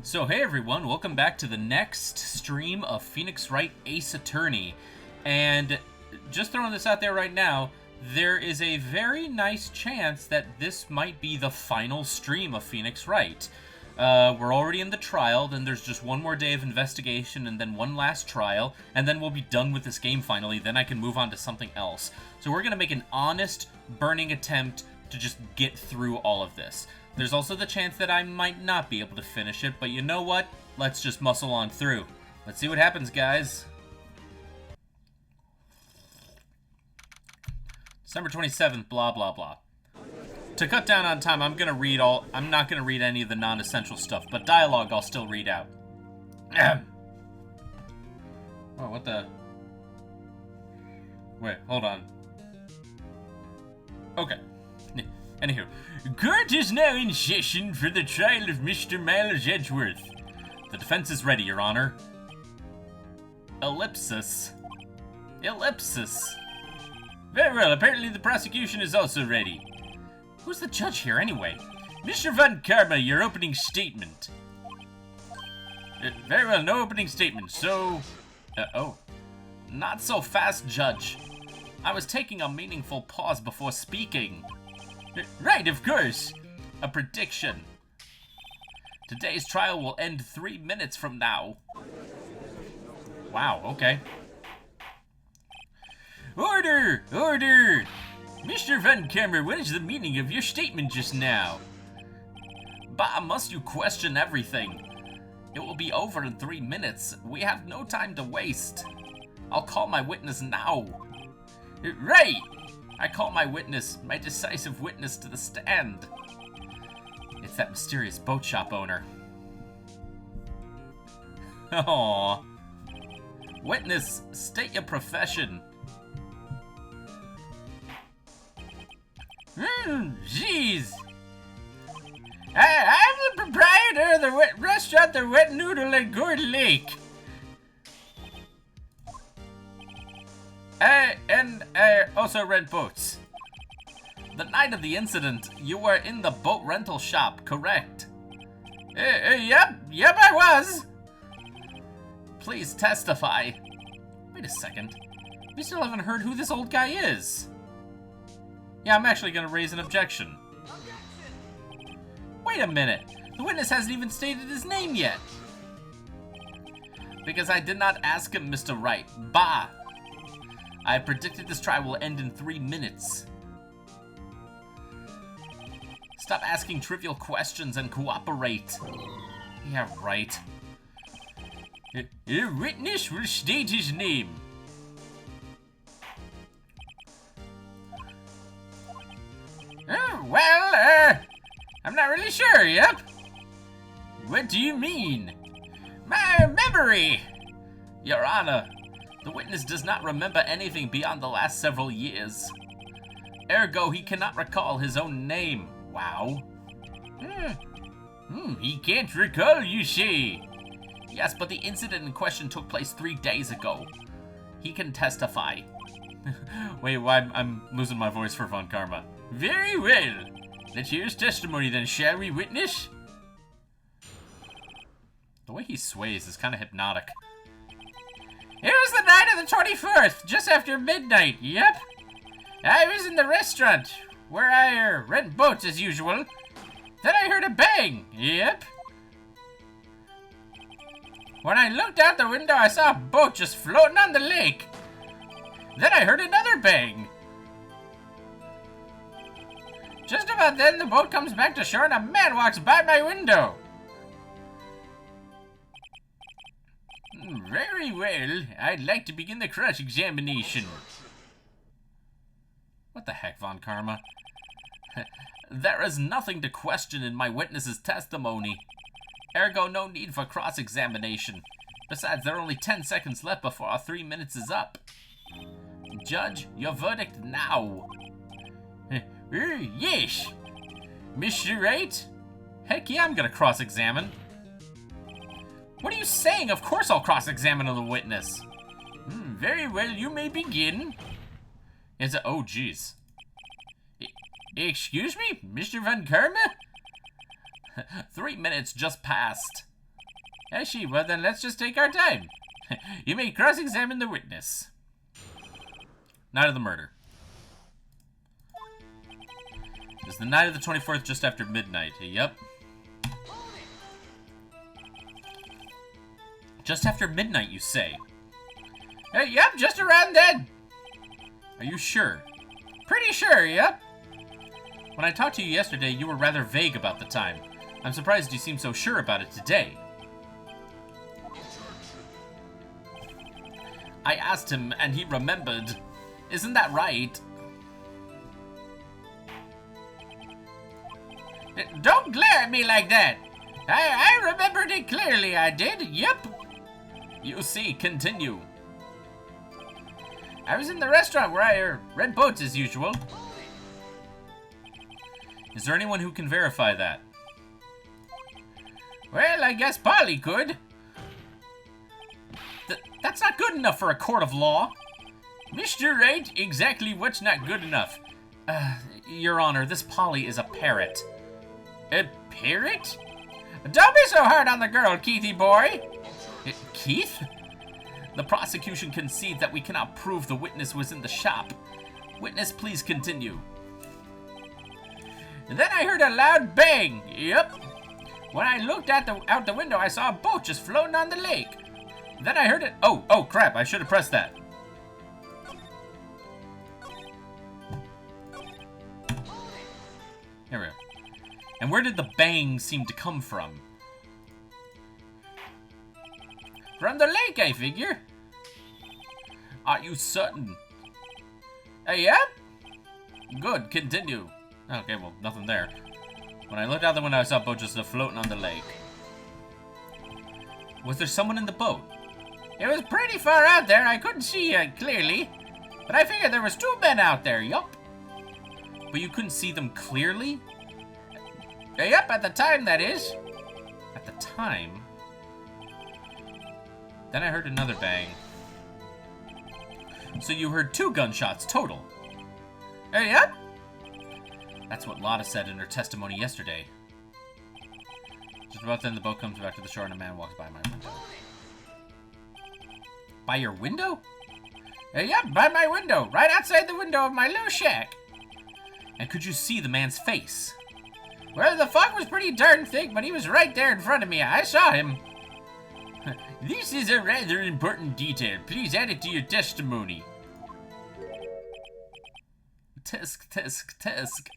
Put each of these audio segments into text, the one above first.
So hey everyone, welcome back to the next stream of Phoenix Wright Ace Attorney. And just throwing this out there right now, there is a very nice chance that this might be the final stream of Phoenix Wright. We're already in the trial, then there's just one more day of investigation and then one last trial, and then we'll be done with this game finally, then I can move on to something else. So we're gonna make an honest, burning attempt to just get through all of this. There's also the chance that I might not be able to finish it, but you know what? Let's just muscle on through. Let's see what happens, guys. December 27th, blah, blah, blah. To cut down on time, I'm not gonna read any of the non-essential stuff, but dialogue I'll still read out. Oh, what the? Wait, hold on. Okay. Anywho, court is now in session for the trial of Mr. Miles Edgeworth. The defense is ready, Your Honor. Ellipsis. Ellipsis. Very well, apparently the prosecution is also ready. Who's the judge here, anyway? Mr. Van Karma, your opening statement. Very well, no opening statement, so... oh. Not so fast, Judge. I was taking a meaningful pause before speaking. Right, of course. A prediction. Today's trial will end 3 minutes from now. Wow, okay. Order! Order! Mr. Van Kammer, what is the meaning of your statement just now? Bah, must you question everything? It will be over in 3 minutes. We have no time to waste. I'll call my witness now. Right! I call my witness, my decisive witness, to the stand. It's that mysterious boat shop owner. Aww. Witness, state your profession. Jeez. I'm the proprietor of the restaurant, The Wet Noodle at Gourd Lake. And also rent boats. The night of the incident, you were in the boat rental shop, correct? Yep, I was. Please testify. Wait a second. We still haven't heard who this old guy is. Yeah, I'm actually gonna raise an objection. Wait a minute. The witness hasn't even stated his name yet. Because I did not ask him, Mr. Wright. Bah. I predicted this trial will end in 3 minutes. Stop asking trivial questions and cooperate. Yeah, right. A witness will state his name. Well, I'm not really sure, yep. What do you mean? My memory! Your Honor, the witness does not remember anything beyond the last several years. Ergo, he cannot recall his own name. Wow. He can't recall, you say? Yes, but the incident in question took place 3 days ago. He can testify. Wait, why? I'm losing my voice for Von Karma. Very well. Let's hear his testimony then, shall we, witness? The way he sways is kind of hypnotic. It was the night of the 24th, just after midnight, yep. I was in the restaurant, where I rent boats as usual. Then I heard a bang, yep. When I looked out the window, I saw a boat just floating on the lake. Then I heard another bang. Just about then, the boat comes back to shore and a man walks by my window. Very well. I'd like to begin the cross-examination. What the heck, Von Karma? There is nothing to question in my witness's testimony. Ergo, no need for cross-examination. Besides, there are only 10 seconds left before our 3 minutes is up. Judge, your verdict now. Yes. Mr. Wright? Heck yeah, I'm gonna cross-examine. What are you saying? Of course I'll cross-examine the witness. Very well, you may begin. Oh, jeez. Excuse me, Mr. Van Karma? 3 minutes just passed. I see. Well, then let's just take our time. You may cross-examine the witness. Night of the murder. It's the night of the 24th, just after midnight. Yep. Just after midnight, you say? Yep, just around then. Are you sure? Pretty sure, yep. When I talked to you yesterday, you were rather vague about the time. I'm surprised you seem so sure about it today. I asked him, and he remembered. Isn't that right? Don't glare at me like that. I remembered it clearly, I did. Yep. You see, continue. I was in the restaurant where I read boats as usual. Is there anyone who can verify that? Well, I guess Polly could. That's not good enough for a court of law. Mr. Wright, exactly what's not good enough? Your Honor, this Polly is a parrot. A parrot? Don't be so hard on the girl, Keithy boy. Keith? The prosecution concedes that we cannot prove the witness was in the shop. Witness, please continue. And then I heard a loud bang. Yep. When I looked out the window, I saw a boat just floating on the lake. Then I heard it. Oh crap! I should have pressed that. Here we go. And where did the bang seem to come from? From the lake, I figure. Are you certain? Yep. Good, continue. Okay, well, nothing there. When I looked out the window, I saw a boat just floating on the lake. Was there someone in the boat? It was pretty far out there. I couldn't see clearly. But I figured there was 2 men out there, yup. But you couldn't see them clearly? Yep, at the time, that is. At the time? Then I heard another bang. So you heard 2 gunshots total? Yep. That's what Lotta said in her testimony yesterday. Just about then, the boat comes back to the shore and a man walks by my window. By your window? Yep, by my window. Right outside the window of my little shack. And could you see the man's face? Well, the fog was pretty darn thick, but he was right there in front of me. I saw him. This is a rather important detail. Please add it to your testimony. Tisk, tisk, tisk.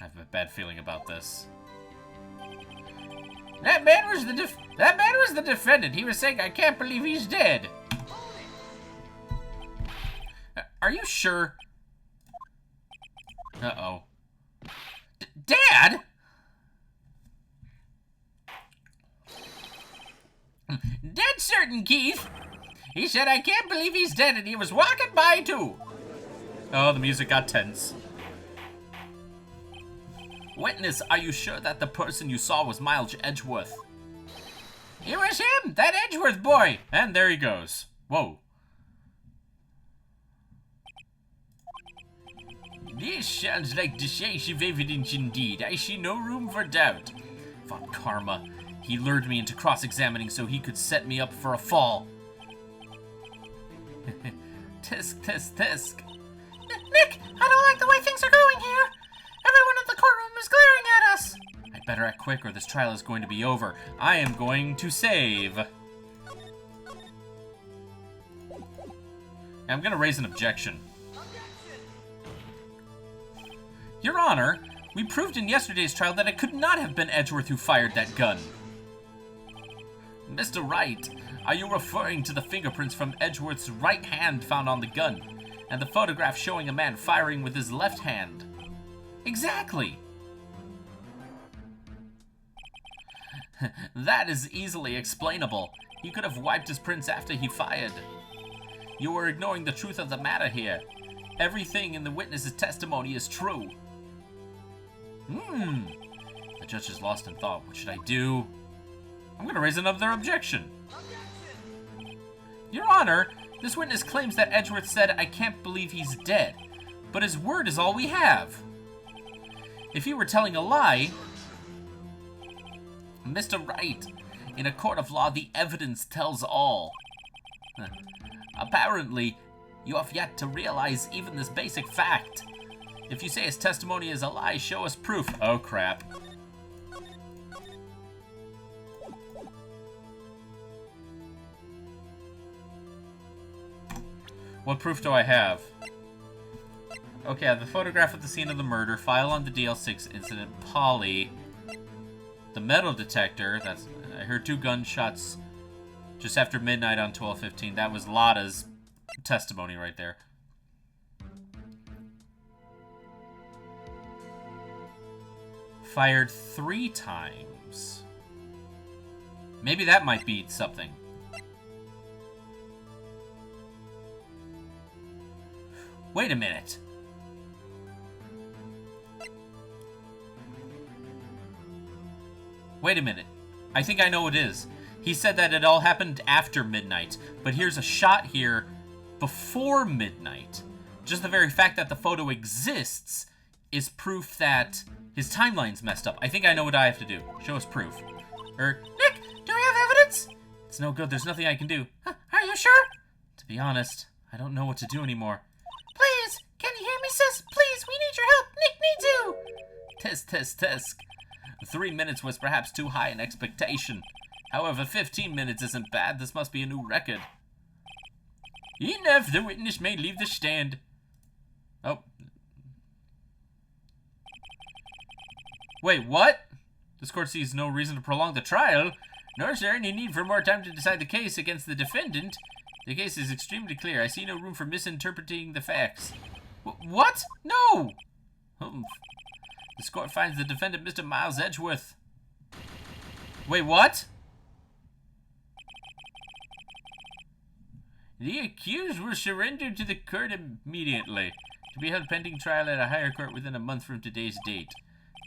I have a bad feeling about this. That man was the defendant. He was saying, I can't believe he's dead. Are you sure? Uh-oh. Dad? Dead certain, Keith. He said, I can't believe he's dead, and he was walking by, too. Oh, the music got tense. Witness, are you sure that the person you saw was Miles Edgeworth? It was him, that Edgeworth boy. And there he goes. Whoa. This sounds like decisive evidence indeed. I see no room for doubt. Von Karma. He lured me into cross-examining so he could set me up for a fall. Tisk, tisk, tisk. Nick, I don't like the way things are going here. Everyone in the courtroom is glaring at us. I'd better act quick or this trial is going to be over. I am going to save. I'm going to raise an objection. Your Honor, we proved in yesterday's trial that it could not have been Edgeworth who fired that gun. Mr. Wright, are you referring to the fingerprints from Edgeworth's right hand found on the gun, and the photograph showing a man firing with his left hand? Exactly. That is easily explainable. He could have wiped his prints after he fired. You are ignoring the truth of the matter here. Everything in the witness's testimony is true. The judge is lost in thought. What should I do? I'm going to raise another objection. Your Honor, this witness claims that Edgeworth said, I can't believe he's dead. But his word is all we have. If he were telling a lie... Mr. Wright, In a court of law, the evidence tells all. Apparently, you have yet to realize even this basic fact. If you say his testimony is a lie, show us proof. Oh, crap. What proof do I have? Okay, I have the photograph of the scene of the murder, file on the DL6 incident, Polly, the metal detector, I heard 2 gunshots just after midnight on 12/15. That was Lotta's testimony right there. Fired 3 times. Maybe that might be something. Wait a minute. Wait a minute. I think I know what it is. He said that it all happened after midnight, but here's a shot here before midnight. Just the very fact that the photo exists is proof that his timeline's messed up. I think I know what I have to do. Show us proof. Nick, do we have evidence? It's no good. There's nothing I can do. Are you sure? To be honest, I don't know what to do anymore. Please, can you hear me, sis? Please, we need your help. Nick needs you. Tisk. 3 minutes was perhaps too high an expectation. However, 15 minutes isn't bad. This must be a new record. Enough. The witness may leave the stand. Oh. Wait, what? This court sees no reason to prolong the trial, nor is there any need for more time to decide the case against the defendant. The case is extremely clear. I see no room for misinterpreting the facts. What? No! This court finds the defendant, Mr. Miles Edgeworth. Wait, what? The accused will surrender to the court immediately, to be held pending trial at a higher court within a month from today's date.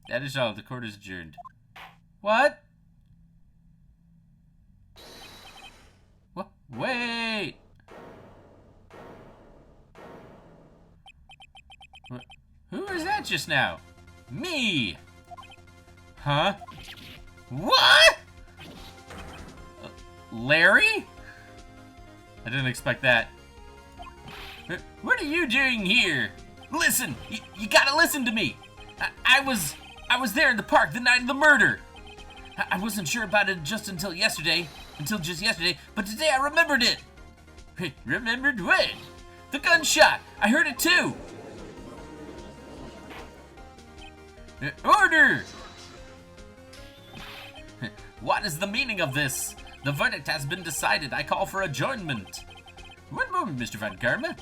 That is all. The court is adjourned. What? What? Wait! Who was that just now? Me! Huh? What? Larry? I didn't expect that. What are you doing here? Listen! You gotta listen to me! I was there in the park the night of the murder! I wasn't sure about it until just yesterday, but today I remembered it! Remembered what? The gunshot! I heard it too! Order! What is the meaning of this? The verdict has been decided. I call for adjournment. One moment, Mr. Van Karma.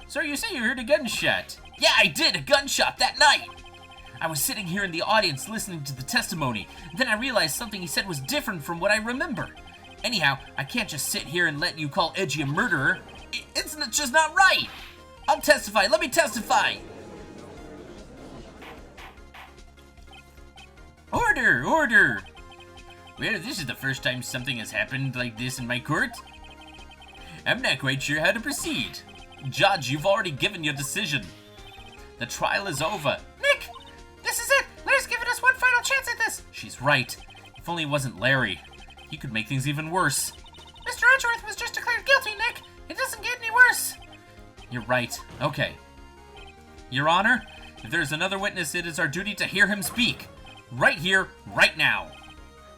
Sir, you say you heard a gunshot. Yeah, I did, a gunshot that night. I was sitting here in the audience listening to the testimony. Then I realized something he said was different from what I remember. Anyhow, I can't just sit here and let you call Edgy a murderer. It's just not right. I'll testify. Let me testify. Order! Order! Well, this is the first time something has happened like this in my court. I'm not quite sure how to proceed. Judge, you've already given your decision. The trial is over. Nick! This is it! Larry's given us one final chance at this! She's right. If only it wasn't Larry. He could make things even worse. Mr. Edgeworth was just declared guilty, Nick! It doesn't get any worse! You're right. Okay. Your Honor, if there's another witness, it is our duty to hear him speak. Right here, right now.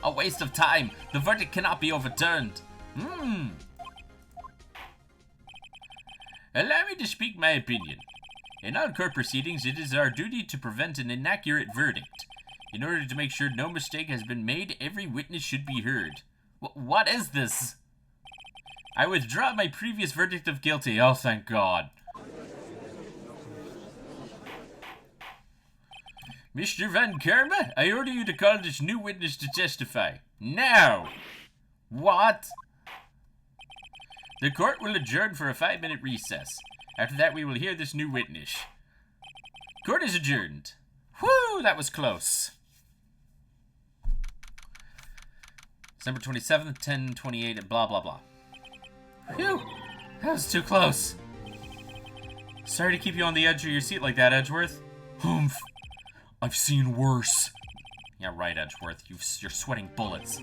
A waste of time. The verdict cannot be overturned. Allow me to speak my opinion. In all court proceedings, it is our duty to prevent an inaccurate verdict. In order to make sure no mistake has been made, every witness should be heard. What is this? I withdraw my previous verdict of guilty. Oh, thank God. Mr. Van Karma, I order you to call this new witness to testify. Now! What? The court will adjourn for a 5-minute recess. After that, we will hear this new witness. Court is adjourned. Whew, that was close. December 27th, 10:28, and blah, blah, blah. Phew, that was too close. Sorry to keep you on the edge of your seat like that, Edgeworth. Humph. I've seen worse. Yeah, right, Edgeworth. You're sweating bullets.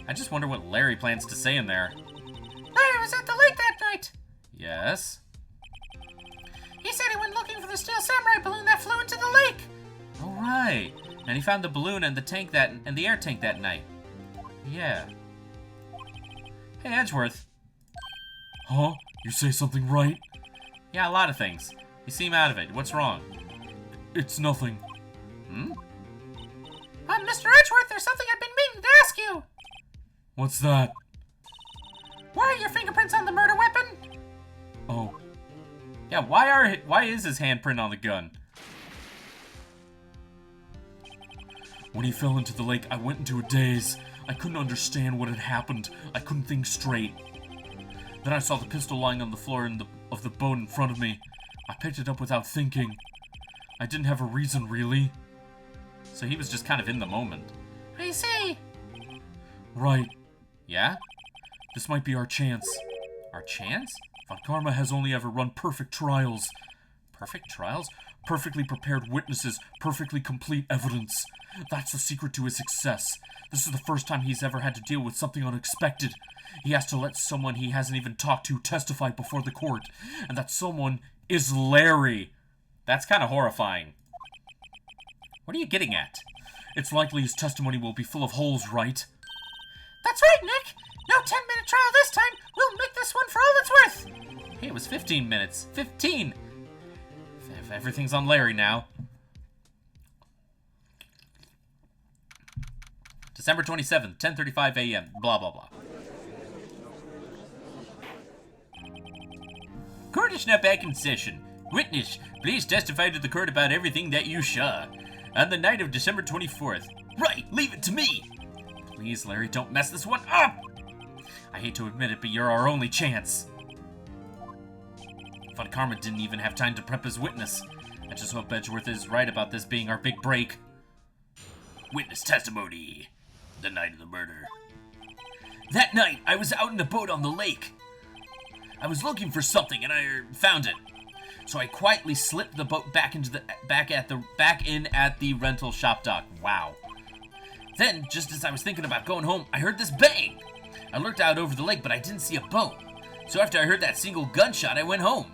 I just wonder what Larry plans to say in there. Larry was at the lake that night. Yes? He said he went looking for the steel samurai balloon that flew into the lake. Oh, right. And he found the balloon and the air tank that night. Yeah. Hey, Edgeworth. Huh? You say something right? Yeah, a lot of things. You seem out of it. What's wrong? It's nothing. Hmm? Mr. Edgeworth, there's something I've been meaning to ask you. What's that? Why are your fingerprints on the murder weapon? Oh. Yeah, why is his handprint on the gun? When he fell into the lake, I went into a daze. I couldn't understand what had happened. I couldn't think straight. Then I saw the pistol lying on the floor of the boat in front of me. I picked it up without thinking. I didn't have a reason, really. So he was just kind of in the moment. I see. Right. Yeah? This might be our chance. Our chance? Von Karma has only ever run perfect trials. Perfect trials? Perfectly prepared witnesses, perfectly complete evidence. That's the secret to his success. This is the first time he's ever had to deal with something unexpected. He has to let someone he hasn't even talked to testify before the court. And that someone is Larry. That's kind of horrifying. What are you getting at? It's likely his testimony will be full of holes, right? That's right, Nick. No 10-minute trial this time. We'll make this one for all it's worth. Hey, it was 15 minutes. 15! Everything's on Larry now. December 27th, 10:35 a.m. Blah, blah, blah. Court is now back in session. Witness, please testify to the court about everything that you saw. On the night of December 24th. Right, leave it to me! Please, Larry, don't mess this one up! I hate to admit it, but you're our only chance. Von Karma didn't even have time to prep his witness. I just hope Edgeworth is right about this being our big break. Witness testimony. The night of the murder. That night, I was out in a boat on the lake. I was looking for something and I found it. So I quietly slipped the boat back in at the rental shop dock. Wow. Then, just as I was thinking about going home, I heard this bang. I looked out over the lake, but I didn't see a boat. So after I heard that single gunshot, I went home.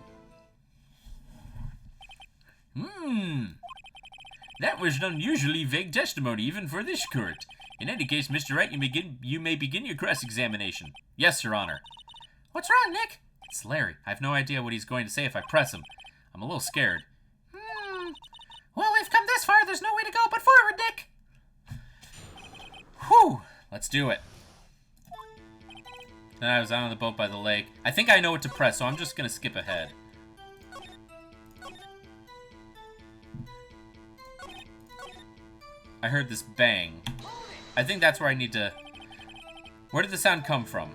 That was an unusually vague testimony, even for this court. In any case, Mr. Wright, you may begin your cross-examination. Yes, Your Honor. What's wrong, Nick? It's Larry. I have no idea what he's going to say if I press him. I'm a little scared. Well, we've come this far. There's no way to go but forward, Nick. Whew. Let's do it. Then I was out on the boat by the lake. I think I know what to press, so I'm just going to skip ahead. I heard this bang. I think that's where I need to... Where did the sound come from?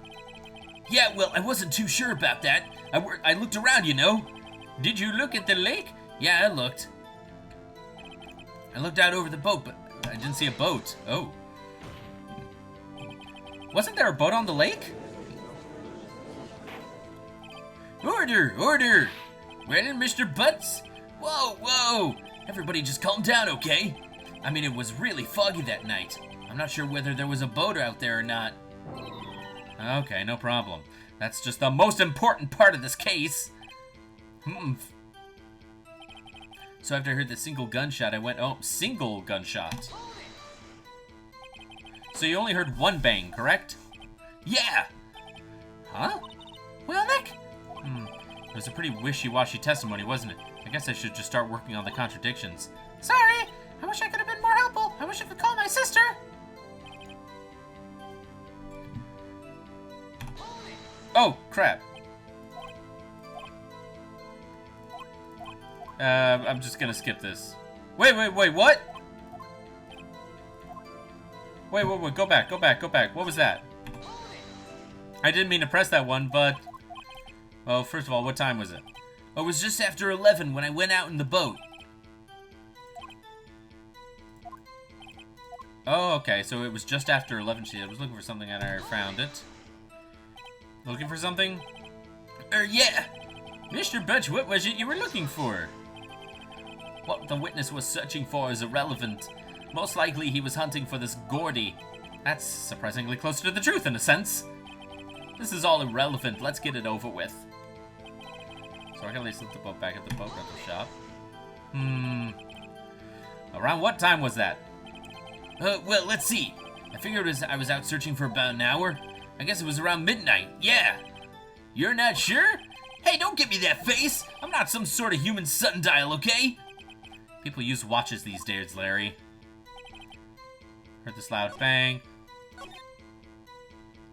Yeah, well, I wasn't too sure about that. I looked around, you know. Did you look at the lake? Yeah, I looked. I looked out over the boat, but I didn't see a boat. Oh. Wasn't there a boat on the lake? Order! Order! Well, Mr. Butts? Whoa, whoa! Everybody just calm down, okay? I mean, it was really foggy that night. I'm not sure whether there was a boat out there or not. Okay, no problem. That's just the most important part of this case. So after I heard the single gunshot, I went, oh, single gunshot. So you only heard one bang, correct? Yeah! Huh? Well, Nick? It was a pretty wishy-washy testimony, wasn't it? I guess I should just start working on the contradictions. Sorry! I wish I could have been more helpful. I wish I could call my sister. Oh, crap. I'm just gonna skip this. Wait, what? Wait, go back. What was that? I didn't mean to press that one, but... Well, first of all, what time was it? Oh, it was just after 11 when I went out in the boat. Oh, okay, so it was just after 11. I was looking for something and I found it. Looking for something? Yeah! Mr. Butch, what was it you were looking for? What the witness was searching for is irrelevant. Most likely he was hunting for this Gordy. That's surprisingly close to the truth in a sense. This is all irrelevant. Let's get it over with. So I can at least leave the boat back at the boat rental shop. Around what time was that? Well, let's see. I figured I was out searching for about an hour. I guess it was around midnight. Yeah. You're not sure? Hey, don't give me that face. I'm not some sort of human sundial, okay? People use watches these days, Larry. Heard this loud bang.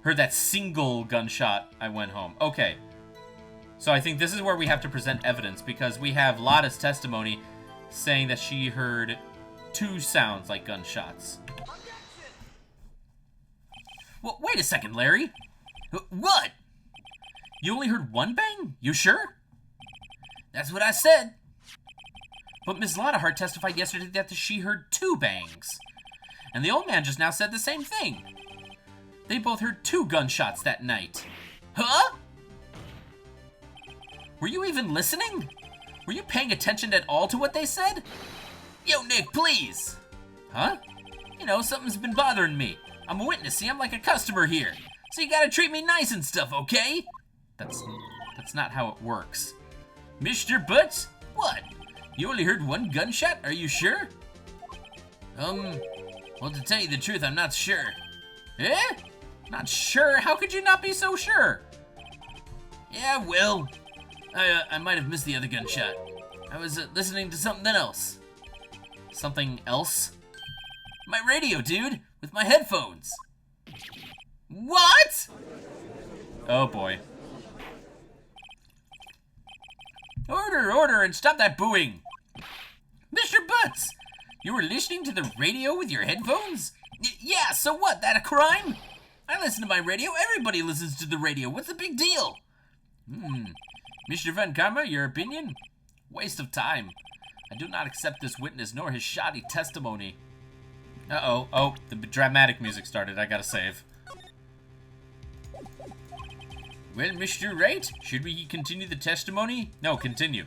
Heard that single gunshot. I went home. Okay. So I think this is where we have to present evidence, because we have Lotta's testimony saying that she heard 2 sounds like gunshots. Well, wait a second, Larry. What? You only heard 1 bang? You sure? That's what I said. But Miss Lotta testified yesterday that she heard 2 bangs. And the old man just now said the same thing. They both heard 2 gunshots that night. Huh? Were you even listening? Were you paying attention at all to what they said? Yo, Nick, please. Huh? You know, something's been bothering me. I'm a witness, see? I'm like a customer here. So you gotta treat me nice and stuff, okay? That's not how it works. Mr. Butts? What? You only heard 1 gunshot? Are you sure? Well, to tell you the truth, I'm not sure. Eh? Not sure? How could you not be so sure? Yeah, well, I might have missed the other gunshot. I was listening to something else. Something else? My radio, dude, with my headphones. What? Oh boy. Order, and stop that booing. Mr. Butts, you were listening to the radio with your headphones? Yeah, so what, that a crime? I listen to my radio, everybody listens to the radio, what's the big deal? Mr. Van Karma, your opinion? Waste of time. I do not accept this witness nor his shoddy testimony. Uh-oh. Oh, the dramatic music started. I gotta save. Well, Mr. Wright, should we continue the testimony? No, continue.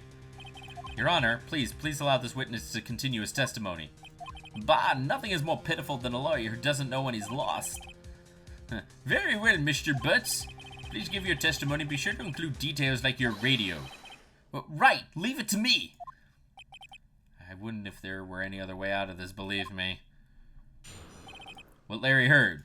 Your Honor, please allow this witness to continue his testimony. Bah, nothing is more pitiful than a lawyer who doesn't know when he's lost. Very well, Mr. Butts. Please give your testimony. Be sure to include details like your radio. Right, leave it to me. I wouldn't if there were any other way out of this, believe me. What Larry heard.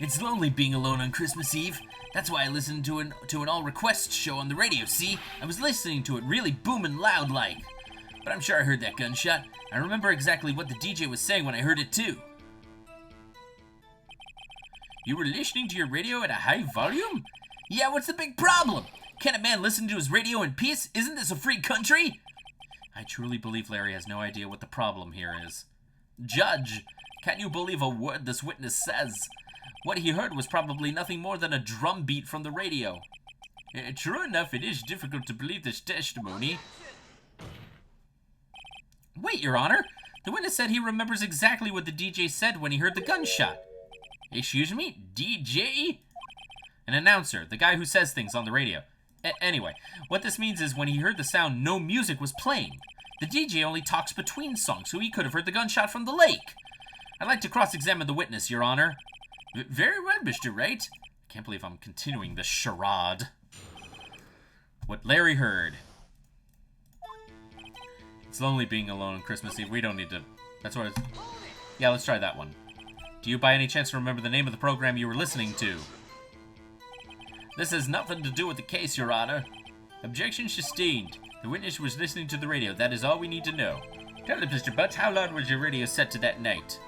It's lonely being alone on Christmas Eve. That's why I listened to an all-request show on the radio, see? I was listening to it really booming loud like. But I'm sure I heard that gunshot. I remember exactly what the DJ was saying when I heard it too. You were listening to your radio at a high volume? Yeah, what's the big problem? Can't a man listen to his radio in peace? Isn't this a free country? I truly believe Larry has no idea what the problem here is. Judge, can't you believe a word this witness says? What he heard was probably nothing more than a drum beat from the radio. True enough, it is difficult to believe this testimony. Wait, Your Honor. The witness said he remembers exactly what the DJ said when he heard the gunshot. Excuse me? DJ? An announcer, the guy who says things on the radio. Anyway, what this means is when he heard the sound, no music was playing. The DJ only talks between songs, so he could have heard the gunshot from the lake. I'd like to cross-examine the witness, Your Honor. Very well, Mr. Wright. I can't believe I'm continuing this charade. What Larry heard. It's lonely being alone on Christmas Eve. We don't need to... That's what it's... Yeah, let's try that one. Do you by any chance remember the name of the program you were listening to? This has nothing to do with the case, Your Honor. Objection sustained. The witness was listening to the radio. That is all we need to know. Tell us, Mr. Butts, how loud was your radio set to that night?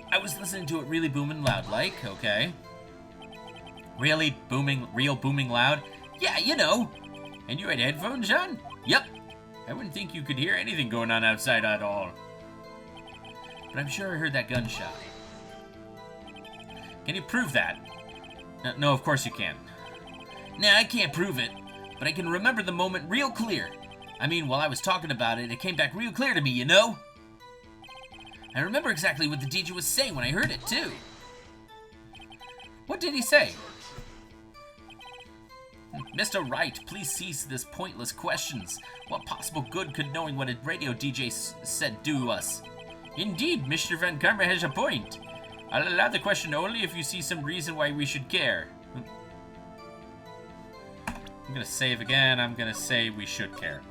I was listening to it really booming loud, like, okay. Really booming, real booming loud? Yeah, you know. And you had headphones on? Yep. I wouldn't think you could hear anything going on outside at all. But I'm sure I heard that gunshot. Can you prove that? No, of course you can't. Nah, I can't prove it, but I can remember the moment real clear. I mean, while I was talking about it, it came back real clear to me, you know? I remember exactly what the DJ was saying when I heard it, too. What did he say? Mr. Wright, please cease this pointless questions. What possible good could knowing what a radio DJ said do us? Indeed, Mr. Van Karma has a point. I'll allow the question only if you see some reason why we should care. I'm gonna save again. I'm gonna say we should care.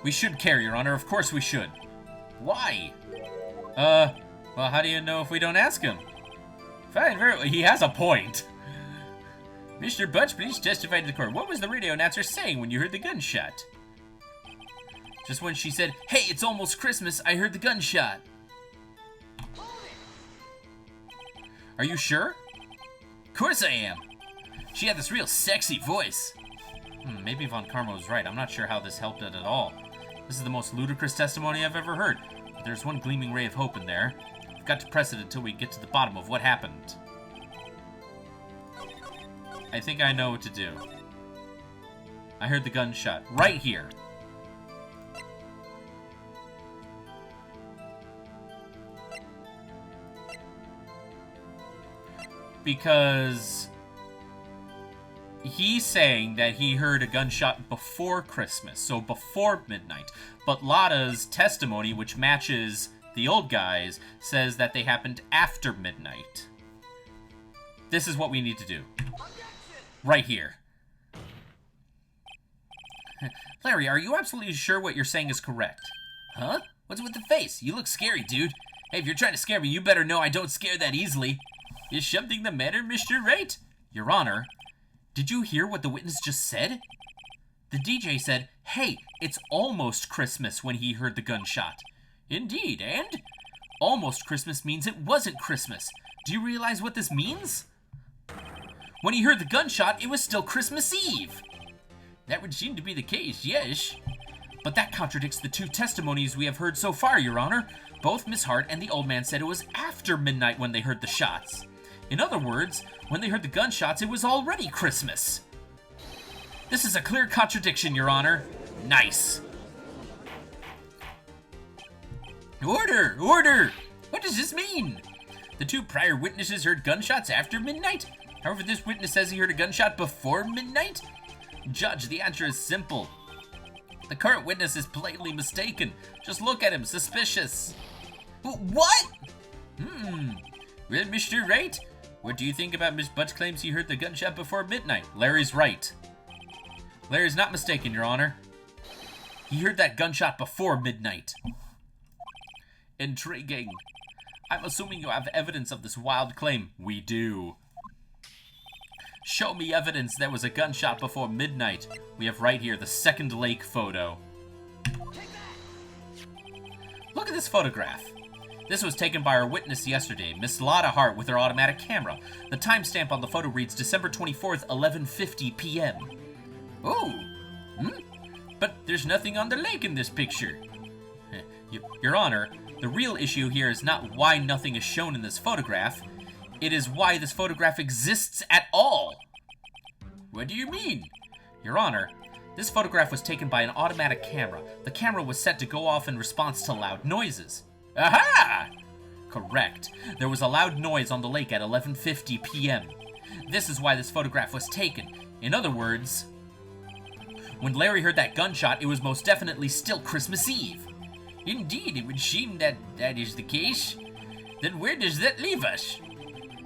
We should care, Your Honor. Of course we should. Why? Well, how do you know if we don't ask him? Fine, very well. He has a point. Mr. Butch, please testify to the court. What was the radio announcer saying when you heard the gunshot? Just when she said, "Hey, it's almost Christmas, I heard the gunshot." Are you sure? Of course I am. She had this real sexy voice. Maybe Von Karma was right. I'm not sure how this helped it at all. This is the most ludicrous testimony I've ever heard. But there's one gleaming ray of hope in there. I've got to press it until we get to the bottom of what happened. I think I know what to do. I heard the gunshot. Right here. Because he's saying that he heard a gunshot before Christmas, so before midnight. But Lotta's testimony, which matches the old guy's, says that they happened after midnight. This is what we need to do. Right here. Larry, are you absolutely sure what you're saying is correct? Huh? What's with the face? You look scary, dude. Hey, if you're trying to scare me, you better know I don't scare that easily. Is something the matter, Mr. Wright? Your Honor, did you hear what the witness just said? The DJ said, "Hey, it's almost Christmas," when he heard the gunshot. Indeed, and? Almost Christmas means it wasn't Christmas. Do you realize what this means? When he heard the gunshot, it was still Christmas Eve. That would seem to be the case, yes. But that contradicts the two testimonies we have heard so far, Your Honor. Both Miss Hart and the old man said it was after midnight when they heard the shots. In other words, when they heard the gunshots, it was already Christmas. This is a clear contradiction, Your Honor. Nice. Order! Order! What does this mean? The two prior witnesses heard gunshots after midnight? However, this witness says he heard a gunshot before midnight? Judge, the answer is simple. The current witness is plainly mistaken. Just look at him, suspicious. What? Well, Mr. Wright, what do you think about Miss Butch claims he heard the gunshot before midnight? Larry's right. Larry's not mistaken, Your Honor. He heard that gunshot before midnight. Intriguing. I'm assuming you have evidence of this wild claim. We do. Show me evidence there was a gunshot before midnight. We have right here the second lake photo. Look at this photograph. This was taken by our witness yesterday, Miss Lotta Hart, with her automatic camera. The timestamp on the photo reads December 24th, 11:50 p.m. Oh, but there's nothing on the lake in this picture. Your Honor, the real issue here is not why nothing is shown in this photograph. It is why this photograph exists at all. What do you mean? Your Honor, this photograph was taken by an automatic camera. The camera was set to go off in response to loud noises. Aha! Correct. There was a loud noise on the lake at 11:50 p.m. This is why this photograph was taken. In other words, when Larry heard that gunshot, it was most definitely still Christmas Eve. Indeed, it would seem that that is the case. Then where does that leave us?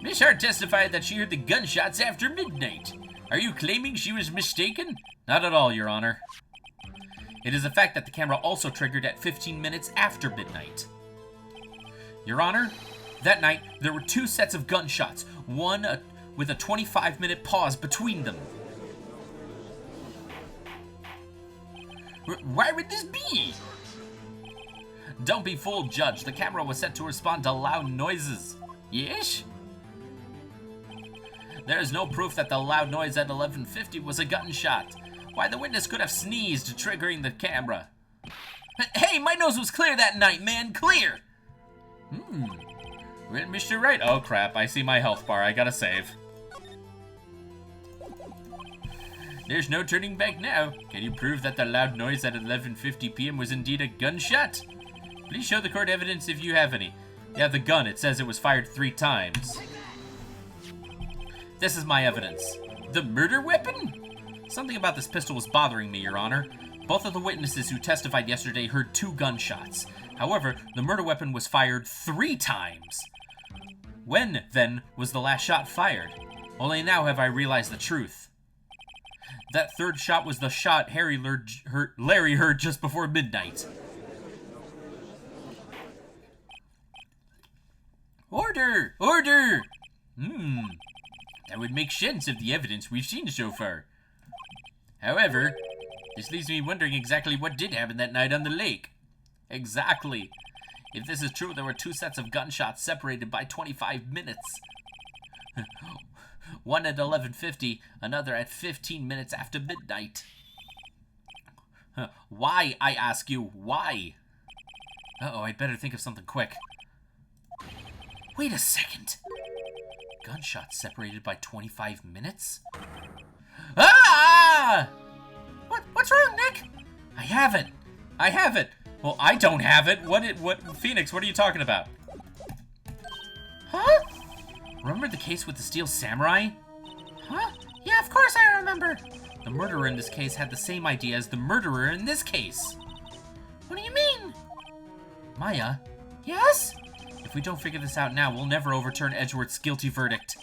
Miss Hart testified that she heard the gunshots after midnight. Are you claiming she was mistaken? Not at all, Your Honor. It is a fact that the camera also triggered at 15 minutes after midnight. Your Honor, that night there were two sets of gunshots, one with a 25-minute pause between them. Why would this be? Don't be fooled, Judge. The camera was set to respond to loud noises. Yes? There is no proof that the loud noise at 11:50 was a gunshot. Why, the witness could have sneezed, triggering the camera. Hey, my nose was clear that night, man. Clear! Well, Mr. Wright. Oh, crap. I see my health bar. I gotta save. There's no turning back now. Can you prove that the loud noise at 11:50 p.m. was indeed a gunshot? Please show the court evidence if you have any. Yeah, the gun. It says it was fired 3 times. This is my evidence. The murder weapon? Something about this pistol was bothering me, Your Honor. Both of the witnesses who testified yesterday heard 2 gunshots. However, the murder weapon was fired 3 times. When, then, was the last shot fired? Only now have I realized the truth. That 3rd shot was the shot Larry heard just before midnight. Order! Order! That would make sense of the evidence we've seen so far. However, this leaves me wondering exactly what did happen that night on the lake. Exactly. If this is true, there were 2 sets of gunshots separated by 25 minutes. One at 11:50, another at 15 minutes after midnight. Why, I ask you, why? Uh-oh, I'd better think of something quick. Wait a second. Gunshots separated by 25 minutes? Ah! What's wrong, Nick? I have it. I have it. Well, I don't have it. Phoenix, what are you talking about? Huh? Remember the case with the steel samurai? Huh? Yeah, of course I remember. The murderer in this case had the same idea as the murderer in this case. What do you mean? Maya, Yes? if we don't figure this out now, we'll never overturn Edgeworth's guilty verdict.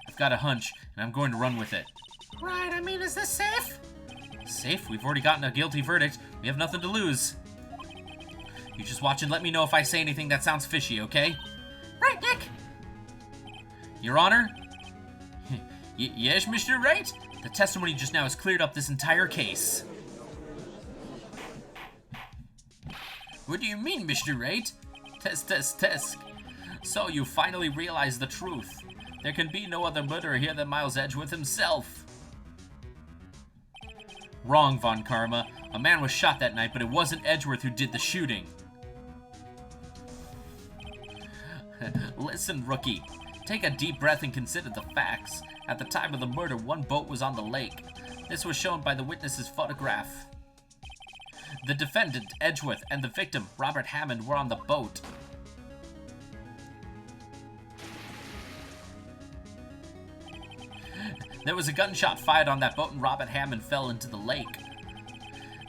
I've got a hunch, and I'm going to run with it. Right, I mean, is this safe? Safe? We've already gotten a guilty verdict. We have nothing to lose. You just watch and let me know if I say anything that sounds fishy, okay? Right, Nick. Your Honor? Yes, Mr. Wright? The testimony just now has cleared up this entire case. What do you mean, Mr. Wright? Test. So you finally realize the truth. There can be no other murderer here than Miles Edgeworth himself. Wrong, Von Karma. A man was shot that night, but it wasn't Edgeworth who did the shooting. Listen, rookie. Take a deep breath and consider the facts. At the time of the murder, 1 boat was on the lake. This was shown by the witness's photograph. The defendant, Edgeworth, and the victim, Robert Hammond, were on the boat. There was a gunshot fired on that boat and Robert Hammond fell into the lake.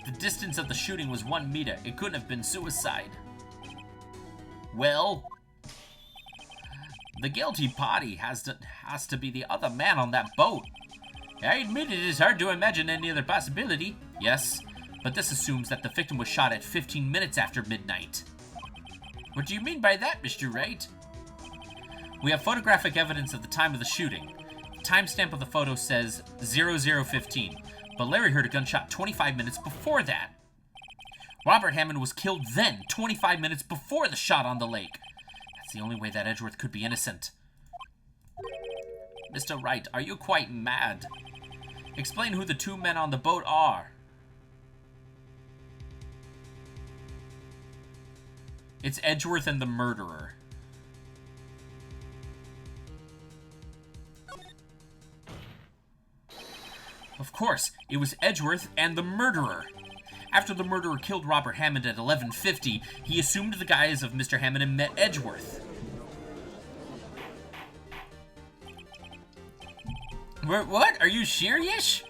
The distance of the shooting was 1 meter. It couldn't have been suicide. Well, the guilty party has to be the other man on that boat. I admit it is hard to imagine any other possibility. Yes, but this assumes that the victim was shot at 15 minutes after midnight. What do you mean by that, Mr. Wright? We have photographic evidence of the time of the shooting. The timestamp of the photo says 00:15, but Larry heard a gunshot 25 minutes before that. Robert Hammond was killed then, 25 minutes before the shot on the lake. That's the only way that Edgeworth could be innocent. Mr. Wright, are you quite mad? Explain who the 2 men on the boat are. It's Edgeworth and the murderer. Of course, it was Edgeworth and the murderer. After the murderer killed Robert Hammond at 11:50, he assumed the guise of Mr. Hammond and met Edgeworth. What? Are you serious?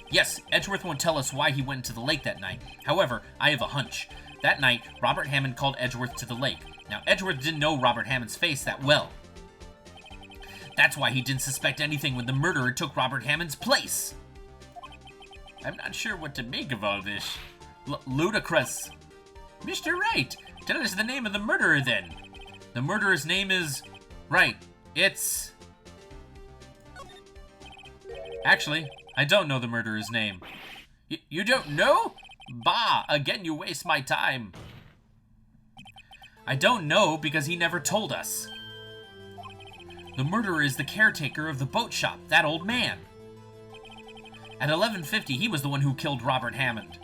Yes, Edgeworth won't tell us why he went to the lake that night. However, I have a hunch. That night, Robert Hammond called Edgeworth to the lake. Now, Edgeworth didn't know Robert Hammond's face that well. That's why he didn't suspect anything when the murderer took Robert Hammond's place. I'm not sure what to make of all this. Ludicrous. Mr. Wright, tell us the name of the murderer then. The murderer's name is... Right, it's... Actually, I don't know the murderer's name. You don't know? Bah, again you waste my time. I don't know because he never told us. The murderer is the caretaker of the boat shop, that old man. At 11:50, he was the one who killed Robert Hammond.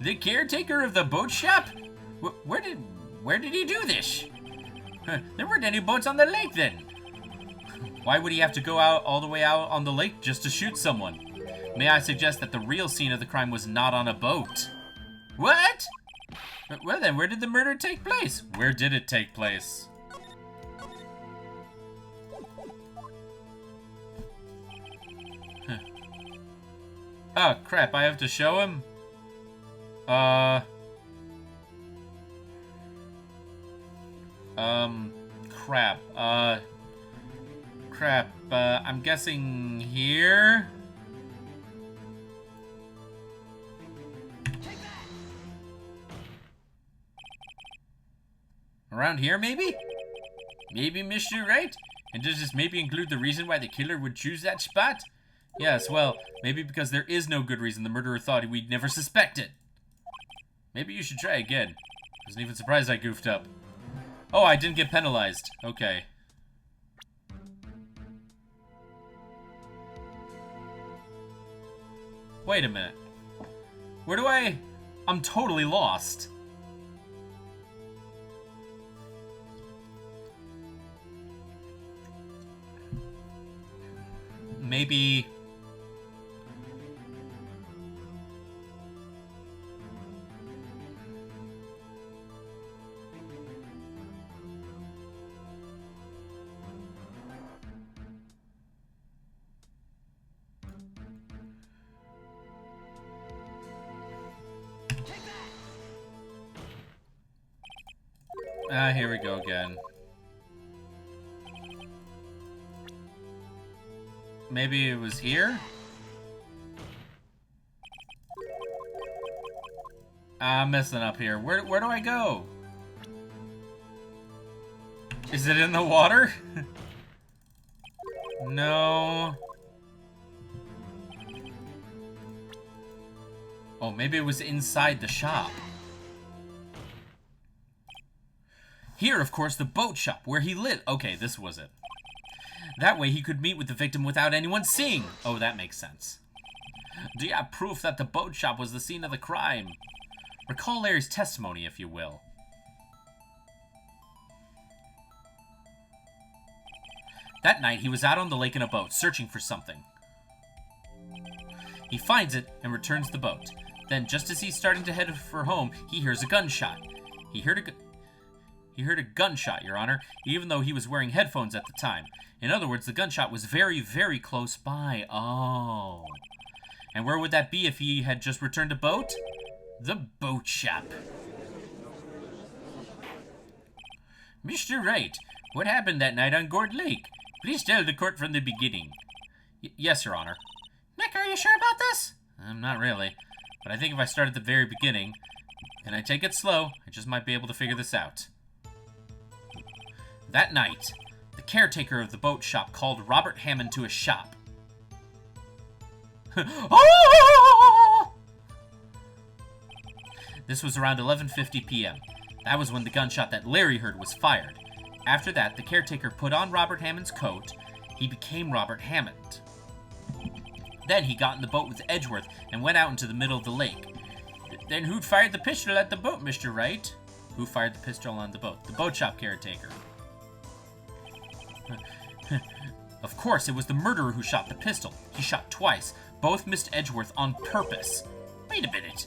The caretaker of the boat shop? Where did he do this? There weren't any boats on the lake then. Why would he have to go out all the way out on the lake just to shoot someone? May I suggest that the real scene of the crime was not on a boat? What? Well then, where did the murder take place? Where did it take place? Oh crap, I have to show him? Uh... Crap. Crap. I'm guessing here? Around here, maybe? Maybe, Mr. Wright? And does this maybe include the reason why the killer would choose that spot? Yes, well, maybe because there is no good reason the murderer thought we'd never suspect it. Maybe you should try again. I wasn't even surprised I goofed up. Oh, I didn't get penalized. Okay. Wait a minute. Where do I... I'm totally lost. Maybe... here we go again. Maybe it was here? I'm messing up here. Where do I go? Is it in the water? No. Oh, maybe it was inside the shop. Here, of course, the boat shop, where he lived. Okay, this was it. That way he could meet with the victim without anyone seeing. Oh, that makes sense. Do you have proof that the boat shop was the scene of the crime? Recall Larry's testimony, if you will. That night, he was out on the lake in a boat, searching for something. He finds it and returns the boat. Then, just as he's starting to head for home, he hears a gunshot. He heard a gunshot, Your Honor, even though he was wearing headphones at the time. In other words, the gunshot was very, very close by. Oh. And where would that be if he had just returned a boat? The boat shop. Mr. Wright, what happened that night on Gourd Lake? Please tell the court from the beginning. Yes, Your Honor. Nick, are you sure about this? Not really. But I think if I start at the very beginning, and I take it slow, I just might be able to figure this out. That night, the caretaker of the boat shop called Robert Hammond to his shop. Oh! This was around 11:50 p.m. That was when the gunshot that Larry heard was fired. After that, the caretaker put on Robert Hammond's coat. He became Robert Hammond. Then he got in the boat with Edgeworth and went out into the middle of the lake. Then who'd fired the pistol at the boat, Mr. Wright? Who fired the pistol on the boat? The boat shop caretaker. Of course, it was the murderer who shot the pistol. He shot twice. Both missed Edgeworth on purpose. Wait a minute.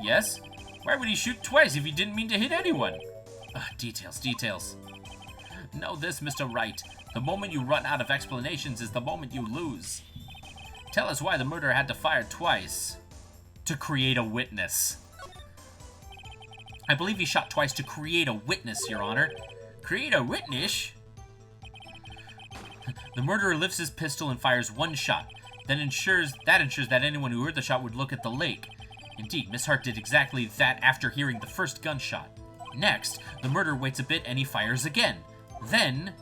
Yes? Why would he shoot twice if he didn't mean to hit anyone? Details. Know this, Mr. Wright. The moment you run out of explanations is the moment you lose. Tell us why the murderer had to fire twice. To create a witness. I believe he shot twice to create a witness, Your Honor. Create a witness? The murderer lifts his pistol and fires one shot. Then ensures that anyone who heard the shot would look at the lake. Indeed, Miss Hart did exactly that after hearing the first gunshot. Next, the murderer waits a bit and he fires again. Then...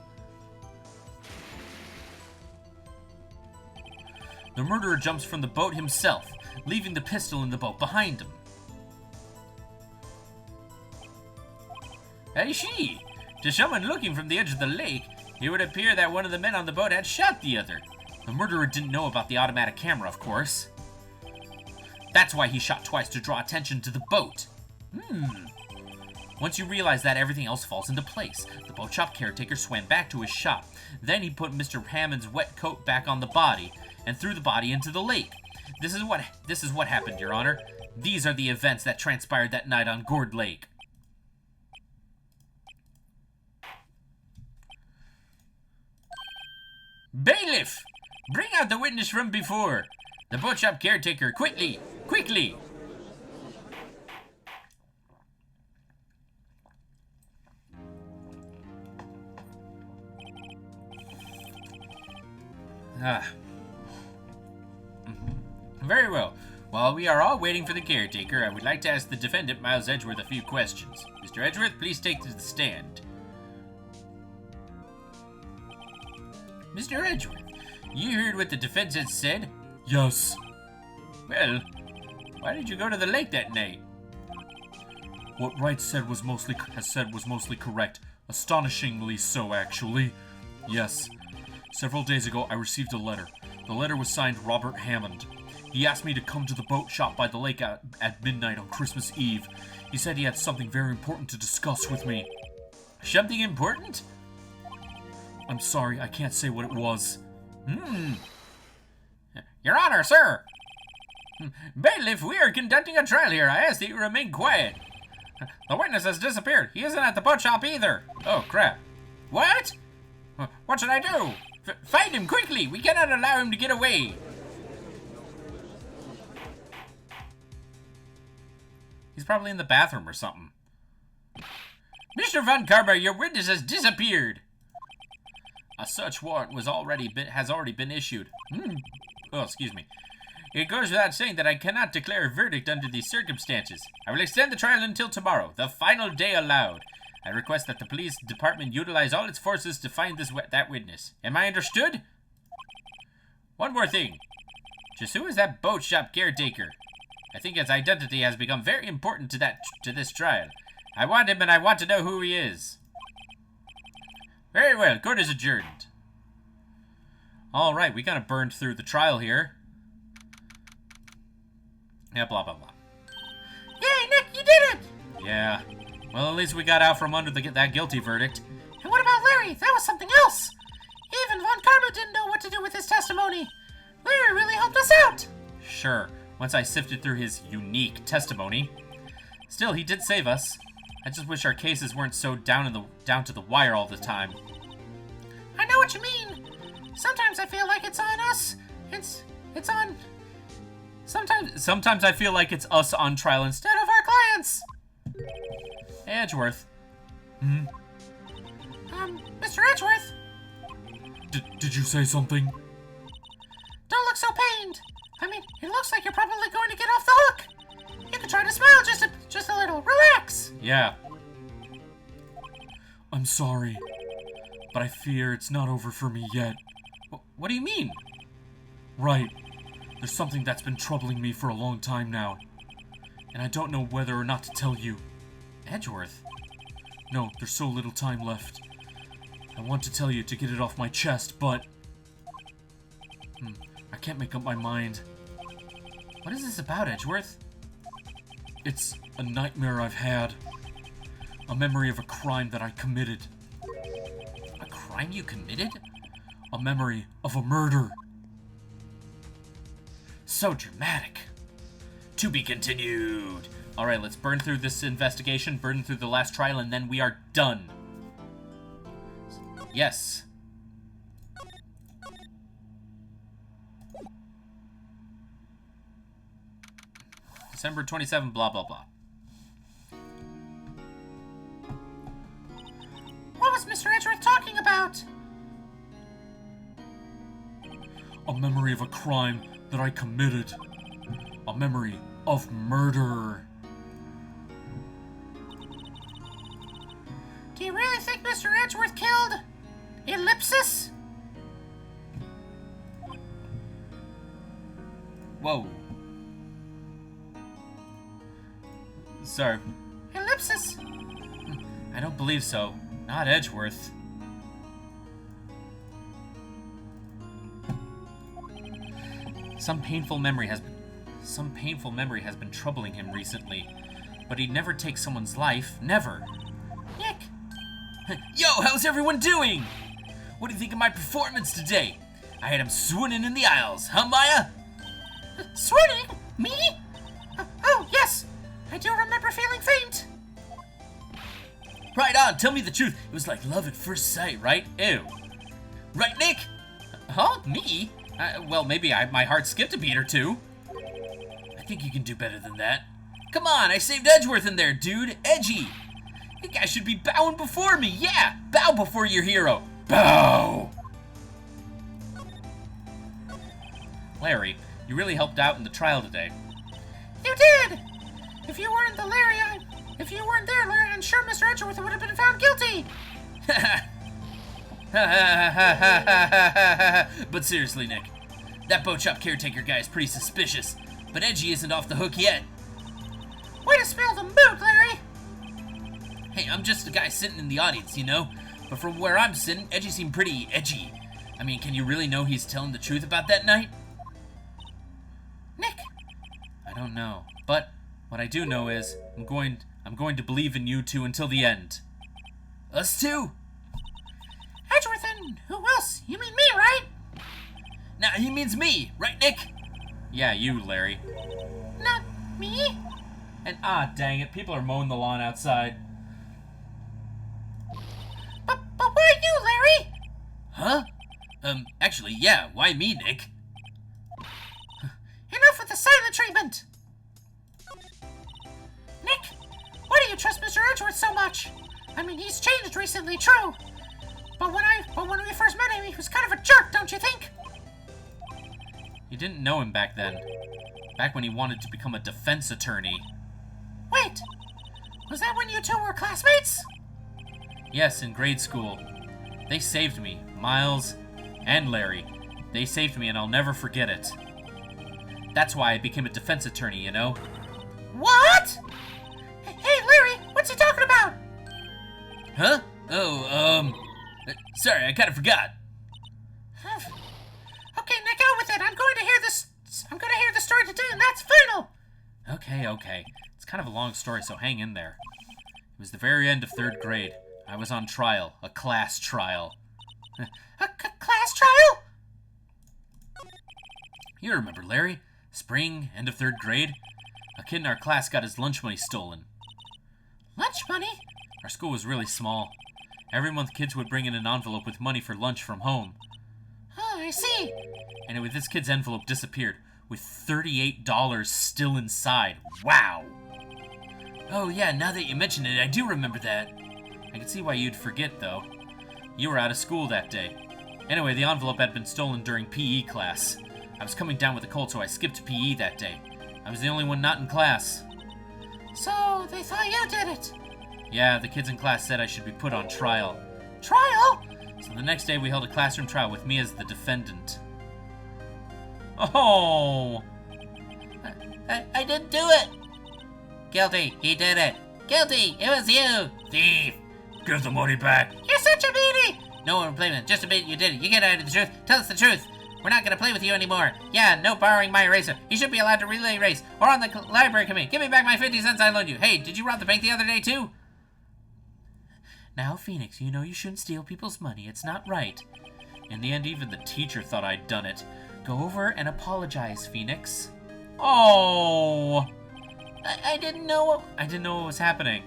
the murderer jumps from the boat himself, leaving the pistol in the boat behind him. I see. To someone looking from the edge of the lake, it would appear that one of the men on the boat had shot the other. The murderer didn't know about the automatic camera, of course. That's why he shot twice, to draw attention to the boat. Once you realize that, everything else falls into place. The boat shop caretaker swam back to his shop. Then he put Mr. Hammond's wet coat back on the body and threw the body into the lake. This is what happened, Your Honor. These are the events that transpired that night on Gourd Lake. Bailiff! Bring out the witness from before. The boat shop caretaker, quickly! Ah. Very well. While we are all waiting for the caretaker, I would like to ask the defendant, Miles Edgeworth, a few questions. Mr. Edgeworth, please take to the stand. Mr. Edgeworth, you heard what the defense had said? Yes. Well, why did you go to the lake that night? What Wright was mostly correct. Astonishingly so, actually. Yes. Several days ago, I received a letter. The letter was signed Robert Hammond. He asked me to come to the boat shop by the lake at midnight on Christmas Eve. He said he had something very important to discuss with me. Something important? I'm sorry, I can't say what it was. Your Honor, sir! Bailiff, we are conducting a trial here. I ask that you remain quiet. The witness has disappeared. He isn't at the boat shop either. Oh, crap. What? What should I do? Find him quickly. We cannot allow him to get away. He's probably in the bathroom or something. Mr. Von Karber, your witness has disappeared. A search warrant has already been issued. Oh, excuse me. It goes without saying that I cannot declare a verdict under these circumstances. I will extend the trial until tomorrow, the final day allowed. I request that the police department utilize all its forces to find that witness. Am I understood? One more thing. Just who is that boat shop caretaker? I think his identity has become very important to this trial. I want him and I want to know who he is. Very well, court is adjourned. Alright, we kind of burned through the trial here. Yeah, blah, blah, blah. Yay, Nick, you did it! Yeah. Well, at least we got out from under that guilty verdict. And what about Larry? That was something else. Even Von Karma didn't know what to do with his testimony. Larry really helped us out. Sure, once I sifted through his unique testimony. Still, he did save us. I just wish our cases weren't so down to the wire all the time. I know what you mean. Sometimes I feel like it's on us. It's on... Sometimes I feel like it's us on trial instead of our clients. Hey, Edgeworth. Mr. Edgeworth? Did you say something? Don't look so pained. I mean, it looks like you're probably going to get off the hook. You can try to smile just a little. Relax. Yeah. I'm sorry, but I fear it's not over for me yet. What do you mean? Right. There's something that's been troubling me for a long time now, and I don't know whether or not to tell you. Edgeworth? No, there's so little time left. I want to tell you to get it off my chest, but... I can't make up my mind. What is this about, Edgeworth? It's a nightmare I've had. A memory of a crime that I committed. A crime you committed? A memory of a murder. So dramatic. To be continued. Alright, let's burn through this investigation, burn through the last trial, and then we are done. Yes. December 27, blah, blah, blah. What was Mr. Edgeworth talking about? A memory of a crime that I committed. A memory of murder. Do you really think Mr. Edgeworth killed Ellipsis? Whoa. Sir. Ellipsis? I don't believe so. Not Edgeworth. Some painful memory has been troubling him recently, but he'd never take someone's life. Never. Nick. Yo, how's everyone doing? What do you think of my performance today? I had him swooning in the aisles, huh, Maya? Swooning? Me? Oh, yes. I do remember feeling faint. Right on, tell me the truth. It was like love at first sight, right? Ew. Right, Nick? Huh? Me? Well, maybe my heart skipped a beat or two. I think you can do better than that. Come on, I saved Edgeworth in there, dude. Edgy. You guys should be bowing before me. Yeah, bow before your hero. Bow. Larry, you really helped out in the trial today. You did! If you weren't there, Larry, I'm sure Mr. Edgeworth would have been found guilty! But seriously, Nick, that boat shop caretaker guy is pretty suspicious, but Edgy isn't off the hook yet. Way to spill the mood, Larry! Hey, I'm just a guy sitting in the audience, you know? But from where I'm sitting, Edgy seemed pretty edgy. I mean, can you really know he's telling the truth about that night? Nick! I don't know, but what I do know is I'm going to believe in you two until the end. Us two? Edgeworth and who else? You mean me, right? Nah, he means me, right, Nick? Yeah, you, Larry. Not me? And dang it, people are mowing the lawn outside. But why you, Larry? Huh? Actually, yeah, why me, Nick? Enough with the silent treatment! Nick, why do you trust Mr. Edgeworth so much? I mean, he's changed recently, true. But when we first met him, he was kind of a jerk, don't you think? You didn't know him back then. Back when he wanted to become a defense attorney. Wait, was that when you two were classmates? Yes, in grade school. They saved me, Miles and Larry. They saved me and I'll never forget it. That's why I became a defense attorney, you know? What? Hey, Larry, what's he talking about? Huh? Sorry, I kind of forgot. Okay, Nick, out with it. I'm going to hear the story today, and that's final. Okay. It's kind of a long story, so hang in there. It was the very end of 3rd grade. I was on trial, a class trial. A class trial? You remember, Larry? Spring, end of 3rd grade. A kid in our class got his lunch money stolen. Lunch money? Our school was really small. Every month, kids would bring in an envelope with money for lunch from home. Oh, I see. And this kid's envelope disappeared, with $38 still inside. Wow! Oh yeah, now that you mention it, I do remember that. I can see why you'd forget, though. You were out of school that day. Anyway, the envelope had been stolen during PE class. I was coming down with a cold, so I skipped PE that day. I was the only one not in class. So, they thought you did it? Yeah, the kids in class said I should be put on trial. Trial? So the next day we held a classroom trial with me as the defendant. Oh! I didn't do it. Guilty, he did it. Guilty, it was you. Thief. Give the money back. You're such a meanie. No one will blame it. Just admit you did it. You get out of the truth. Tell us the truth. We're not gonna play with you anymore. Yeah, no borrowing my eraser. You should be allowed to relay race. Or on the library committee. Give me back my 50 cents I loaned you. Hey, did you rob the bank the other day too? Now, Phoenix, you know you shouldn't steal people's money. It's not right. In the end, even the teacher thought I'd done it. Go over and apologize, Phoenix. Oh! I didn't know. I didn't know what was happening.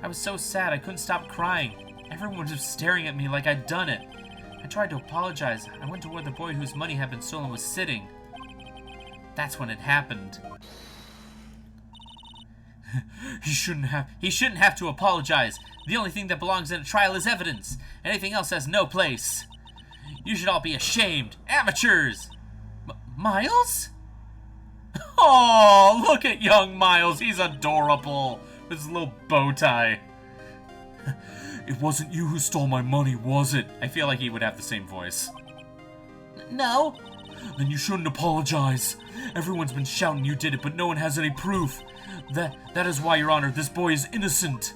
I was so sad I couldn't stop crying. Everyone was just staring at me like I'd done it. I tried to apologize. I went to where the boy whose money had been stolen was sitting. That's when it happened. He shouldn't have to apologize. The only thing that belongs in a trial is evidence. Anything else has no place. You should all be ashamed. Amateurs! Miles? Oh, look at young Miles. He's adorable. With his little bow tie. It wasn't you who stole my money, was it? I feel like he would have the same voice. No. Then you shouldn't apologize. Everyone's been shouting you did it, but no one has any proof. That is why, Your Honor, this boy is innocent.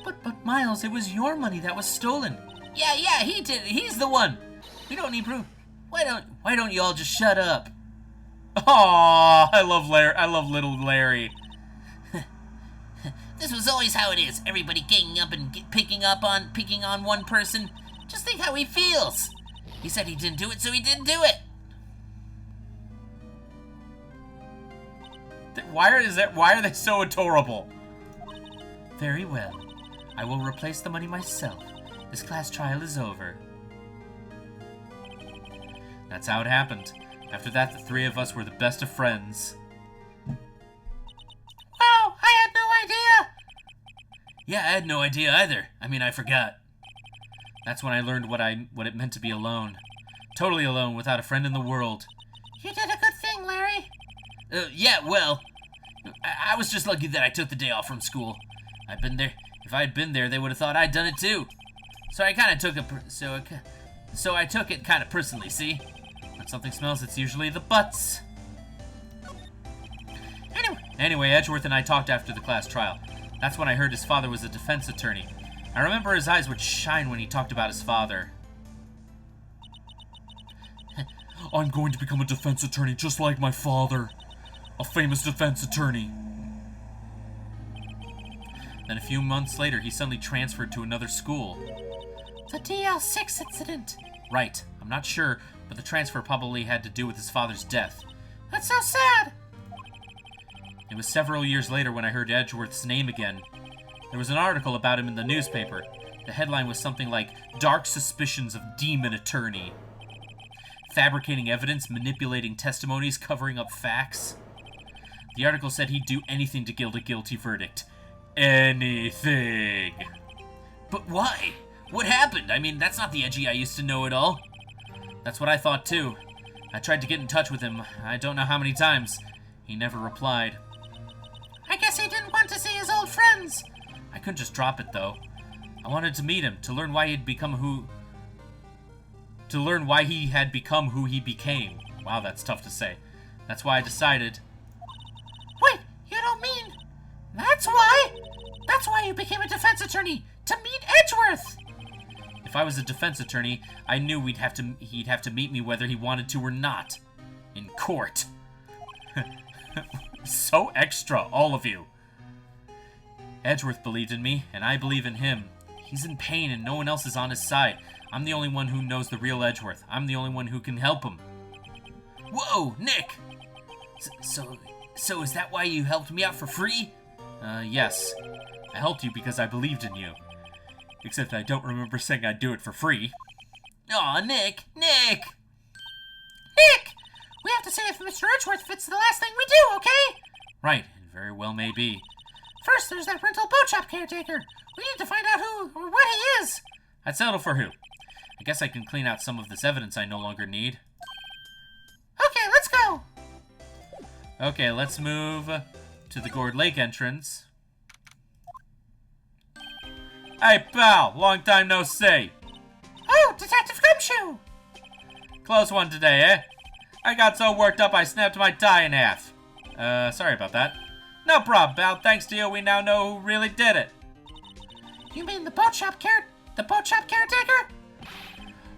But Miles, it was your money that was stolen. Yeah, he did it. He's the one. We don't need proof. Why don't you all just shut up? Aw, I love Larry. I love little Larry. This was always how it is. Everybody ganging up and picking on one person. Just think how he feels. He said he didn't do it, so he didn't do it. Why are they so adorable? Very well. I will replace the money myself. This class trial is over. That's how it happened. After that, the three of us were the best of friends. Wow, I had no idea. Yeah, I had no idea either. I mean, I forgot. That's when I learned what it meant to be alone. Totally alone, without a friend in the world. You did a good thing, Larry. Yeah, well, I was just lucky that I took the day off from school. I've been there. If I had been there, they would have thought I'd done it too. So I kind of took it. So I took it kind of personally. See, when something smells, it's usually the butts. Anyway, Edgeworth and I talked after the class trial. That's when I heard his father was a defense attorney. I remember his eyes would shine when he talked about his father. I'm going to become a defense attorney just like my father. A famous defense attorney. Then a few months later, he suddenly transferred to another school. The DL6 incident. Right. I'm not sure, but the transfer probably had to do with his father's death. That's so sad. It was several years later when I heard Edgeworth's name again. There was an article about him in the newspaper. The headline was something like, "Dark Suspicions of Demon Attorney." Fabricating evidence, manipulating testimonies, covering up facts. The article said he'd do anything to get a guilty verdict. Anything. But why? What happened? I mean, that's not the Edgy I used to know at all. That's what I thought too. I tried to get in touch with him. I don't know how many times. He never replied. I guess he didn't want to see his old friends. I couldn't just drop it though. I wanted to meet him, to learn why he had become who he became. Wow, that's tough to say. That's why I decided. Wait, you don't mean that's why? That's why you became a defense attorney, to meet Edgeworth. If I was a defense attorney, I knew he'd have to meet me whether he wanted to or not. In court. So extra, all of you. Edgeworth believed in me, and I believe in him. He's in pain and no one else is on his side. I'm the only one who knows the real Edgeworth. I'm the only one who can help him. Whoa, Nick! So is that why you helped me out for free? Yes. I helped you because I believed in you. Except I don't remember saying I'd do it for free. Aw, Nick! Nick! We have to see if Mr. Edgeworth fits the last thing we do, okay? Right, it very well may be. First, there's that rental boat shop caretaker. We need to find out who or what he is. I'd settle for who. I guess I can clean out some of this evidence I no longer need. Okay, let's go. Okay, let's move to the Gourd Lake entrance. Hey, pal! Long time no see. Oh, Detective Gumshoe! Close one today, eh? I got so worked up I snapped my tie in half. Sorry about that. No problem, pal. Thanks to you, we now know who really did it. You mean the boat shop caretaker?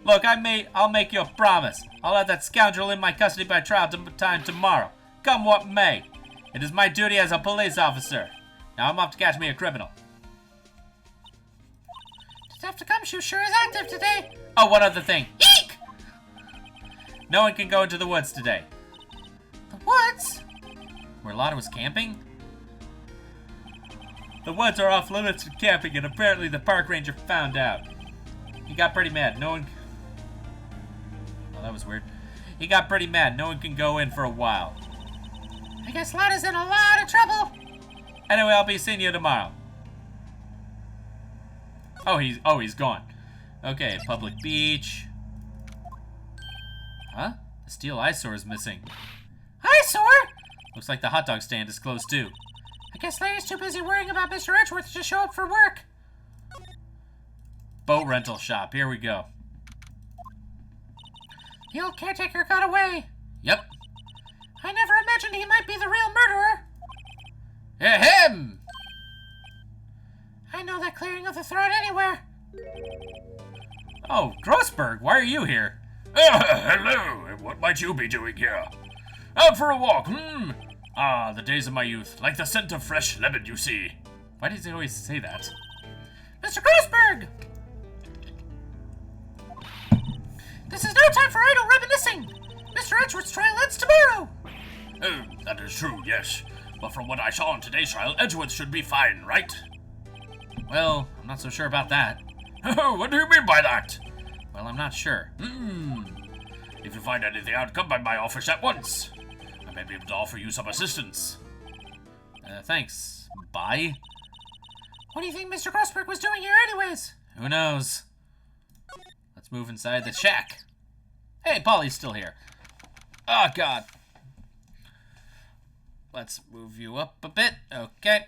Look, I'll make you a promise. I'll have that scoundrel in my custody by trial time tomorrow. Come what may. It is my duty as a police officer. Now I'm off to catch me a criminal. Detective Gumshoe sure is active today. Oh, one other thing. Eek! No one can go into the woods today. The woods? Where Lotta was camping? The woods are off limits to camping, and apparently the park ranger found out. He got pretty mad. Oh, that was weird. He got pretty mad. No one can go in for a while. I guess Lotta's in a lot of trouble. Anyway, I'll be seeing you tomorrow. Oh, he's gone. Okay, public beach. Huh? The steel eyesore is missing. Eyesore? Looks like the hot dog stand is closed too. I guess Larry's too busy worrying about Mr. Edgeworth to show up for work. Boat rental shop. Here we go. The old caretaker got away. Yep. I never imagined he might be the real murderer. Him! I know that clearing of the throat anywhere. Oh, Grossberg, why are you here? Hello, and what might you be doing here? Out for a walk, Ah, the days of my youth, like the scent of fresh lemon, you see. Why does he always say that? Mr. Grossberg! This is no time for idle reminiscing. Mr. Edgeworth's trial ends tomorrow. Oh, that is true, yes. But from what I saw in today's trial, Edgeworth should be fine, right? Well, I'm not so sure about that. What do you mean by that? Well, I'm not sure. If you find anything out, come by my office at once. I may be able to offer you some assistance. Thanks. Bye. What do you think Mr. Grossberg was doing here anyways? Who knows? Let's move inside the shack. Hey, Polly's still here. Oh, God. Let's move you up a bit. Okay.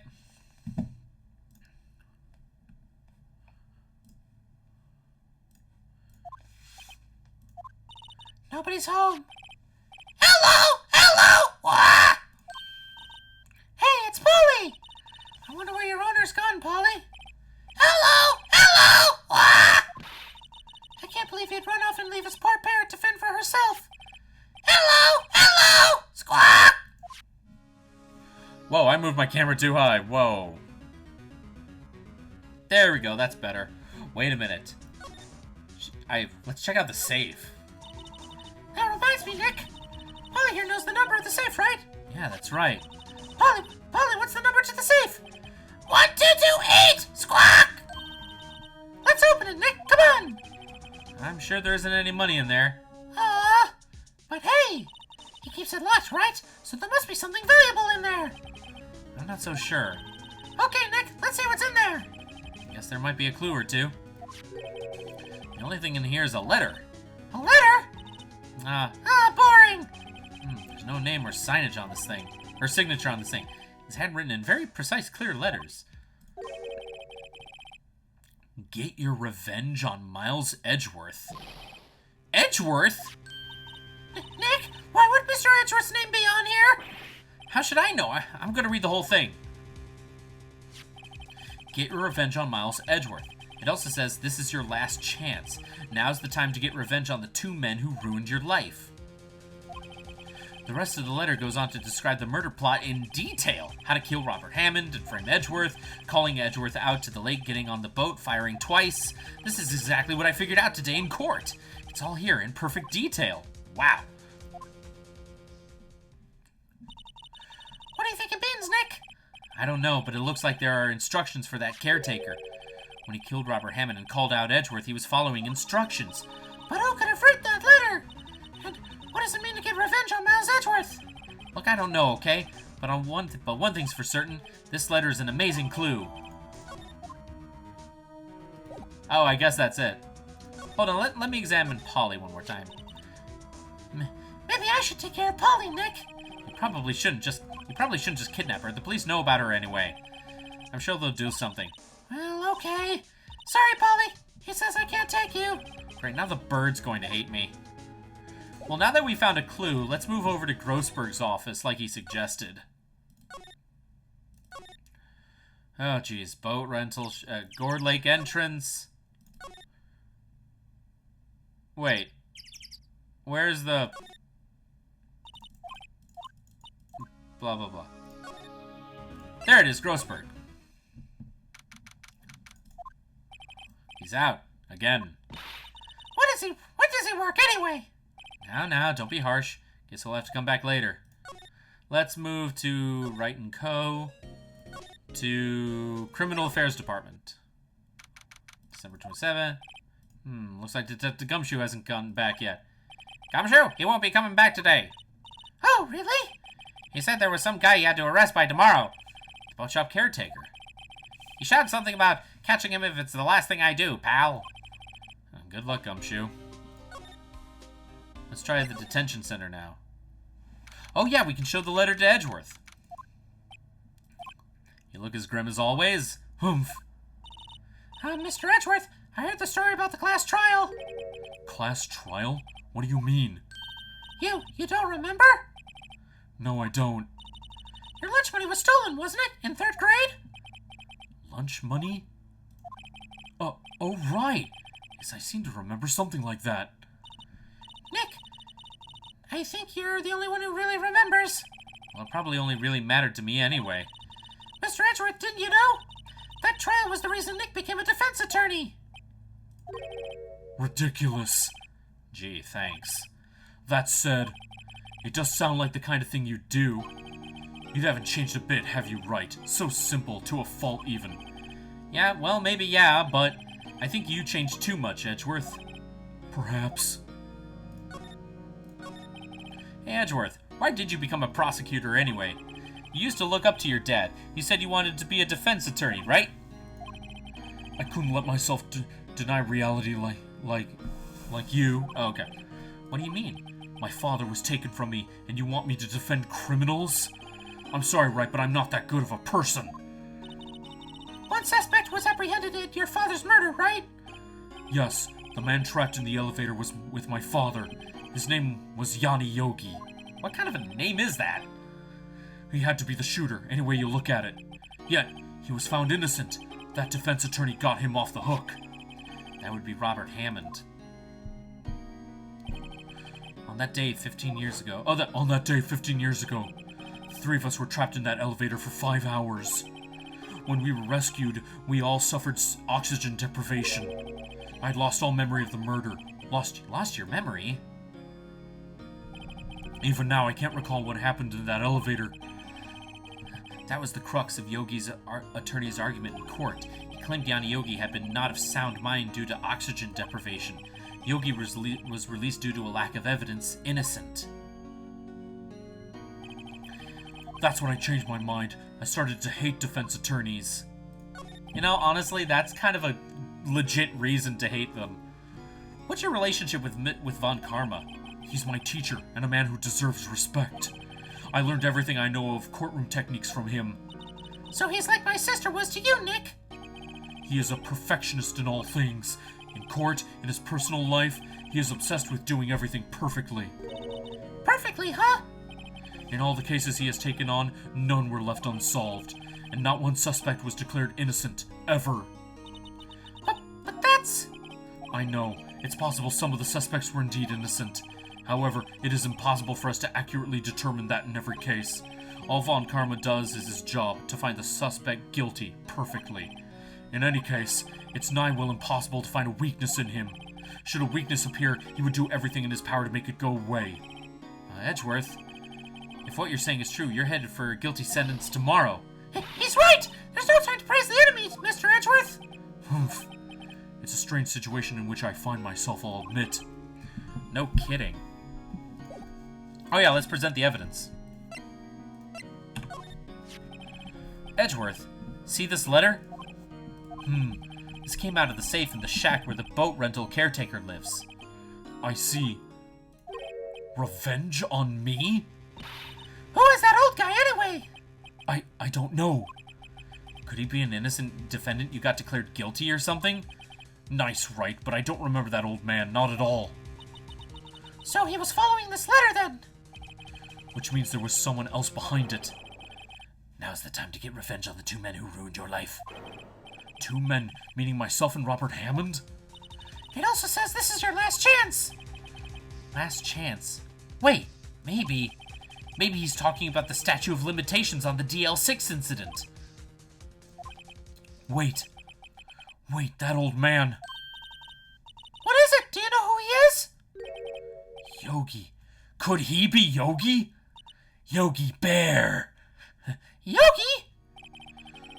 Nobody's home. Hello! Hello! Wah! Hey, it's Polly! I wonder where your owner's gone, Polly. Hello! Hello! Wah! I can't believe you'd run off and leave his poor parrot to fend for herself. Hello! Hello! Squawk! Whoa, I moved my camera too high. Whoa. There we go, that's better. Wait a minute. Let's check out the safe. That reminds me, Nick. Polly here knows the number of the safe, right? Yeah, that's right. Polly, what's the number to the safe? 1228! Squawk! Let's open it, Nick. Come on. I'm sure there isn't any money in there. But hey, he keeps it locked, right? So there must be something valuable in there. I'm not so sure. Okay, Nick, let's see what's in there. Guess there might be a clue or two. The only thing in here is a letter. A letter? Boring. There's no name or signage on this thing. Or signature on this thing. It's handwritten in very precise, clear letters. Get your revenge on Miles Edgeworth. Edgeworth? Nick, why would Mr. Edgeworth's name be on here? How should I know? I'm going to read the whole thing. Get your revenge on Miles Edgeworth. It also says this is your last chance. Now's the time to get revenge on the 2 men who ruined your life. The rest of the letter goes on to describe the murder plot in detail. How to kill Robert Hammond and frame Edgeworth, calling Edgeworth out to the lake, getting on the boat, firing twice. This is exactly what I figured out today in court. It's all here in perfect detail. Wow. What do you think it means, Nick? I don't know, but it looks like there are instructions for that caretaker. When he killed Robert Hammond and called out Edgeworth, he was following instructions. But who could have written that letter? And what does it mean to get revenge on Miles Edgeworth? Look, I don't know, okay? But one thing's for certain, this letter is an amazing clue. Oh, I guess that's it. Hold on, let me examine Polly one more time. Maybe I should take care of Polly, Nick. You probably shouldn't just kidnap her. The police know about her anyway. I'm sure they'll do something. Well, okay. Sorry, Polly. He says I can't take you. Great, now the bird's going to hate me. Well, now that we found a clue, let's move over to Grossberg's office like he suggested. Oh, geez. Boat rental, Gourd Lake entrance. Wait. Where's the... Blah, blah, blah. There it is, Grossberg. He's out. Again. When does he work anyway? Now, don't be harsh. Guess he'll have to come back later. Let's move to Wright & Co. to Criminal Affairs Department. December 27th. Looks like Detective Gumshoe hasn't gone back yet. Gumshoe? He won't be coming back today. Oh, really? He said there was some guy he had to arrest by tomorrow. The boat shop caretaker. He shouted something about catching him if it's the last thing I do, pal. Good luck, Gumshoe. Let's try the detention center now. Oh yeah, we can show the letter to Edgeworth. You look as grim as always. Humph. Mr. Edgeworth, I heard the story about the class trial. Class trial? What do you mean? You don't remember? No, I don't. Your lunch money was stolen, wasn't it? In 3rd grade? Lunch money? Oh, right. Yes, I seem to remember something like that. Nick, I think you're the only one who really remembers. Well, it probably only really mattered to me anyway. Mr. Edgeworth, didn't you know? That trial was the reason Nick became a defense attorney. Ridiculous. Gee, thanks. That said, it does sound like the kind of thing you do. You haven't changed a bit, have you, Wright? So simple, to a fault even. Yeah, well, maybe yeah, but I think you changed too much, Edgeworth. Perhaps. Hey, Edgeworth, why did you become a prosecutor anyway? You used to look up to your dad. You said you wanted to be a defense attorney, right? I couldn't let myself deny reality like you. Oh, okay. What do you mean? My father was taken from me, and you want me to defend criminals? I'm sorry, Wright, but I'm not that good of a person. One suspect was apprehended in your father's murder, right? Yes, the man trapped in the elevator was with my father. His name was Yanni Yogi. What kind of a name is that? He had to be the shooter, any way you look at it. Yet, he was found innocent. That defense attorney got him off the hook. That would be Robert Hammond. On that day 15 years ago... On that day 15 years ago, the three of us were trapped in that elevator for 5 hours. When we were rescued, we all suffered oxygen deprivation. I'd lost all memory of the murder. Lost your memory? Even now, I can't recall what happened in that elevator. That was the crux of Yogi's attorney's argument in court. He claimed Yanni Yogi had been not of sound mind due to oxygen deprivation. Yogi was released due to a lack of evidence, innocent. That's when I changed my mind. I started to hate defense attorneys. You know, honestly, that's kind of a legit reason to hate them. What's your relationship with Von Karma? He's my teacher, and a man who deserves respect. I learned everything I know of courtroom techniques from him. So he's like my sister was to you, Nick. He is a perfectionist in all things. In court, in his personal life, he is obsessed with doing everything perfectly. Perfectly, huh? In all the cases he has taken on, none were left unsolved, and not one suspect was declared innocent, ever. But that's... I know. It's possible some of the suspects were indeed innocent. However, it is impossible for us to accurately determine that in every case. All Von Karma does is his job, to find the suspect guilty, perfectly. In any case, it's nigh well impossible to find a weakness in him. Should a weakness appear, he would do everything in his power to make it go away. Edgeworth, if what you're saying is true, you're headed for a guilty sentence tomorrow. He's right! There's no time to praise the enemy, Mr. Edgeworth! Humph. It's a strange situation in which I find myself, I'll admit. No kidding. Oh yeah, let's present the evidence. Edgeworth, see this letter? This came out of the safe in the shack where the boat rental caretaker lives. I see. Revenge on me? Who is that old guy anyway? I don't know. Could he be an innocent defendant you got declared guilty or something? Nice, Wright, but I don't remember that old man, not at all. So he was following this letter then? Which means there was someone else behind it. Now's the time to get revenge on the two men who ruined your life. 2 men, meaning myself and Robert Hammond? It also says this is your last chance. Last chance? Wait, maybe he's talking about the statute of limitations on the DL6 incident. Wait, that old man. What is it? Do you know who he is? Yogi. Could he be Yogi? Yogi Bear. Yogi?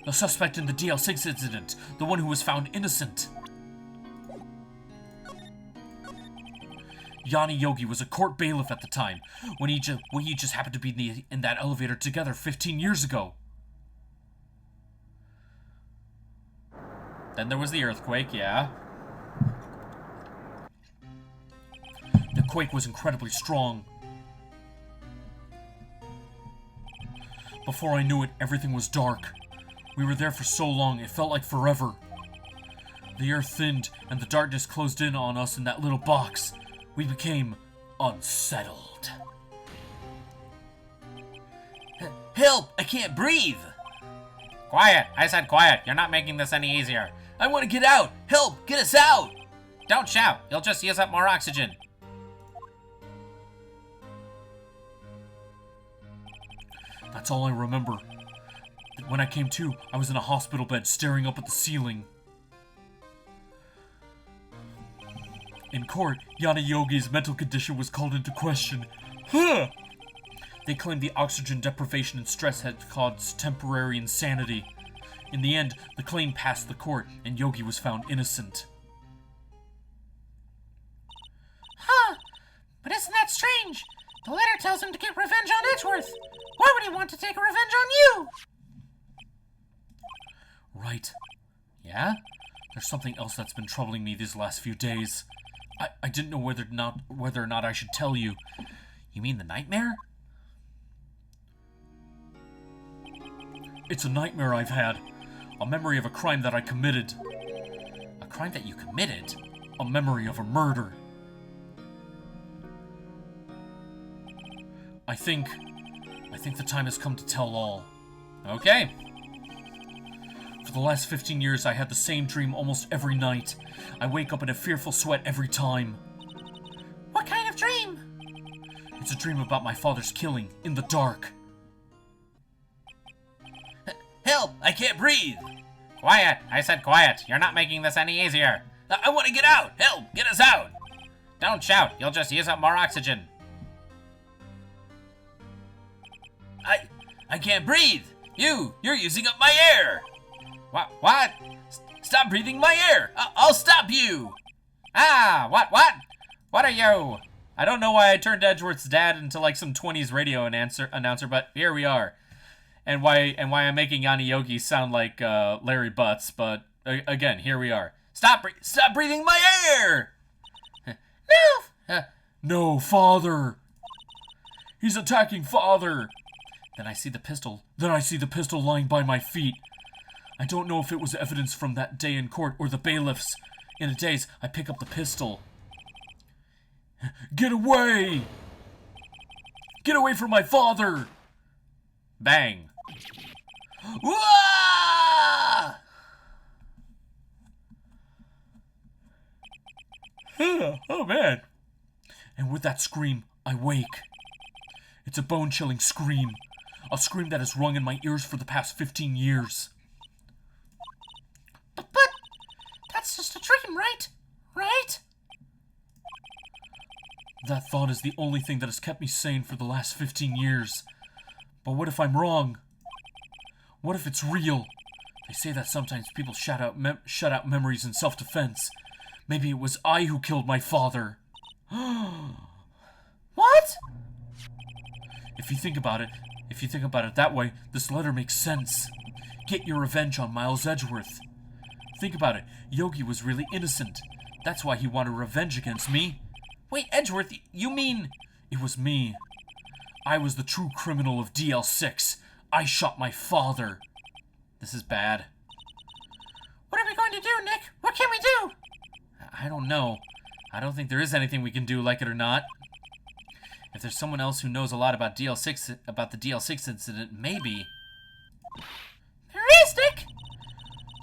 The suspect in the DL6 incident, the one who was found innocent. Yanni Yogi was a court bailiff at the time, when he just happened to be in that elevator together 15 years ago. Then there was the earthquake, yeah. The quake was incredibly strong. Before I knew it, everything was dark. We were there for so long, it felt like forever. The earth thinned, and the darkness closed in on us in that little box. We became unsettled. Help! I can't breathe! Quiet! I said quiet. You're not making this any easier. I want to get out! Help! Get us out! Don't shout. You'll just use up more oxygen. That's all I remember. When I came to, I was in a hospital bed staring up at the ceiling. In court, Yanni Yogi's mental condition was called into question. Huh! They claimed the oxygen deprivation and stress had caused temporary insanity. In the end, the claim passed the court, and Yogi was found innocent. Huh. But isn't that strange? The letter tells him to get revenge on Edgeworth. Why would he want to take revenge on you? Right. Yeah? There's something else that's been troubling me these last few days. I didn't know whether or not I should tell you. You mean the nightmare? It's a nightmare I've had. A memory of a crime that I committed. A crime that you committed? A memory of a murder. I think the time has come to tell all. Okay. For the last 15 years, I had the same dream almost every night. I wake up in a fearful sweat every time. What kind of dream? It's a dream about my father's killing, in the dark. Help! I can't breathe! Quiet! I said quiet. You're not making this any easier. I want to get out! Help! Get us out! Don't shout. You'll just use up more oxygen. I can't breathe! You're using up my air! What? Stop breathing my air! I'll stop you! What? What are you? I don't know why I turned Edgeworth's dad into like some 20s radio announcer, but here we are. And why I'm making Yanni Yogi sound like Larry Butts, but again, here we are. Stop breathing my air! No! No, Father! He's attacking Father! Then I see the pistol. Lying by my feet. I don't know if it was evidence from that day in court or the bailiffs. In a daze, I pick up the pistol. Get away! Get away from my father! Bang. Wah! Oh, man. And with that scream, I wake. It's a bone-chilling scream. A scream that has rung in my ears for the past 15 years. But that's just a dream, right? Right? That thought is the only thing that has kept me sane for the last 15 years. But what if I'm wrong? What if it's real? They say that sometimes people shut out memories in self-defense. Maybe it was I who killed my father. What? If you think about it that way, this letter makes sense. Get your revenge on Miles Edgeworth. Think about it. Yogi was really innocent. That's why he wanted revenge against me. Wait, Edgeworth, you mean... It was me. I was the true criminal of DL6. I shot my father. This is bad. What are we going to do, Nick? What can we do? I don't know. I don't think there is anything we can do, like it or not. If there's someone else who knows a lot about the DL6 incident, maybe. There is, Nick!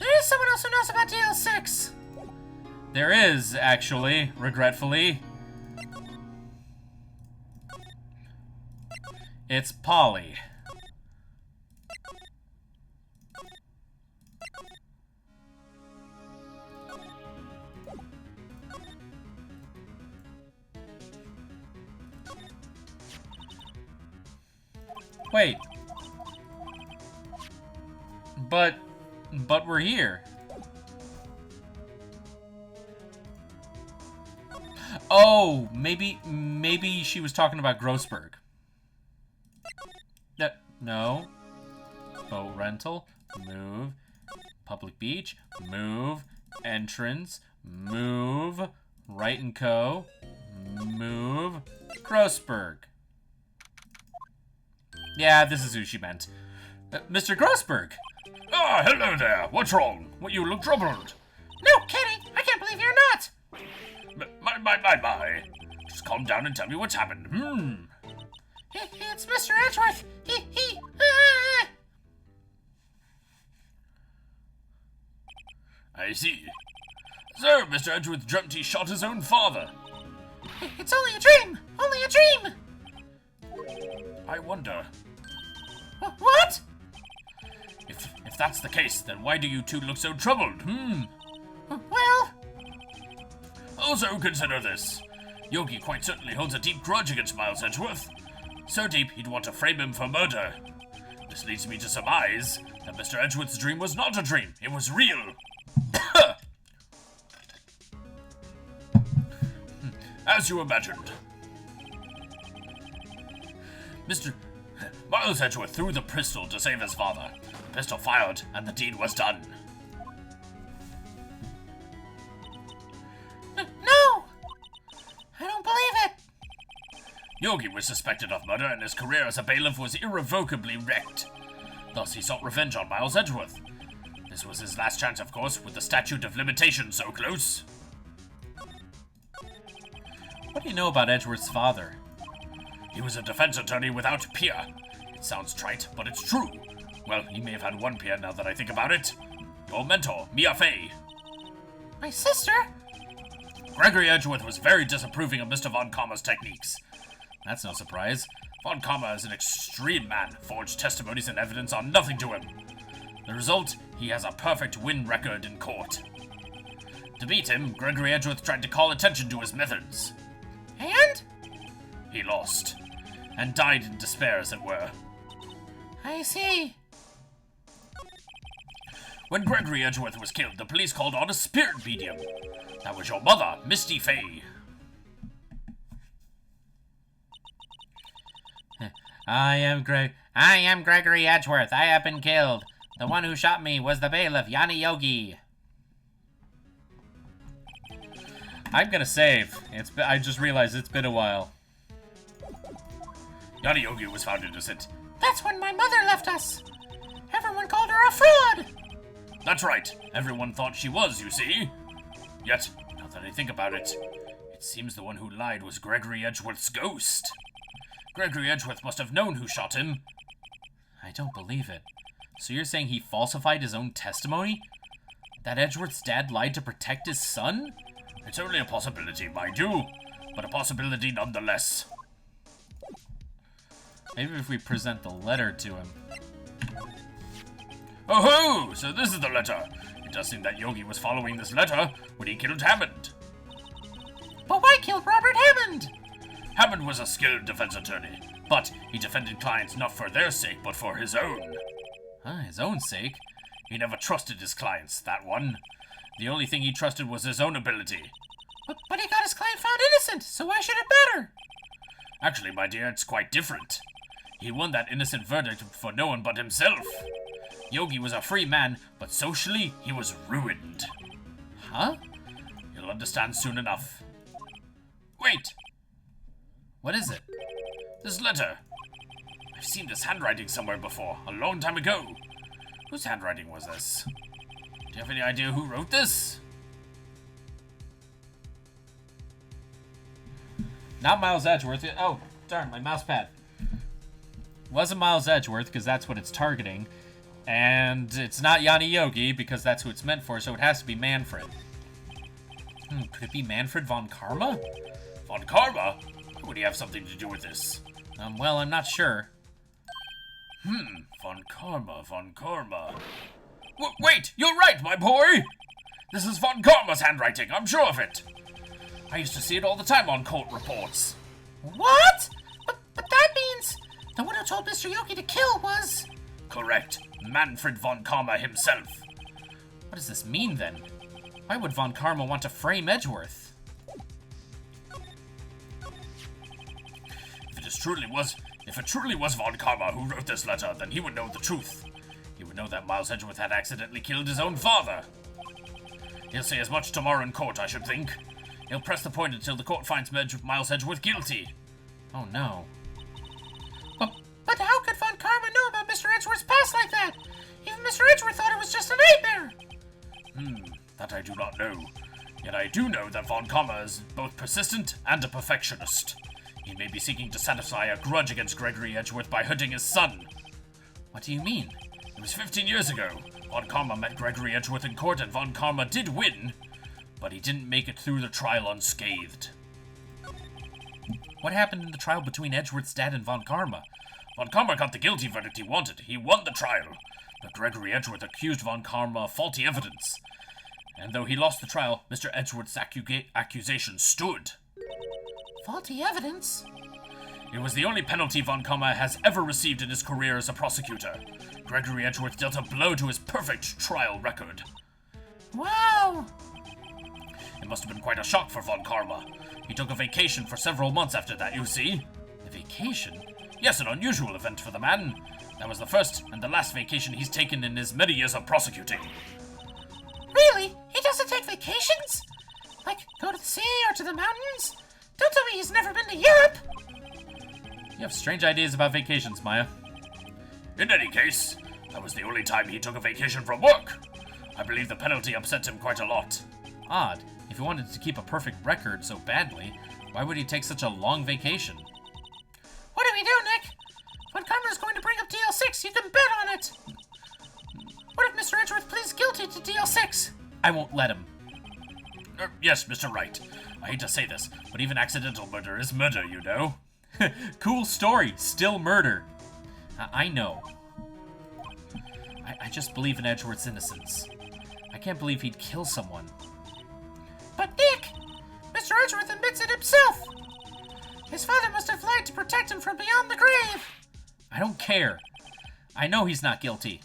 There is someone else who knows about DL6! There is, actually, regretfully. It's Polly. Wait. But we're here. Oh, maybe she was talking about Grossberg. No. Boat rental. Move. Public beach. Move. Entrance. Move. Wright and Co. Move. Grossberg. Yeah, this is who she meant. Mr. Grossberg. Ah, hello there. What's wrong? What, you look troubled. No kidding! I can't believe you're not! My. Just calm down and tell me what's happened. It's Mr. Edgeworth. He. I see. So, Mr. Edgeworth dreamt he shot his own father. It's only a dream! Only a dream! I wonder. What? If that's the case, then why do you two look so troubled? Well... Also consider this. Yogi quite certainly holds a deep grudge against Miles Edgeworth. So deep, he'd want to frame him for murder. This leads me to surmise that Mr. Edgeworth's dream was not a dream. It was real. As you imagined. Miles Edgeworth threw the pistol to save his father. The pistol fired, and the deed was done. No! Yogi was suspected of murder and his career as a bailiff was irrevocably wrecked. Thus, he sought revenge on Miles Edgeworth. This was his last chance, of course, with the statute of limitations so close. What do you know about Edgeworth's father? He was a defense attorney without peer. It sounds trite, but it's true. Well, he may have had one peer now that I think about it. Your mentor, Mia Fey. My sister? Gregory Edgeworth was very disapproving of Mr. Von Karma's techniques. That's no surprise. Von Karma is an extreme man, forged testimonies and evidence are nothing to him. The result, he has a perfect win record in court. To beat him, Gregory Edgeworth tried to call attention to his methods. And? He lost, and died in despair, as it were. I see. When Gregory Edgeworth was killed, the police called on a spirit medium. That was your mother, Misty Fey. I am Gregory Edgeworth. I have been killed. The one who shot me was the bailiff, Yanni Yogi. I'm gonna save. I just realized it's been a while. Yanni Yogi was found innocent. That's when my mother left us. Everyone called her a fraud. That's right. Everyone thought she was, you see. Yet, now that I think about it, it seems the one who lied was Gregory Edgeworth's ghost. Gregory Edgeworth must have known who shot him. I don't believe it. So you're saying he falsified his own testimony? That Edgeworth's dad lied to protect his son? It's only a possibility, mind you, but a possibility nonetheless. Maybe if we present the letter to him. Oh ho! So this is the letter. It does seem that Yogi was following this letter when he killed Hammond. But why kill Robert Hammond? Hammond was a skilled defense attorney, but he defended clients not for their sake, but for his own. His own sake? He never trusted his clients, that one. The only thing he trusted was his own ability. But he got his client found innocent, so why should it matter? Actually, my dear, it's quite different. He won that innocent verdict for no one but himself. Yogi was a free man, but socially, he was ruined. Huh? You'll understand soon enough. Wait! What is it? This letter. I've seen this handwriting somewhere before, a long time ago. Whose handwriting was this? Do you have any idea who wrote this? Not Miles Edgeworth. Oh, darn, my mouse pad. Wasn't Miles Edgeworth, because that's what it's targeting. And it's not Yanni Yogi, because that's who it's meant for, so it has to be Manfred. Could it be Manfred von Karma? Von Karma? Would he have something to do with this? Well, I'm not sure. Von Karma. Wait, you're right, my boy! This is Von Karma's handwriting, I'm sure of it. I used to see it all the time on court reports. What? But that means the one who told Mr. Yogi to kill was... Correct. Manfred von Karma himself. What does this mean, then? Why would Von Karma want to frame Edgeworth? If it truly was Von Karma who wrote this letter, then he would know the truth. He would know that Miles Edgeworth had accidentally killed his own father. He'll say as much tomorrow in court, I should think. He'll press the point until the court finds Miles Edgeworth guilty. Oh no. But how could Von Karma know about Mr. Edgeworth's past like that? Even Mr. Edgeworth thought it was just a nightmare. That I do not know. Yet I do know that Von Karma is both persistent and a perfectionist. He may be seeking to satisfy a grudge against Gregory Edgeworth by hurting his son. What do you mean? It was 15 years ago. Von Karma met Gregory Edgeworth in court and Von Karma did win, but he didn't make it through the trial unscathed. What happened in the trial between Edgeworth's dad and Von Karma? Von Karma got the guilty verdict he wanted. He won the trial. But Gregory Edgeworth accused Von Karma of faulty evidence. And though he lost the trial, Mr. Edgeworth's accusation stood. Faulty evidence? It was the only penalty Von Karma has ever received in his career as a prosecutor. Gregory Edgeworth dealt a blow to his perfect trial record. Wow! It must have been quite a shock for Von Karma. He took a vacation for several months after that, you see. A vacation? Yes, an unusual event for the man. That was the first and the last vacation he's taken in his many years of prosecuting. Really? He doesn't take vacations? Like, go to the sea or to the mountains? Don't tell me he's never been to Europe! You have strange ideas about vacations, Maya. In any case, that was the only time he took a vacation from work. I believe the penalty upset him quite a lot. Odd. If he wanted to keep a perfect record so badly, why would he take such a long vacation? What do we do, Nick? When Karma's going to bring up DL6, you can bet on it. What if Mr. Edgeworth pleads guilty to DL6? I won't let him. Yes, Mr. Wright. I hate to say this, but even accidental murder is murder, you know. Cool story. Still murder. I know. I just believe in Edgeworth's innocence. I can't believe he'd kill someone. But Nick! Mr. Edgeworth admits it himself! His father must have lied to protect him from beyond the grave! I don't care. I know he's not guilty.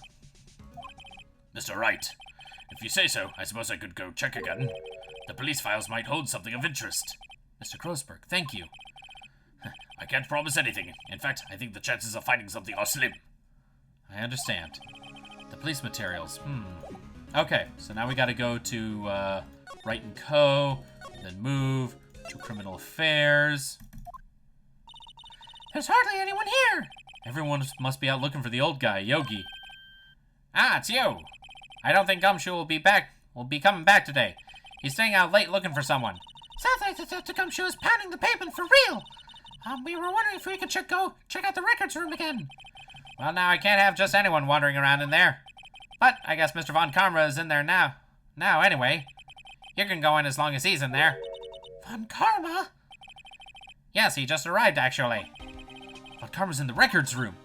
Mr. Wright, if you say so, I suppose I could go check again. The police files might hold something of interest. Mr. Grossberg, thank you. I can't promise anything. In fact, I think the chances of finding something are slim. I understand. The police materials. Okay, so now we gotta go to Wright & Co., then move to Criminal Affairs. There's hardly anyone here! Everyone must be out looking for the old guy, Yogi. Ah, it's you! I don't think Gumshoe will be coming back today. He's staying out late looking for someone. Sounds like Detective Gumshoe is pounding the pavement for real! We were wondering if we could go check out the records room again. Well, now I can't have just anyone wandering around in there. But I guess Mr. Von Karma is in there now. Now, anyway. You can go in as long as he's in there. Von Karma? Yes, he just arrived, actually. Von Karma's in the records room.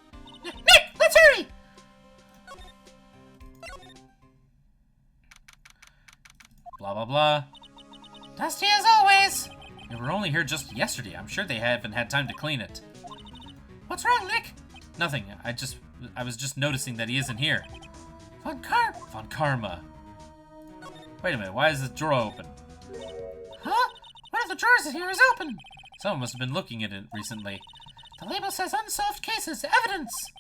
Nick, let's hurry! Blah, blah, blah. Dusty as always. They were only here just yesterday. I'm sure they haven't had time to clean it. What's wrong, Nick? Nothing. I was just noticing that he isn't here. Von Karma. Wait a minute. Why is the drawer open? Huh? One of the drawers here is open. Someone must have been looking at it recently. The label says unsolved cases, evidence.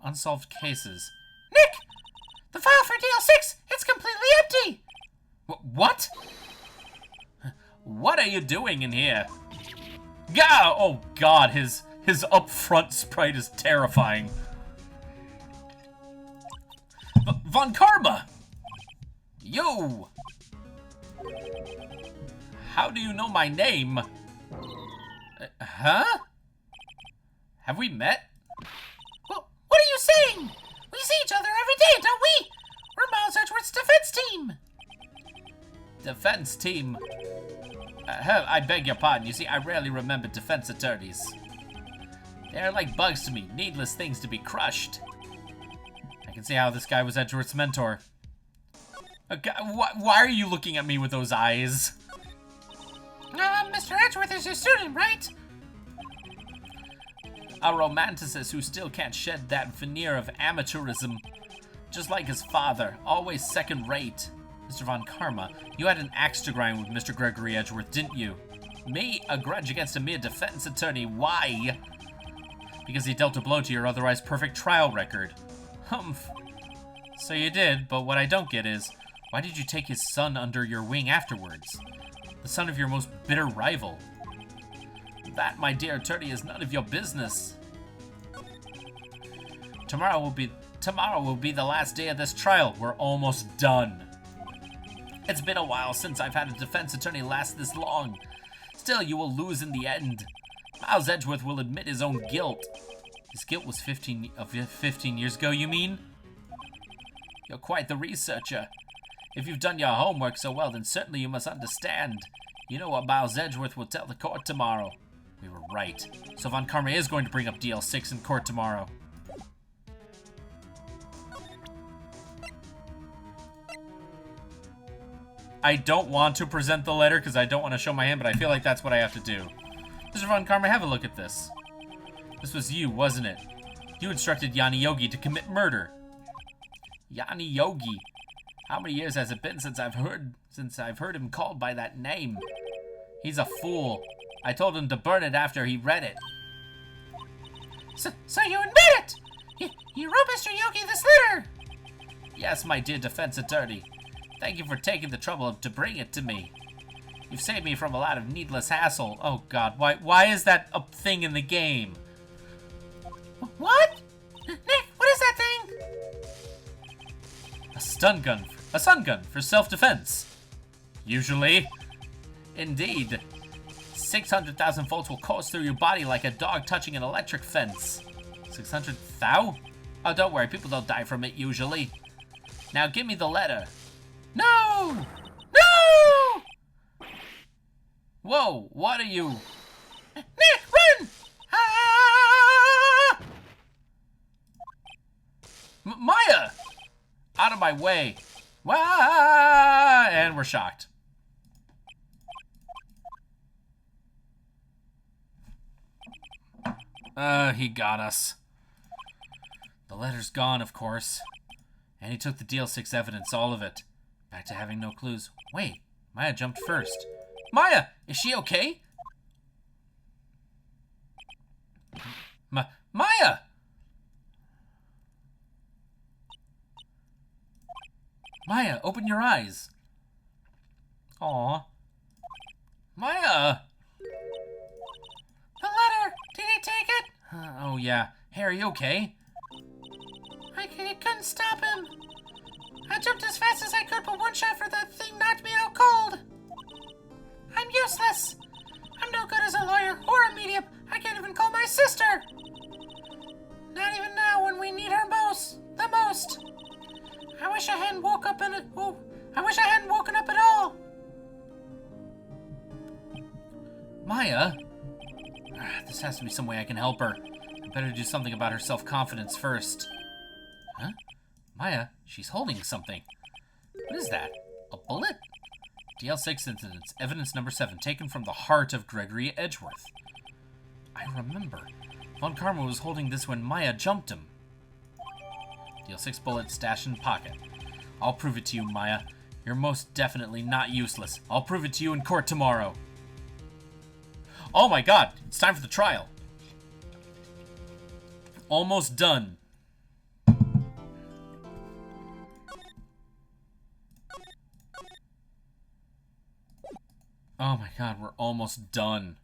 Unsolved cases. Nick! The file for DL6, it's completely empty! What? What are you doing in here? Gah! Oh God, his upfront sprite is terrifying. Von Karma! You! How do you know my name? Huh? Have we met? Well, what are you saying? We see each other every day, don't we? We're Miles Edgeworth's defense team. Defense team? Hell, I beg your pardon. You see, I rarely remember defense attorneys. They're like bugs to me, needless things to be crushed. I can see how this guy was Edgeworth's mentor. Why are you looking at me with those eyes? Mr. Edgeworth is your student, right? A romanticist who still can't shed that veneer of amateurism. Just like his father, always second rate. Mr. Von Karma, you had an axe to grind with Mr. Gregory Edgeworth, didn't you? Me? A grudge against a mere defense attorney. Why? Because he dealt a blow to your otherwise perfect trial record. Humph. So you did, but what I don't get is, why did you take his son under your wing afterwards? The son of your most bitter rival. That, my dear attorney, is none of your business. Tomorrow will be the last day of this trial. We're almost done. It's been a while since I've had a defense attorney last this long. Still, you will lose in the end. Miles Edgeworth will admit his own guilt. His guilt was 15 years ago, you mean? You're quite the researcher. If you've done your homework so well, then certainly you must understand. You know what Miles Edgeworth will tell the court tomorrow. We were right. So Von Karma is going to bring up DL6 in court tomorrow. I don't want to present the letter because I don't want to show my hand, but I feel like that's what I have to do. Mr. Von Karma, have a look at this. This was you, wasn't it? You instructed Yanni Yogi to commit murder. Yanni Yogi? How many years has it been since I've heard him called by that name? He's a fool. I told him to burn it after he read it. So you admit it? You wrote Mr. Yogi this letter? Yes, my dear defense attorney. Thank you for taking the trouble to bring it to me. You've saved me from a lot of needless hassle. Oh god, why is that a thing in the game? What? Nick, what is that thing? A stun gun. A stun gun for self-defense. Usually. Indeed. 600,000 volts will course through your body like a dog touching an electric fence. 600,000? Oh, don't worry, people don't die from it usually. Now give me the letter. No! No! Whoa, what are you? Nick, run! Ah! Maya! Out of my way. Wah! And we're shocked. He got us. The letter's gone, of course. And he took the DL6 evidence, all of it. Back to having no clues. Wait, Maya jumped first. Maya, is she okay? Maya! Maya, open your eyes. Aw. Maya! The letter! Did he take it? Oh, yeah. Hey, are you okay? I couldn't stop him. I jumped as fast as I could, but one shot for that thing knocked me out cold. I'm useless. I'm no good as a lawyer or a medium. I can't even call my sister. Not even now when we need her the most. I wish I hadn't woke up in it. Oh, I wish I hadn't woken up at all. Maya? This has to be some way I can help her. I better do something about her self-confidence first. Huh? Maya, she's holding something. What is that? A bullet? DL6 incidents, evidence number 7, taken from the heart of Gregory Edgeworth. I remember. Von Karma was holding this when Maya jumped him. DL6 bullet stashed in pocket. I'll prove it to you, Maya. You're most definitely not useless. I'll prove it to you in court tomorrow. Oh my god, it's time for the trial. Almost done. Oh my god, we're almost done.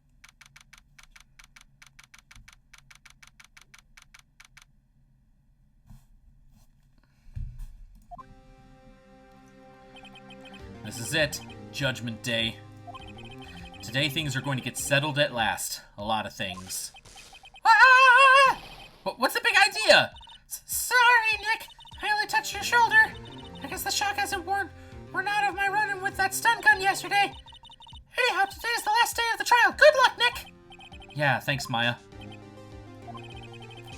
This is it. Judgment Day. Today things are going to get settled at last. A lot of things. Ah! What's the big idea? Sorry, Nick. I only touched your shoulder. I guess the shock hasn't worn out of my running with that stun gun yesterday. Anyhow, today is the last day of the trial. Good luck, Nick. Yeah, thanks, Maya.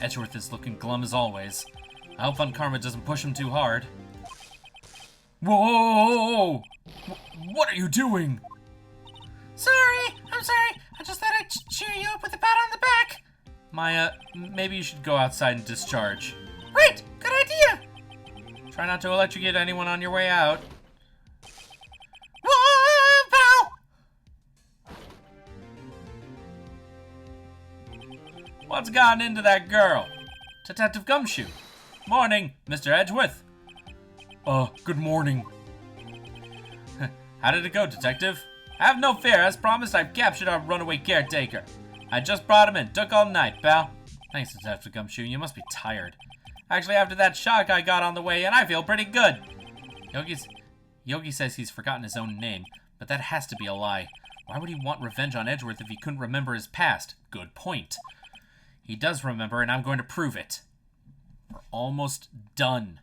Edgeworth is looking glum as always. I hope Von Karma doesn't push him too hard. Whoa! What are you doing? I'm sorry. I just thought I'd cheer you up with a pat on the back. Maya, maybe you should go outside and discharge. Right, good idea. Try not to electrocute anyone on your way out. Whoa, pal! What's gotten into that girl? Detective Gumshoe. Morning, Mr. Edgeworth. Good morning. How did it go, Detective? Have no fear, as promised, I've captured our runaway caretaker. I just brought him in, took all night, pal. Thanks, Detective Gumshoe, you must be tired. Actually, after that shock I got on the way in, I feel pretty good. Yogi says he's forgotten his own name, but that has to be a lie. Why would he want revenge on Edgeworth if he couldn't remember his past? Good point. He does remember, and I'm going to prove it. We're almost done.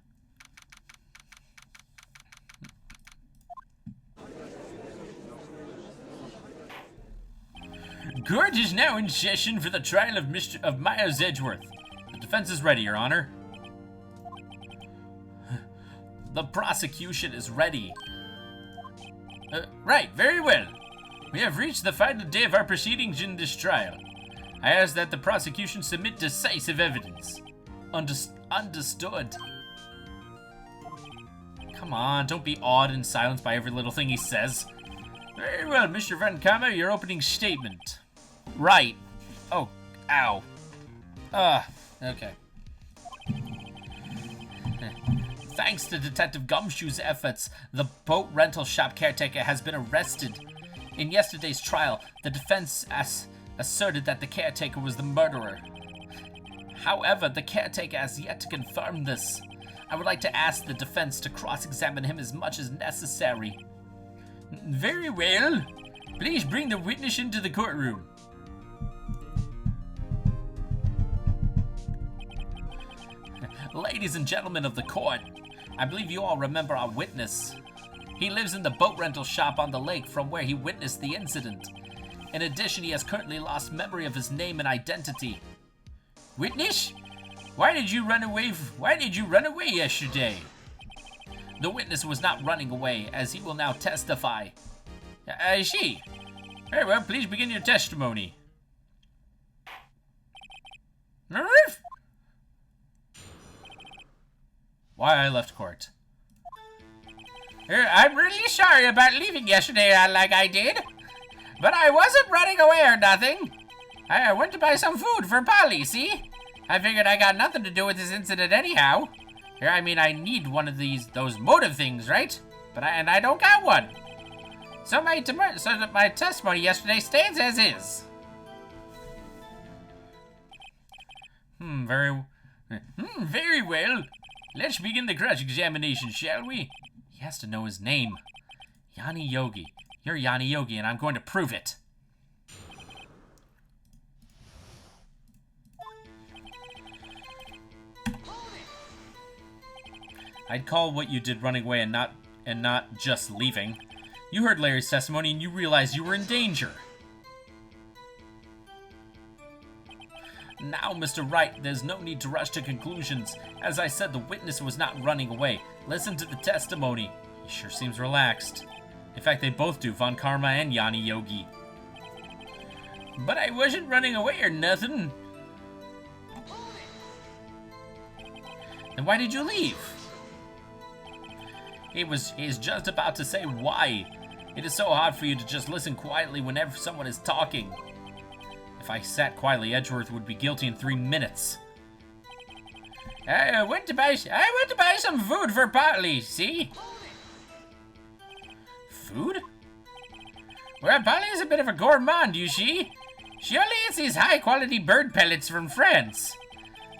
Court is now in session for the trial of Miles Edgeworth. The defense is ready, Your Honor. The prosecution is ready. Right, very well. We have reached the final day of our proceedings in this trial. I ask that the prosecution submit decisive evidence. Understood. Come on, don't be awed and silenced by every little thing he says. Very well, Mr. Van Kammer, your opening statement. Right. Oh, ow. Okay. Thanks to Detective Gumshoe's efforts, the boat rental shop caretaker has been arrested. In yesterday's trial, the defense asserted that the caretaker was the murderer. However, the caretaker has yet to confirm this. I would like to ask the defense to cross-examine him as much as necessary. Very well. Please bring the witness into the courtroom. Ladies and gentlemen of the court, I believe you all remember our witness. He lives in the boat rental shop on the lake from where he witnessed the incident. In addition, he has currently lost memory of his name and identity. Witness? Why did you run away yesterday? The witness was not running away, as he will now testify. I see. Very well, please begin your testimony. Why I left court. I'm really sorry about leaving yesterday like I did. But I wasn't running away or nothing. I went to buy some food for Polly, see? I figured I got nothing to do with this incident anyhow. I mean, I need one of those motive things, right? But I don't got one. So my testimony yesterday stands as is. Very well. Let's begin the grudge examination, shall we? He has to know his name. Yanni Yogi. You're Yanni Yogi, and I'm going to prove it. I'd call what you did running away and not just leaving. You heard Larry's testimony and you realized you were in danger. Now, Mr. Wright, there's no need to rush to conclusions. As I said, the witness was not running away. Listen to the testimony. He sure seems relaxed. In fact, they both do, Von Karma and Yanni Yogi. But I wasn't running away or nothing. Then why did you leave? He is just about to say why. It is so hard for you to just listen quietly whenever someone is talking. If I sat quietly, Edgeworth would be guilty in 3 minutes. I went to buy some food for Polly, see? Food? Well, Polly is a bit of a gourmand, you see. She only eats these high-quality bird pellets from France.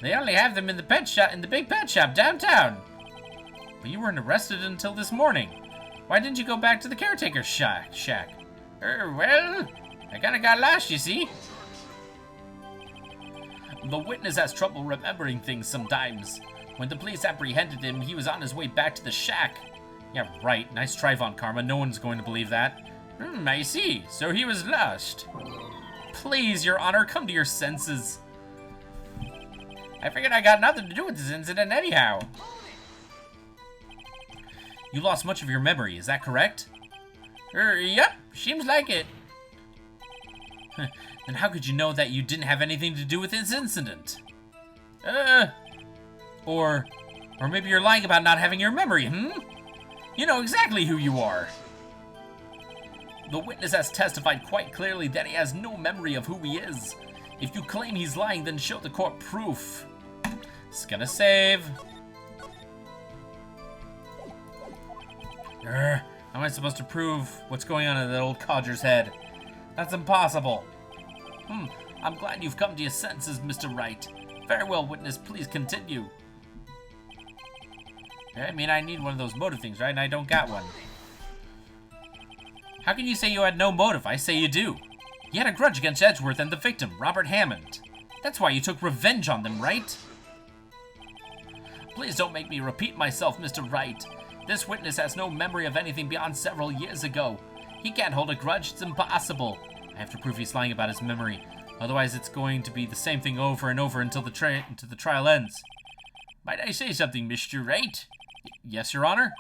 They only have them in the big pet shop downtown. But you weren't arrested until this morning. Why didn't you go back to the caretaker's shack? Well, I kinda got lost, you see. The witness has trouble remembering things sometimes. When the police apprehended him, he was on his way back to the shack. Yeah, right. Nice try, Von Karma. No one's going to believe that. I see. So he was lost. Please, Your Honor, come to your senses. I figured I got nothing to do with this incident anyhow. You lost much of your memory, is that correct? Yep. Seems like it. Then how could you know that you didn't have anything to do with this incident? Or maybe you're lying about not having your memory, You know exactly who you are. The witness has testified quite clearly that he has no memory of who he is. If you claim he's lying, then show the court proof. It's gonna save. How am I supposed to prove what's going on in that old codger's head? That's impossible. I'm glad you've come to your senses, Mr. Wright. Very well, witness, please continue. I mean, I need one of those motive things, right? And I don't got one. How can you say you had no motive? I say you do. You had a grudge against Edgeworth and the victim, Robert Hammond. That's why you took revenge on them, right? Please don't make me repeat myself, Mr. Wright. This witness has no memory of anything beyond several years ago. He can't hold a grudge, it's impossible. I have to prove he's lying about his memory. Otherwise, it's going to be the same thing over and over until the trial ends. Might I say something, Mr. Wright? Yes, Your Honor?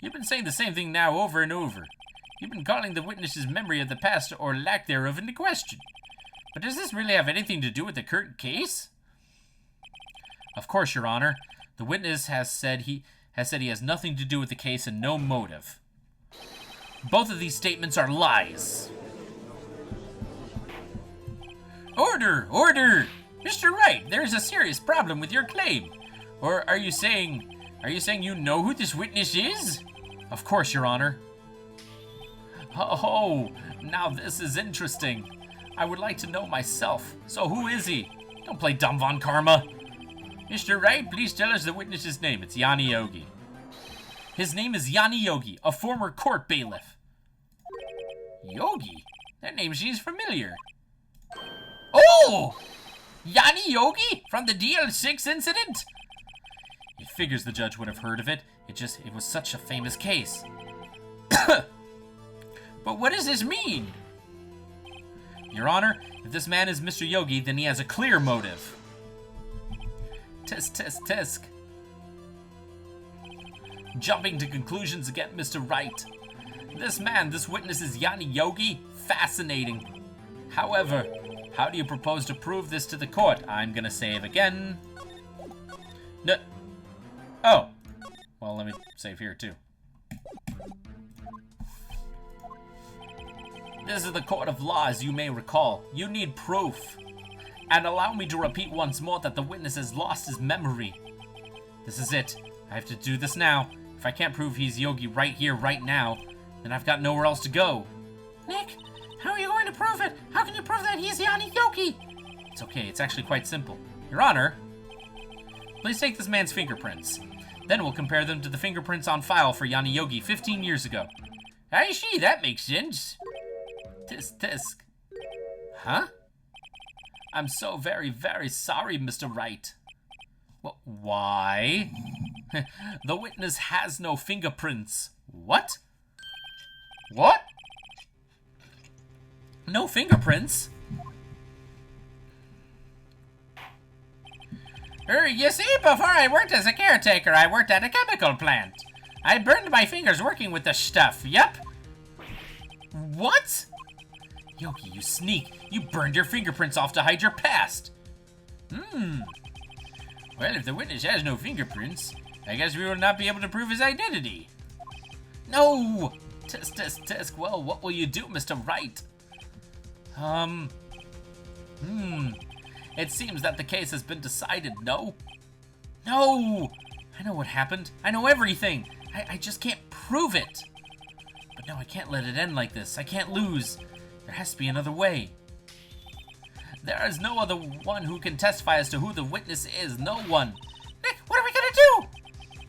You've been saying the same thing now over and over. You've been calling the witness's memory of the past or lack thereof into question. But does this really have anything to do with the current case? Of course, Your Honor. The witness has said he has nothing to do with the case and no motive. Both of these statements are lies. Order! Order! Mr. Wright, there is a serious problem with your claim. Or are you saying you know who this witness is? Of course, Your Honor. Oh, now this is interesting. I would like to know myself. So who is he? Don't play dumb, Von Karma. Mr. Wright, please tell us the witness's name. It's Yanni Yogi. His name is Yanni Yogi, a former court bailiff. Yogi? That name seems familiar. Oh! Yanni Yogi? From the DL6 incident? It figures the judge would have heard of it. It was such a famous case. But what does this mean? Your Honor, if this man is Mr. Yogi, then he has a clear motive. Tisk, tisk, tisk. Jumping to conclusions again, Mr. Wright. This witness is Yanni Yogi? Fascinating. However, how do you propose to prove this to the court? I'm gonna save again. No. Oh. Well, let me save here, too. This is the court of law, as you may recall. You need proof. And allow me to repeat once more that the witness has lost his memory. This is it. I have to do this now. If I can't prove he's Yogi right here, right now, then I've got nowhere else to go. Nick, how are you going to prove it? How can you prove that he's Yanni Yogi? It's okay. It's actually quite simple. Your Honor, please take this man's fingerprints. Then we'll compare them to the fingerprints on file for Yanni Yogi 15 years ago. I see. That makes sense. Tisk, tisk. Huh? I'm so very, very sorry, Mr. Wright. Well, why? The witness has no fingerprints. What? What? No fingerprints? You see, before I worked as a caretaker, I worked at a chemical plant. I burned my fingers working with the stuff, yep. What? Yogi, you sneak. You burned your fingerprints off to hide your past. Well, if the witness has no fingerprints, I guess we will not be able to prove his identity. No! Tisk, tisk, tisk. Well, what will you do, Mr. Wright? It seems that the case has been decided, no? No! I know what happened. I know everything. I just can't prove it. But no, I can't let it end like this. I can't lose. There has to be another way. There is no other one who can testify as to who the witness is. No one. Nick, what are we gonna do?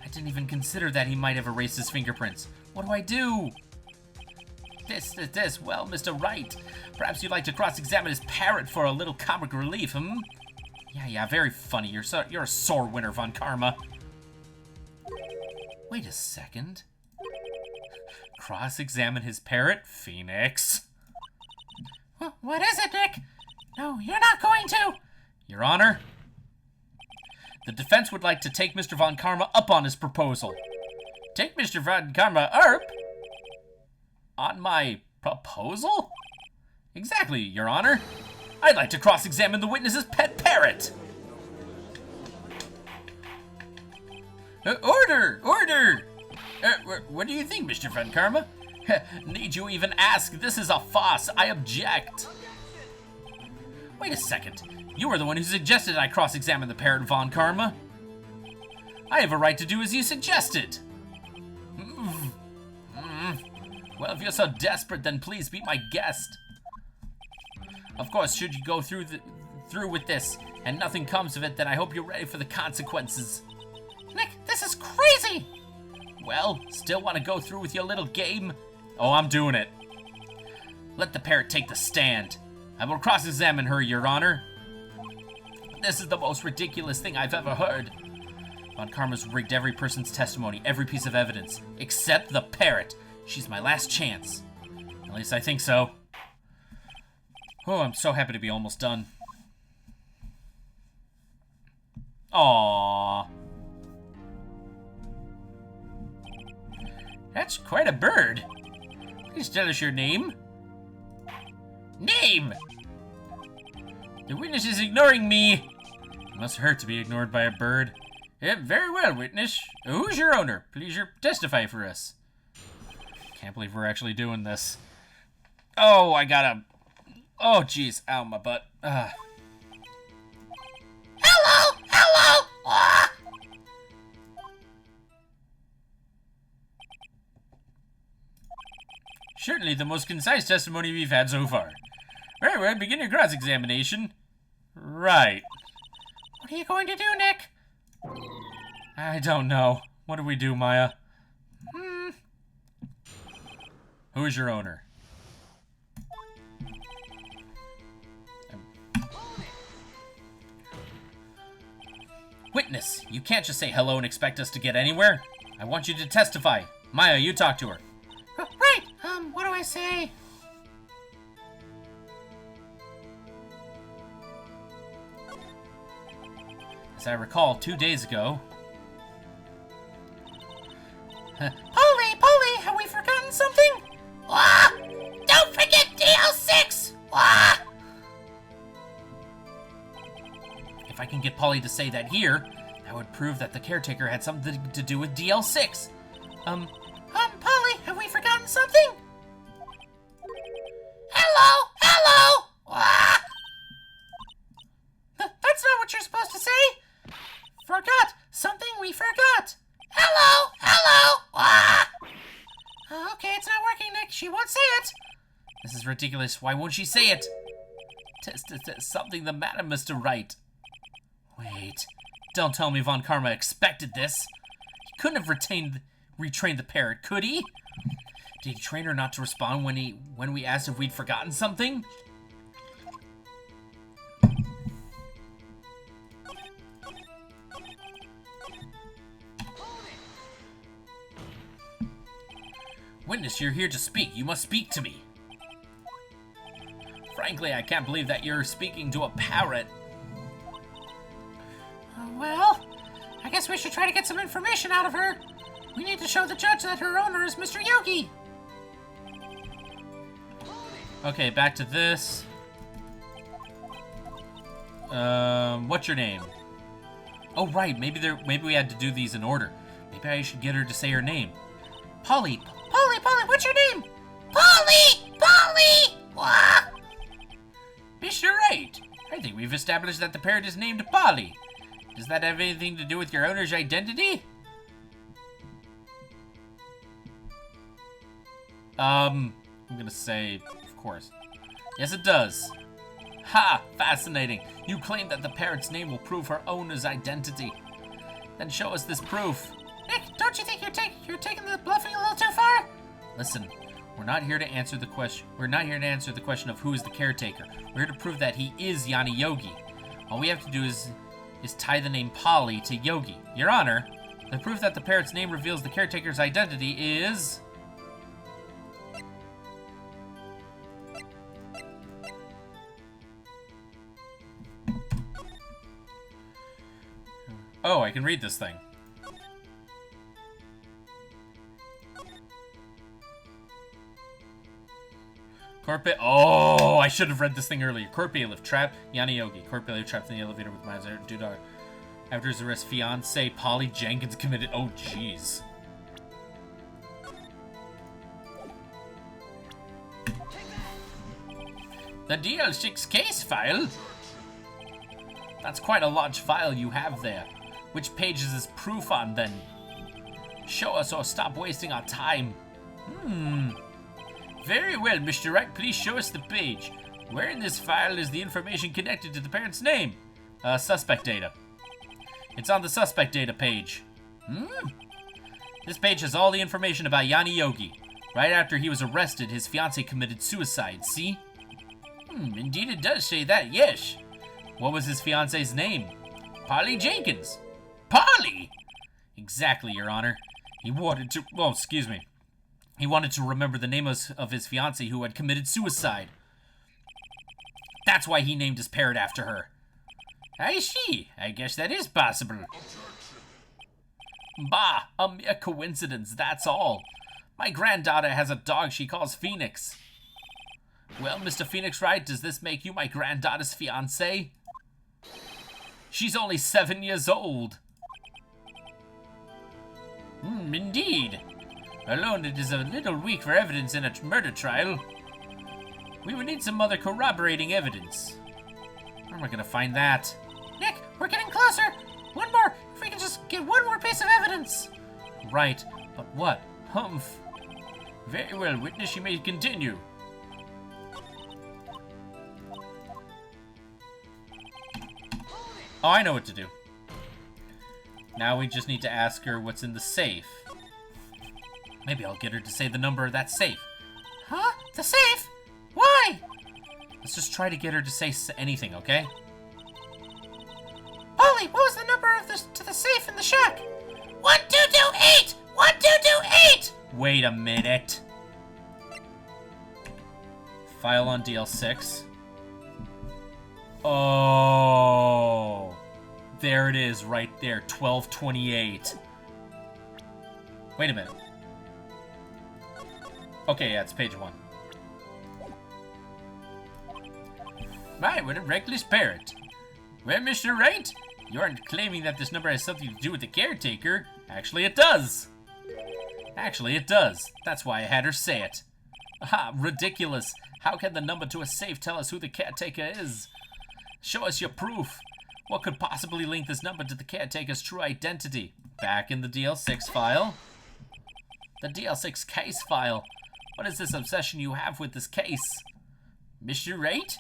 I didn't even consider that he might have erased his fingerprints. What do I do? This. Well, Mr. Wright, perhaps you'd like to cross-examine his parrot for a little comic relief, hmm? Yeah, very funny. You're a sore winner, Von Karma. Wait a second. Cross-examine his parrot? Phoenix. What is it, Nick? No, you're not going to. Your Honor, the defense would like to take Mr. Von Karma up on his proposal. Take Mr. Von Karma up? On my proposal? Exactly, Your Honor. I'd like to cross-examine the witness's pet parrot. Order! What do you think, Mr. Von Karma? Need you even ask? This is a farce. I object. Wait a second. You were the one who suggested I cross-examine the parrot, Von Karma. I have a right to do as you suggested. Well, if you're so desperate, then please be my guest. Of course, should you go through with this and nothing comes of it, then I hope you're ready for the consequences. Nick, this is crazy! Well, still want to go through with your little game? Oh, I'm doing it. Let the parrot take the stand. I will cross-examine her, Your Honor. This is the most ridiculous thing I've ever heard. Von Karma's rigged every person's testimony, every piece of evidence, except the parrot. She's my last chance. At least I think so. Oh, I'm so happy to be almost done. Aww. That's quite a bird. Please tell us your name. Name! The witness is ignoring me. It must hurt to be ignored by a bird. Very well, witness. Who's your owner? Please testify for us. Can't believe we're actually doing this. Oh, I gotta... Oh, jeez. Ow, my butt. Hello! Ah! Certainly the most concise testimony we've had so far. Very well, begin your cross-examination. Right. What are you going to do, Nick? I don't know. What do we do, Maya? Who is your owner? Witness, you can't just say hello and expect us to get anywhere. I want you to testify. Maya, you talk to her. Right. What do I say? As I recall, 2 days ago... Polly, have we forgotten something? Ah! Don't forget DL6! Ah! If I can get Polly to say that here, that would prove that the caretaker had something to do with DL6. Polly, have we forgotten something? Hello! Ah! That's not what you're supposed to say. Forgot. Something we forgot. Hello! Ah! Okay, it's not working, Nick. She won't say it. This is ridiculous. Why won't she say it? Something the matter, Mr. Wright. Wait. Don't tell me Von Karma expected this. He couldn't have retrained the parrot, could he? Did he train her not to respond when we asked if we'd forgotten something? Witness, you're here to speak. You must speak to me. Frankly, I can't believe that you're speaking to a parrot. Well, I guess we should try to get some information out of her. We need to show the judge that her owner is Mr. Yogi. Okay, back to this. What's your name? Oh, right. Maybe we had to do these in order. Maybe I should get her to say her name. Polly, what's your name? Polly! Wah! Mr. Wright, I think we've established that the parrot is named Polly. Does that have anything to do with your owner's identity? I'm gonna say, of course. Yes, it does. Ha! Fascinating. You claim that the parrot's name will prove her owner's identity. Then show us this proof. Nick, don't you think you're taking the bluffing a little too far? Listen, we're not here to answer the question. We're not here to answer the question of who is the caretaker. We're here to prove that he is Yanni Yogi. All we have to do is tie the name Polly to Yogi. Your Honor, the proof that the parrot's name reveals the caretaker's identity is... Oh, I can read this thing. Oh, I should have read this thing earlier. Court bailiff trapped Yanni Yogi. Court bailiff trapped in the elevator with Miser due to after his arrest. Fiance Polly Jenkins committed. Oh, jeez. The DL6 case file. That's quite a large file you have there. Which page is this proof on, then? Show us or stop wasting our time. Very well, Mr. Wright, please show us the page. Where in this file is the information connected to the parent's name? Suspect data. It's on the suspect data page. This page has all the information about Yanni Yogi. Right after he was arrested, his fiancée committed suicide, see? Indeed it does say that, yes. What was his fiancée's name? Polly Jenkins. Polly! Exactly, Your Honor. He wanted to... Oh, excuse me. He wanted to remember the name of his fiancée who had committed suicide. That's why he named his parrot after her. I see. I guess that is possible. Bah, a mere coincidence, that's all. My granddaughter has a dog she calls Phoenix. Well, Mr. Phoenix Wright, does this make you my granddaughter's fiancé? She's only 7 years old. Indeed. Alone, it is a little weak for evidence in a murder trial. We would need some other corroborating evidence. Where am I gonna find that? Nick, we're getting closer. One more. If we can just get one more piece of evidence. Right, but what? Humph. Very well, witness, you may continue. Oh, I know what to do. Now we just need to ask her what's in the safe. Maybe I'll get her to say the number of that safe. Huh? The safe? Why? Let's just try to get her to say anything, okay? Polly, what was the number of to the safe in the shack? 1228! 1228! Wait a minute. File on DL6. Oh. There it is, right there. 1228. Wait a minute. Okay, yeah, it's page 1. My, what a reckless parrot. Well, Mr. Wright, you aren't claiming that this number has something to do with the caretaker. Actually, it does. Actually, it does. That's why I had her say it. Ah, ridiculous. How can the number to a safe tell us who the caretaker is? Show us your proof. What could possibly link this number to the caretaker's true identity? Back in the DL6 file. The DL6 case file. What is this obsession you have with this case? Mr. Wright?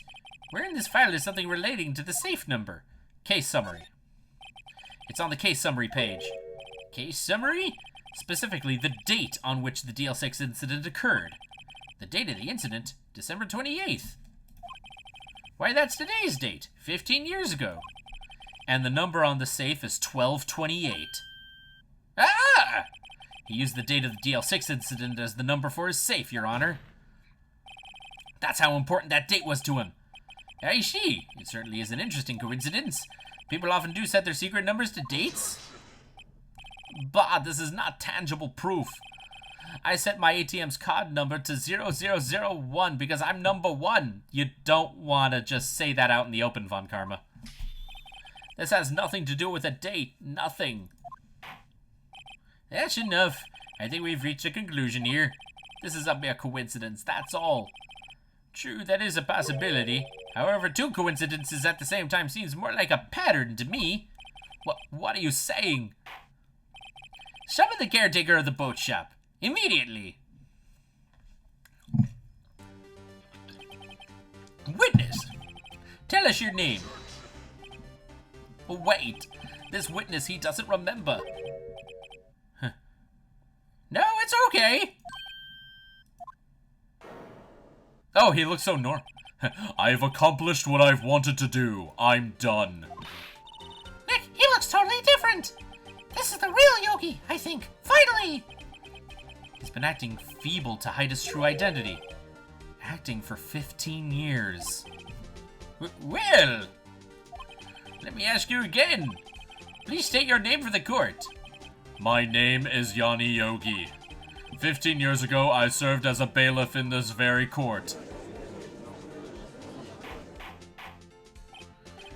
Where in this file is something relating to the safe number? Case summary. It's on the case summary page. Case summary? Specifically, the date on which the DL6 incident occurred. The date of the incident, December 28th. Why, that's today's date, 15 years ago. And the number on the safe is 1228. Ah! He used the date of the DL6 incident as the number for his safe, Your Honor. That's how important that date was to him. I see. It certainly is an interesting coincidence. People often do set their secret numbers to dates. But this is not tangible proof. I set my ATM's card number to 0001 because I'm number 1. You don't want to just say that out in the open, Von Karma. This has nothing to do with a date. Nothing. That's enough. I think we've reached a conclusion here. This is a mere coincidence, that's all. True, that is a possibility. However, 2 coincidences at the same time seems more like a pattern to me. What are you saying? Summon the caretaker of the boat shop. Immediately. Witness, tell us your name. Wait, this witness, he doesn't remember. Huh. No, it's okay. Oh, he looks so normal. I've accomplished what I've wanted to do. I'm done. Nick, he looks totally different. This is the real Yogi, I think. Finally! He's been acting feeble to hide his true identity. Acting for 15 years. Well, let me ask you again. Please state your name for the court. My name is Yanni Yogi. 15 years ago, I served as a bailiff in this very court.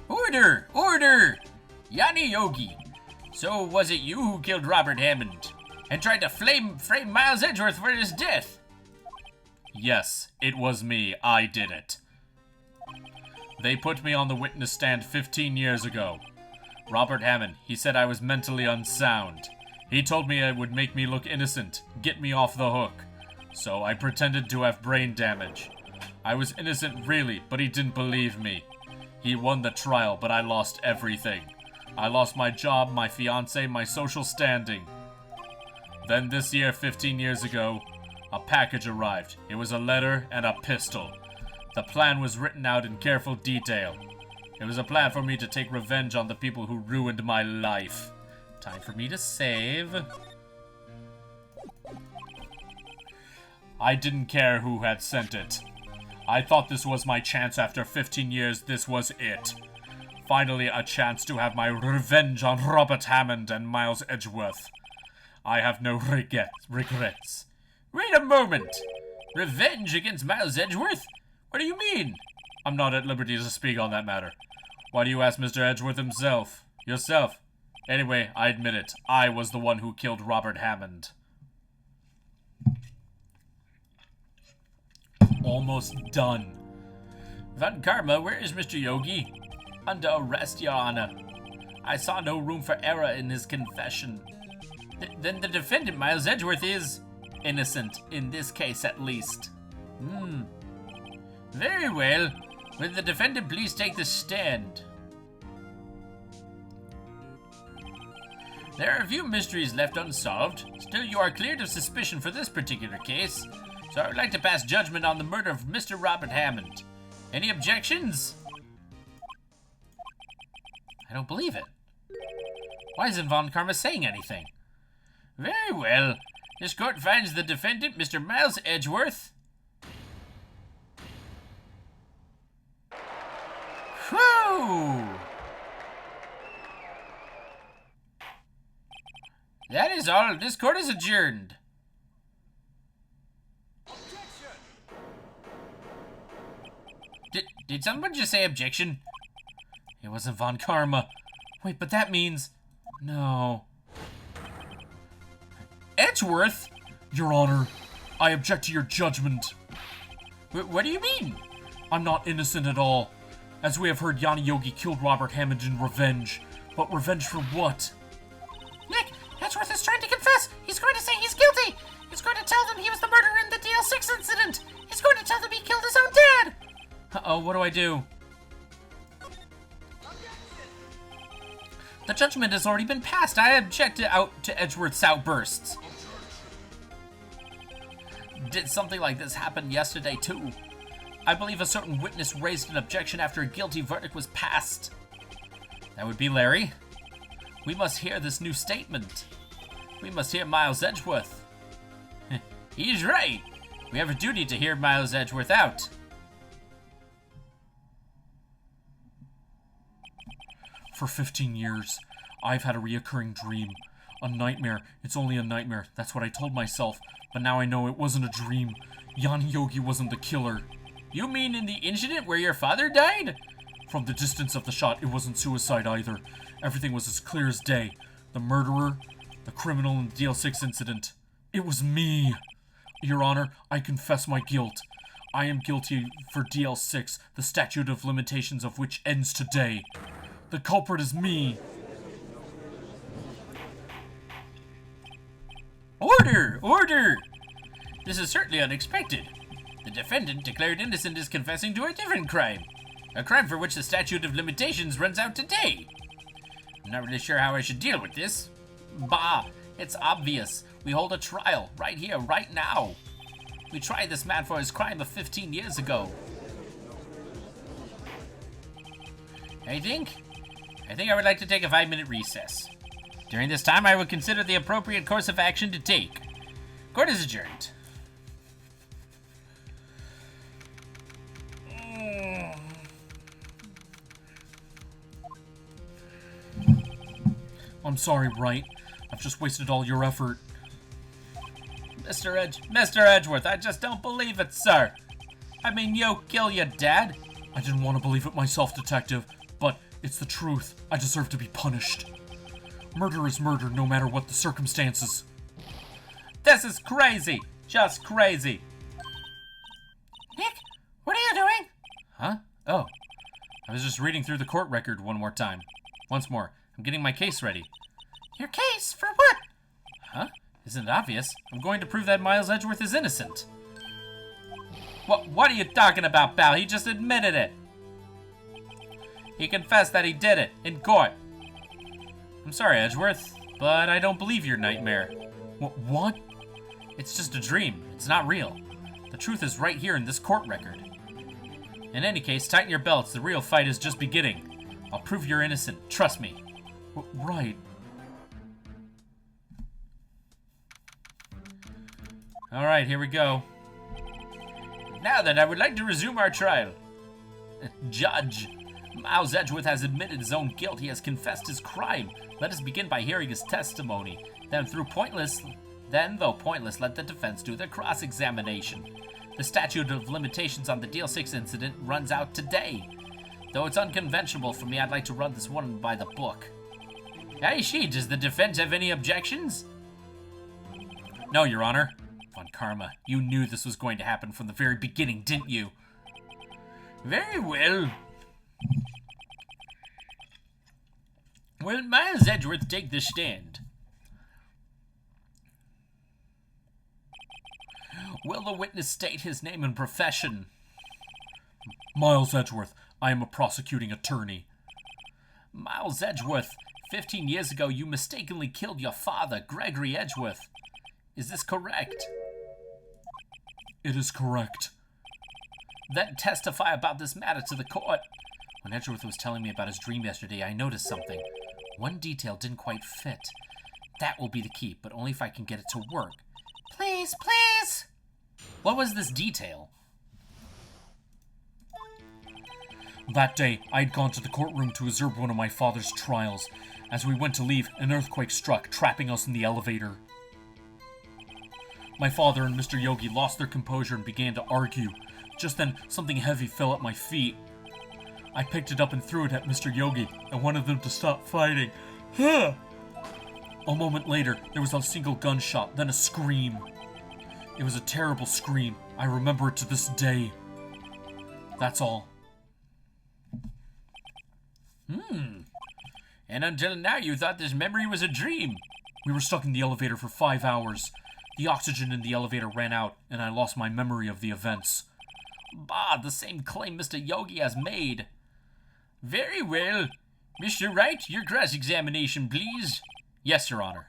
Order! Order! Yanni Yogi. So was it you who killed Robert Hammond and tried to frame Miles Edgeworth for his death? Yes, it was me. I did it. They put me on the witness stand 15 years ago. Robert Hammond, he said I was mentally unsound. He told me it would make me look innocent, get me off the hook. So I pretended to have brain damage. I was innocent really, but he didn't believe me. He won the trial, but I lost everything. I lost my job, my fiancé, my social standing. Then this year, 15 years ago, a package arrived. It was a letter and a pistol. The plan was written out in careful detail. It was a plan for me to take revenge on the people who ruined my life. Time for me to save. I didn't care who had sent it. I thought this was my chance after 15 years. This was it. Finally, a chance to have my revenge on Robert Hammond and Miles Edgeworth. I have no regrets. Wait a moment. Revenge against Miles Edgeworth? What do you mean? I'm not at liberty to speak on that matter. Why do you ask Mr. Edgeworth himself? Yourself? Anyway, I admit it. I was the one who killed Robert Hammond. Almost done. Von Karma, where is Mr. Yogi? Under arrest, Your Honor. I saw no room for error in his confession. Then the defendant, Miles Edgeworth, is... innocent, in this case at least. Very well. Will the defendant please take the stand? There are a few mysteries left unsolved. Still, you are cleared of suspicion for this particular case. So I would like to pass judgment on the murder of Mr. Robert Hammond. Any objections? I don't believe it. Why isn't Von Karma saying anything? Very well. This court finds the defendant, Mr. Miles Edgeworth. Whew! That is all. This court is adjourned. Did someone just say objection? It wasn't Von Karma. Wait, but that means... No. Edgeworth? Your Honor, I object to your judgment. What do you mean? I'm not innocent at all. As we have heard, Yanni Yogi killed Robert Hammond in revenge. But revenge for what? Nick, Edgeworth is trying to confess. He's going to say he's guilty. He's going to tell them he was the murderer in the DL6 incident. He's going to tell them he killed his own dad. Uh-oh, what do I do? The judgment has already been passed. I object to Edgeworth's outbursts. Did something like this happen yesterday, too? I believe a certain witness raised an objection after a guilty verdict was passed. That would be Larry. We must hear this new statement. We must hear Miles Edgeworth. He's right. We have a duty to hear Miles Edgeworth out. For 15 years, I've had a reoccurring dream. A nightmare. It's only a nightmare. That's what I told myself. But now I know it wasn't a dream. Yanni Yogi wasn't the killer. You mean in the incident where your father died? From the distance of the shot, it wasn't suicide either. Everything was as clear as day. The murderer, the criminal in the DL6 incident. It was me. Your Honor, I confess my guilt. I am guilty for DL6, the statute of limitations of which ends today. The culprit is me. Order! Order! This is certainly unexpected. The defendant, declared innocent, is confessing to a different crime. A crime for which the statute of limitations runs out today. I'm not really sure how I should deal with this. Bah! It's obvious. We hold a trial, right here, right now. We tried this man for his crime of 15 years ago. I think I would like to take a 5-minute recess. During this time, I would consider the appropriate course of action to take. Court is adjourned. I'm sorry, Wright. I've just wasted all your effort. Mr. Edgeworth, I just don't believe it, sir. I mean, you kill your dad. I didn't want to believe it myself, Detective, but it's the truth. I deserve to be punished. Murder is murder, no matter what the circumstances. This is crazy. Just crazy. Nick, what are you doing? Huh? Oh. I was just reading through the court record one more time. Once more. I'm getting my case ready. Your case? For what? Huh? Isn't it obvious? I'm going to prove that Miles Edgeworth is innocent. What are you talking about, pal? He just admitted it. He confessed that he did it in court. I'm sorry, Edgeworth, but I don't believe your nightmare. What? It's just a dream. It's not real. The truth is right here in this court record. In any case, tighten your belts. The real fight is just beginning. I'll prove you're innocent. Trust me. Right. All right, here we go. Now then, I would like to resume our trial. Judge, Miles Edgeworth has admitted his own guilt. He has confessed his crime. Let us begin by hearing his testimony. Then, though pointless, let the defense do their cross-examination. The statute of limitations on the DL6 incident runs out today. Though it's unconventional for me, I'd like to run this one by the book. Hey, does the defense have any objections? No, Your Honor. Von Karma, you knew this was going to happen from the very beginning, didn't you? Very well. Will Miles Edgeworth take the stand? Will the witness state his name and profession? Miles Edgeworth. I am a prosecuting attorney. Miles Edgeworth, 15 years ago you mistakenly killed your father, Gregory Edgeworth. Is this correct? It is correct. Then testify about this matter to the court. When Edgeworth was telling me about his dream yesterday, I noticed something. One detail didn't quite fit. That will be the key, but only if I can get it to work. Please, please! What was this detail? That day, I had gone to the courtroom to observe one of my father's trials. As we went to leave, an earthquake struck, trapping us in the elevator. My father and Mr. Yogi lost their composure and began to argue. Just then, something heavy fell at my feet. I picked it up and threw it at Mr. Yogi. I wanted them to stop fighting. A moment later, there was a single gunshot, then a scream. It was a terrible scream. I remember it to this day. That's all. And until now you thought this memory was a dream. We were stuck in the elevator for 5 hours. The oxygen in the elevator ran out, and I lost my memory of the events. Bah, the same claim Mr. Yogi has made. Very well. Mr. Wright, your cross-examination, please. Yes, Your Honor.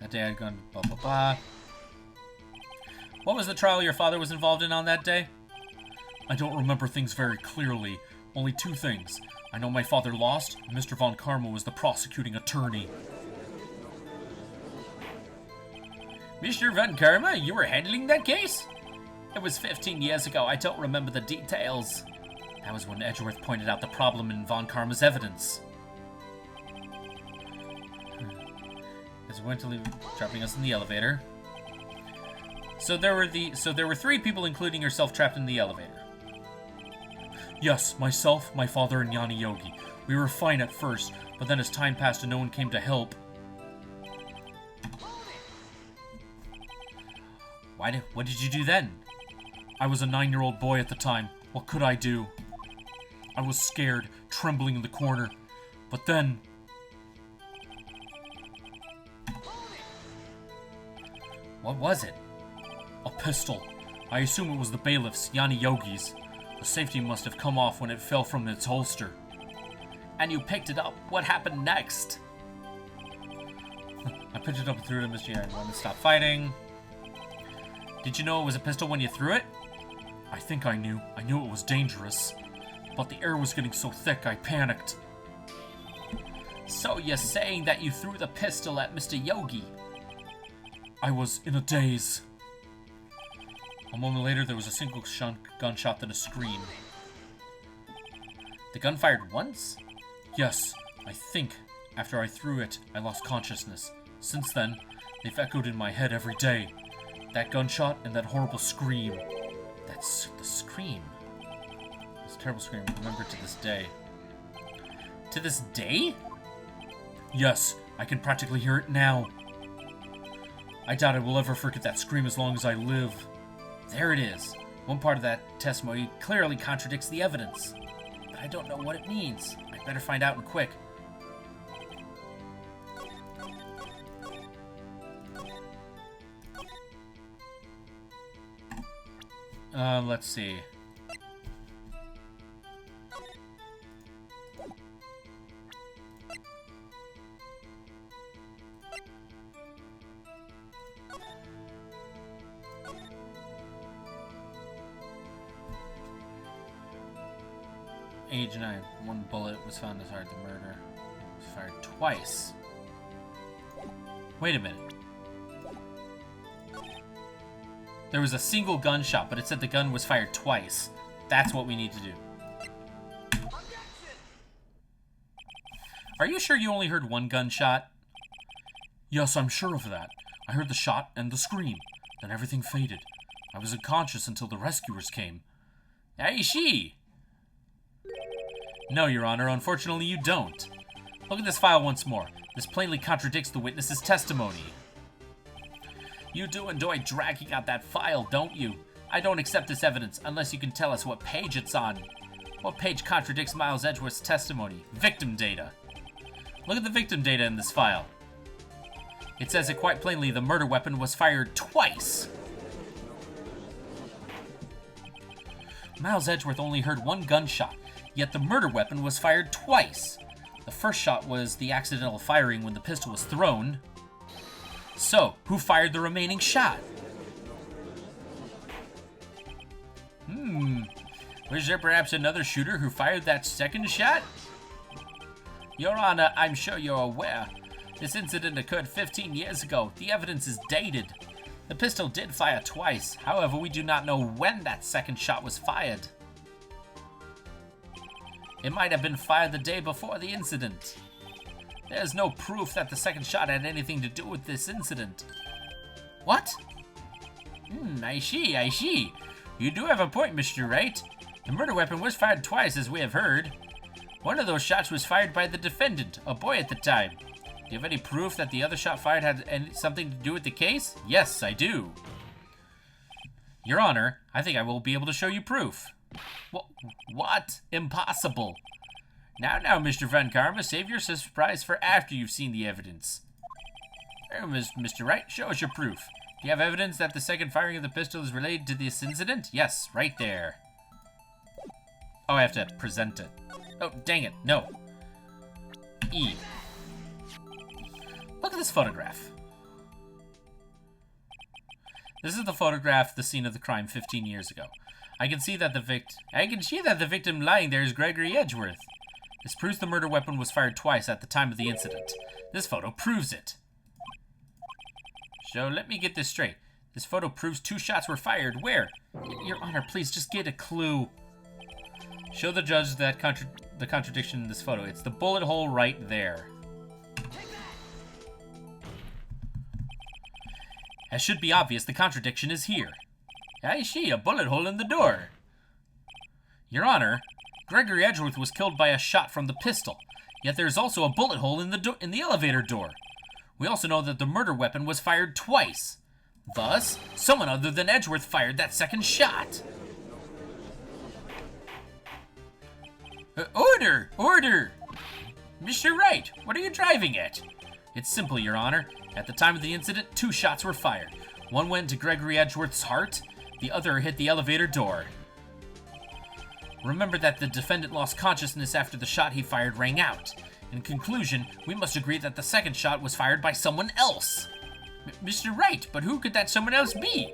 That day I'd gone blah, blah, blah. What was the trial your father was involved in on that day? I don't remember things very clearly. Only 2 things. I know my father lost, and Mr. Von Karma was the prosecuting attorney. Mr. Von Karma, you were handling that case? It was 15 years ago. I don't remember the details. That was when Edgeworth pointed out the problem in Von Karma's evidence. As we went to leave, trapping us in the elevator. So there were 3 people, including yourself, trapped in the elevator. Yes, myself, my father, and Yanni Yogi. We were fine at first, but then as time passed and no one came to help. What did you do then? I was a 9-year-old boy at the time. What could I do? I was scared, trembling in the corner. But then... What was it? A pistol. I assume it was the bailiff's, Yanni Yogi's. The safety must have come off when it fell from its holster. And you picked it up. What happened next? I picked it up and threw it at Mr. Yogi. Wanted to stop fighting. Did you know it was a pistol when you threw it? I think I knew. I knew it was dangerous. But the air was getting so thick, I panicked. So you're saying that you threw the pistol at Mr. Yogi? I was in a daze. A moment later, there was a single gunshot, then a scream. The gun fired once? Yes, I think. After I threw it, I lost consciousness. Since then, they've echoed in my head every day. That gunshot and that horrible scream. That's the scream. This terrible scream. I remember it to this day. To this day? Yes, I can practically hear it now. I doubt I will ever forget that scream as long as I live. There it is. One part of that testimony clearly contradicts the evidence. But I don't know what it means. I'd better find out and quick. Let's see. Age 9. 1 bullet was found as hard to murder. It was fired twice. Wait a minute. There was a single gunshot, but it said the gun was fired twice. That's what we need to do. Are you sure you only heard 1 gunshot? Yes, I'm sure of that. I heard the shot and the scream. Then everything faded. I was unconscious until the rescuers came. I see. No, Your Honor, unfortunately you don't. Look at this file once more. This plainly contradicts the witness's testimony. You do enjoy dragging out that file, don't you? I don't accept this evidence unless you can tell us what page it's on. What page contradicts Miles Edgeworth's testimony? Victim data. Look at the victim data in this file. It says it quite plainly, the murder weapon was fired twice. Miles Edgeworth only heard one gunshot, yet the murder weapon was fired twice. The first shot was the accidental firing when the pistol was thrown. So, who fired the remaining shot? Was there perhaps another shooter who fired that second shot? Your Honor, I'm sure you're aware. This incident occurred 15 years ago. The evidence is dated. The pistol did fire twice. However, we do not know when that second shot was fired. It might have been fired the day before the incident. There's no proof that the second shot had anything to do with this incident. What? I see. You do have a point, Mr. Wright. The murder weapon was fired twice, as we have heard. One of those shots was fired by the defendant, a boy at the time. Do you have any proof that the other shot fired had something to do with the case? Yes, I do. Your Honor, I think I will be able to show you proof. What? Impossible. Now, Mr. Van Karma, save your surprise for after you've seen the evidence. Mr. Wright, show us your proof. Do you have evidence that the second firing of the pistol is related to this incident? Yes, right there. Oh, I have to present it. Oh, dang it, no. E. Look at this photograph. This is the photograph, the scene of the crime 15 years ago. I can see that the victim lying there is Gregory Edgeworth. This proves the murder weapon was fired twice at the time of the incident. This photo proves it. So let me get this straight. This photo proves 2 shots were fired. Where? Your Honor, please just get a clue. Show the judge that the contradiction in this photo. It's the bullet hole right there. As should be obvious, the contradiction is here. I see, a bullet hole in the door. Your Honor, Gregory Edgeworth was killed by a shot from the pistol, yet there is also a bullet hole in the elevator door. We also know that the murder weapon was fired twice. Thus, someone other than Edgeworth fired that second shot. Order! Order! Mr. Wright, what are you driving at? It's simple, Your Honor. At the time of the incident, 2 shots were fired. One went to Gregory Edgeworth's heart, the other hit the elevator door. Remember that the defendant lost consciousness after the shot he fired rang out. In conclusion, we must agree that the second shot was fired by someone else. Mr. Wright, but who could that someone else be?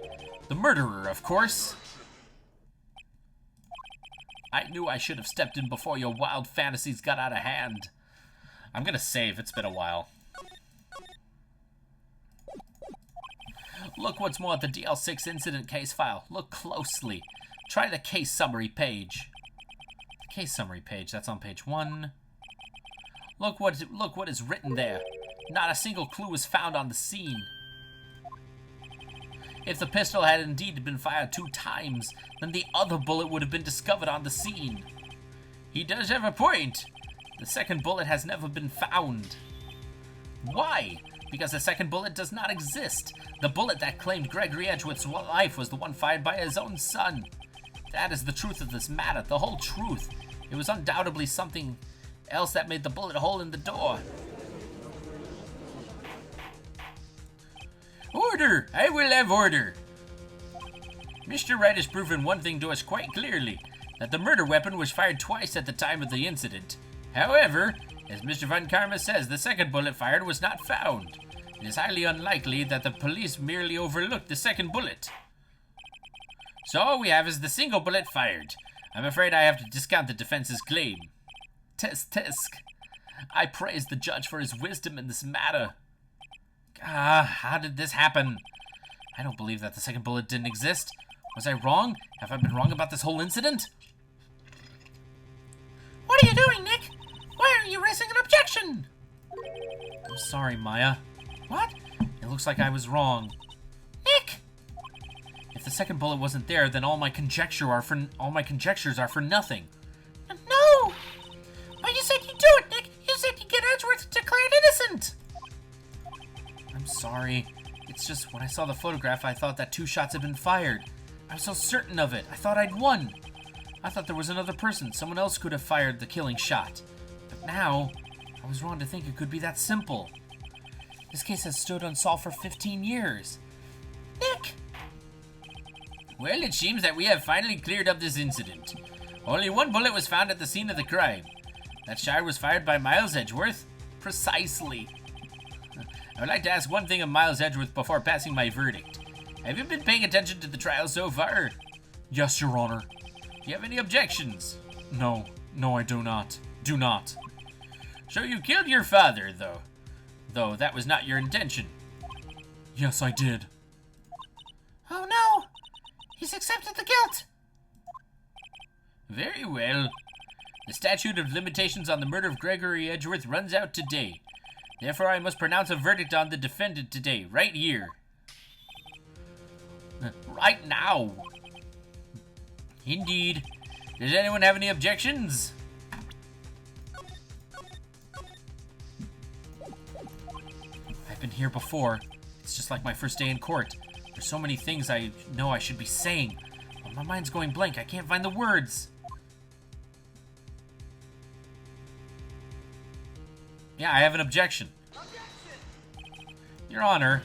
The murderer, of course. I knew I should have stepped in before your wild fantasies got out of hand. I'm gonna save, it's been a while. Look what's more at the DL6 incident case file. Look closely. Try the case summary page. The case summary page, that's on page 1. Look what is written there. Not a single clue was found on the scene. If the pistol had indeed been fired 2 times, then the other bullet would have been discovered on the scene. He does have a point. The second bullet has never been found. Why? Because the second bullet does not exist. The bullet that claimed Gregory Edgeworth's life was the one fired by his own son. That is the truth of this matter, the whole truth. It was undoubtedly something else that made the bullet hole in the door. Order! I will have order. Mr. Wright has proven one thing to us quite clearly, that the murder weapon was fired twice at the time of the incident. However, as Mr. Van Karma says, the second bullet fired was not found. It is highly unlikely that the police merely overlooked the second bullet. So all we have is the single bullet fired. I'm afraid I have to discount the defense's claim. Tisk. I praise the judge for his wisdom in this matter. How did this happen? I don't believe that the second bullet didn't exist. Was I wrong? Have I been wrong about this whole incident? What are you doing, Nick? Why are you raising an objection? I'm sorry, Maya. What? It looks like I was wrong. Nick! If the second bullet wasn't there, then all my conjectures are for nothing. No! But you said you'd do it, Nick! You said you'd get Edgeworth declared innocent! I'm sorry. It's just when I saw the photograph, I thought that 2 shots had been fired. I was so certain of it. I thought I'd won. I thought there was another person. Someone else could have fired the killing shot. But now, I was wrong to think it could be that simple. This case has stood unsolved for 15 years. Nick! Well, it seems that we have finally cleared up this incident. Only one bullet was found at the scene of the crime. That shot was fired by Miles Edgeworth? Precisely. I would like to ask one thing of Miles Edgeworth before passing my verdict. Have you been paying attention to the trial so far? Yes, Your Honor. Do you have any objections? No, I do not. Do not. So you killed your father, though. Though that was not your intention. Yes, I did. Oh no! He's accepted the guilt! Very well. The statute of limitations on the murder of Gregory Edgeworth runs out today. Therefore, I must pronounce a verdict on the defendant today, right here. Right now. Indeed. Does anyone have any objections? I've been here before. It's just like my first day in court. There's so many things I know I should be saying. But my mind's going blank. I can't find the words. Yeah, I have an objection. Your Honor,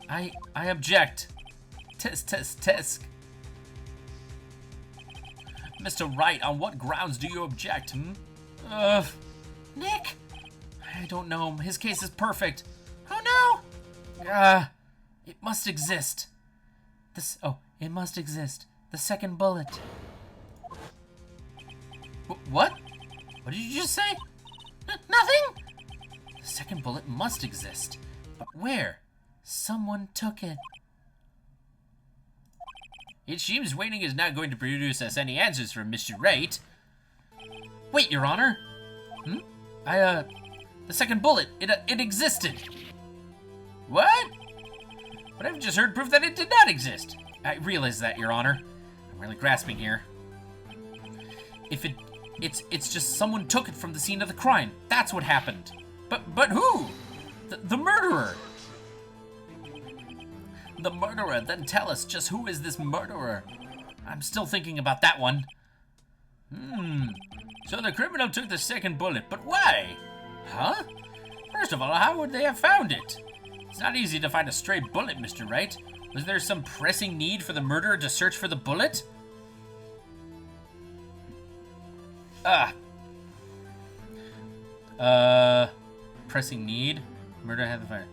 I object. Tisk. Mr. Wright, on what grounds do you object, Nick! I don't know. His case is perfect. Oh no! It must exist. It must exist. The second bullet. What? What did you just say? Nothing! The second bullet must exist. But where? Someone took it. It seems waiting is not going to produce us any answers from Mr. Wright. Wait, Your Honor. The second bullet, it existed. What? But I've just heard proof that it did not exist. I realize that, Your Honor. I'm really grasping here. It's just someone took it from the scene of the crime. That's what happened. But who? The murderer. The murderer? Then tell us, just who is this murderer? I'm still thinking about that one. So the criminal took the second bullet, but why? Huh? First of all, how would they have found it? It's not easy to find a stray bullet, Mr. Wright. Was there some pressing need for the murderer to search for the bullet? Pressing need? Murderer had the fire.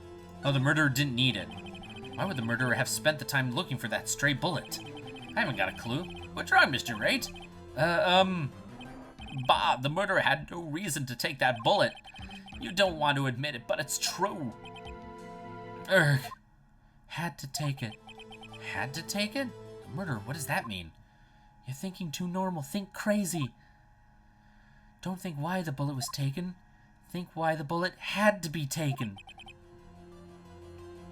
Oh, the murderer didn't need it. Why would the murderer have spent the time looking for that stray bullet? I haven't got a clue. What's wrong, Mr. Wright? Bob, the murderer had no reason to take that bullet. You don't want to admit it, but it's true. Had to take it. Had to take it? The murderer, what does that mean? You're thinking too normal. Think crazy. Don't think why the bullet was taken. Think why the bullet had to be taken.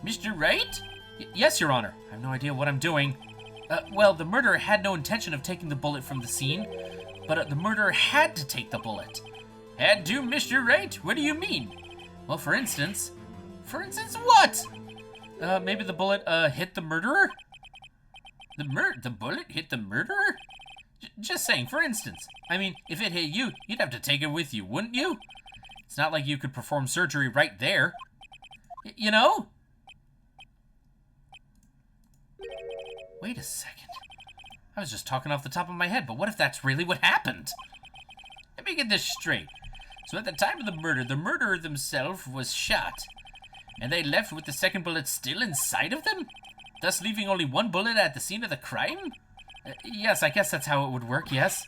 Mr. Wright? Yes, Your Honor. I have no idea what I'm doing. Well, the murderer had no intention of taking the bullet from the scene, but the murderer had to take the bullet. Had to, Mr. Wright? What do you mean? Well, for instance... For instance, what? Maybe the bullet, hit the murderer? The bullet hit the murderer? Just saying, for instance. I mean, if it hit you, you'd have to take it with you, wouldn't you? It's not like you could perform surgery right there. You know? Wait a second. I was just talking off the top of my head, but what if that's really what happened? Let me get this straight. So at the time of the murderer themselves was shot, and they left with the second bullet still inside of them, thus leaving only one bullet at the scene of the crime? Yes, I guess that's how it would work, yes.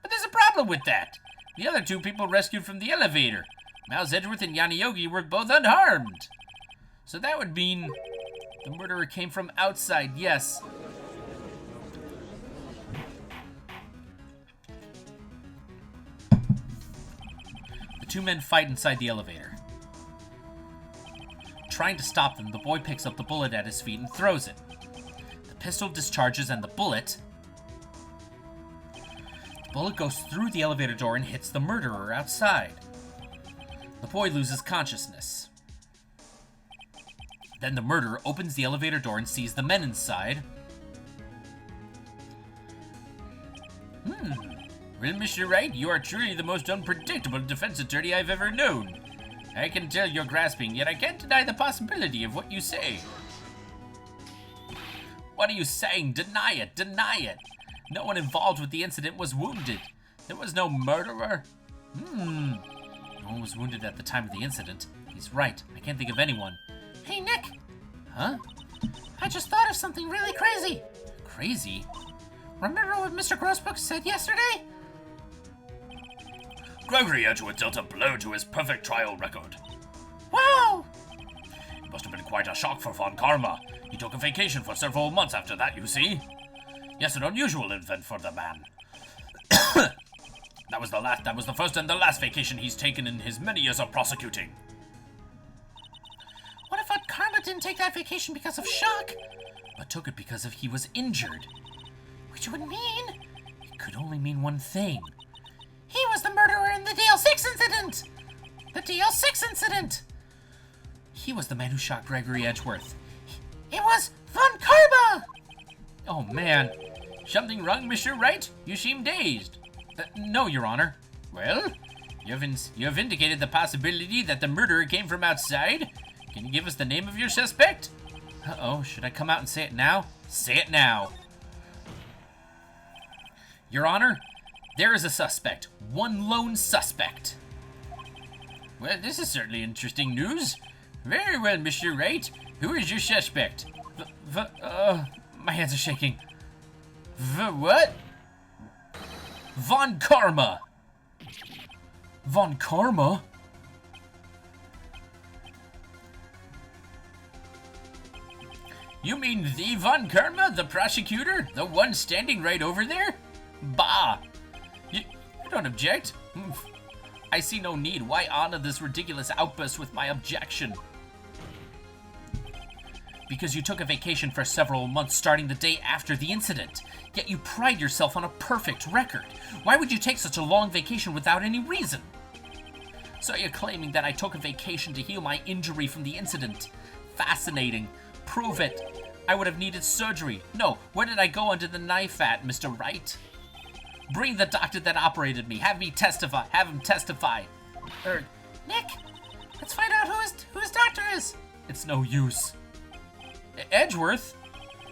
But there's a problem with that. The other two people rescued from the elevator, Miles Edgeworth and Yanni Yogi, were both unharmed. So that would mean the murderer came from outside, yes. The two men fight inside the elevator. Trying to stop them, the boy picks up the bullet at his feet and throws it. The pistol discharges and the bullet goes through the elevator door and hits the murderer outside. The boy loses consciousness. Then the murderer opens the elevator door and sees the men inside. Well, Mr. Wright, you are truly the most unpredictable defense attorney I've ever known. I can tell you're grasping, yet I can't deny the possibility of what you say. What are you saying? Deny it! Deny it! No one involved with the incident was wounded. There was no murderer. No one was wounded at the time of the incident. He's right. I can't think of anyone. Hey, Nick. Huh? I just thought of something really crazy. Crazy? Remember what Mr. Grossbook said yesterday? Gregory Edgeworth dealt a blow to his perfect trial record. Wow! It must have been quite a shock for Von Karma. He took a vacation for several months after that, you see. Yes, an unusual event for the man. That was the first and the last vacation he's taken in his many years of prosecuting. What if Von Karma didn't take that vacation because of shock? But took it because he was injured. Which would mean It could only mean one thing. he was the murderer in the DL6 incident! The DL6 incident! He was the man who shot Gregory Edgeworth. It was Von Karma! Oh man. Something wrong, Mr. Wright? You seem dazed. No, Your Honor. Well, you have indicated the possibility that the murderer came from outside. Can you give us the name of your suspect? Uh-oh, should I come out and say it now? Say it now. Your Honor, there is a suspect. One lone suspect. Well, this is certainly interesting news. Very well, Mr. Wright. Who is your suspect? My hands are shaking. What? Von Karma. Von Karma? You mean the Von Karma, the prosecutor? The one standing right over there? Bah! You don't object? I see no need. Why honor this ridiculous outburst with my objection? Because you took a vacation for several months starting the day after the incident. Yet you pride yourself on a perfect record. Why would you take such a long vacation without any reason? So you're claiming that I took a vacation to heal my injury from the incident. Fascinating. Prove it. I would have needed surgery. No, where did I go under the knife at, Mr. Wright? Bring the doctor that operated me. Have him testify. Nick, let's find out who his doctor is. It's no use. Edgeworth?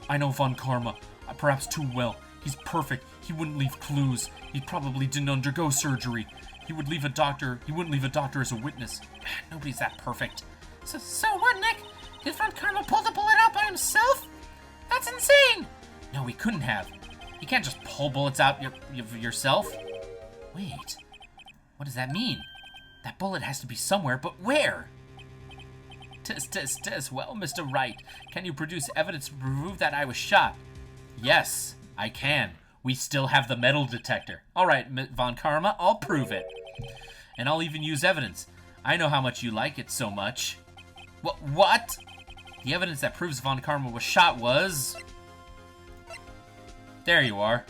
I know Von Karma. Perhaps too well. He's perfect. He wouldn't leave clues. He probably didn't undergo surgery. He wouldn't leave a doctor as a witness. Nobody's that perfect. So what, Nick? Did Von Karma pull the bullet out by himself? That's insane! No, he couldn't have. You can't just pull bullets out yourself. Wait. What does that mean? That bullet has to be somewhere, but where? Test. Well, Mr. Wright, can you produce evidence to prove that I was shot? Yes, I can. We still have the metal detector. All right, Von Karma, I'll prove it. And I'll even use evidence. I know how much you like it so much. What? The evidence that proves Von Karma was shot was... There you are.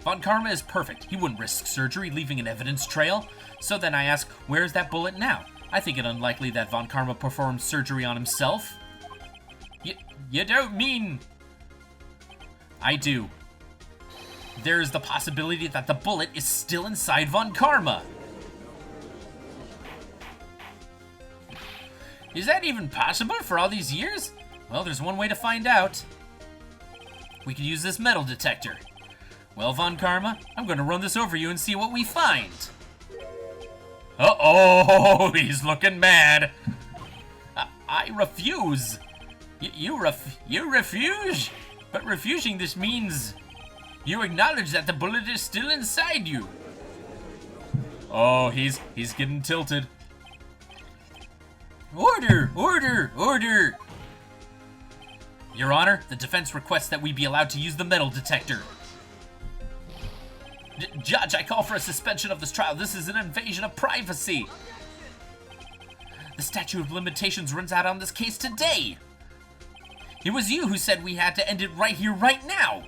Von Karma is perfect. He wouldn't risk surgery, leaving an evidence trail. So then I ask, where's that bullet now? I think it unlikely that Von Karma performed surgery on himself. You don't mean... I do. There is the possibility that the bullet is still inside Von Karma. Is that even possible for all these years? Well, there's one way to find out. We could use this metal detector. Well, Von Karma, I'm going to run this over you and see what we find. Uh-oh, he's looking mad. I refuse. You refuse? But refusing this means you acknowledge that the bullet is still inside you. Oh, he's getting tilted. Order! Your Honor, the defense requests that we be allowed to use the metal detector. Judge, I call for a suspension of this trial. This is an invasion of privacy. The statute of limitations runs out on this case today. It was you who said we had to end it right here, right now.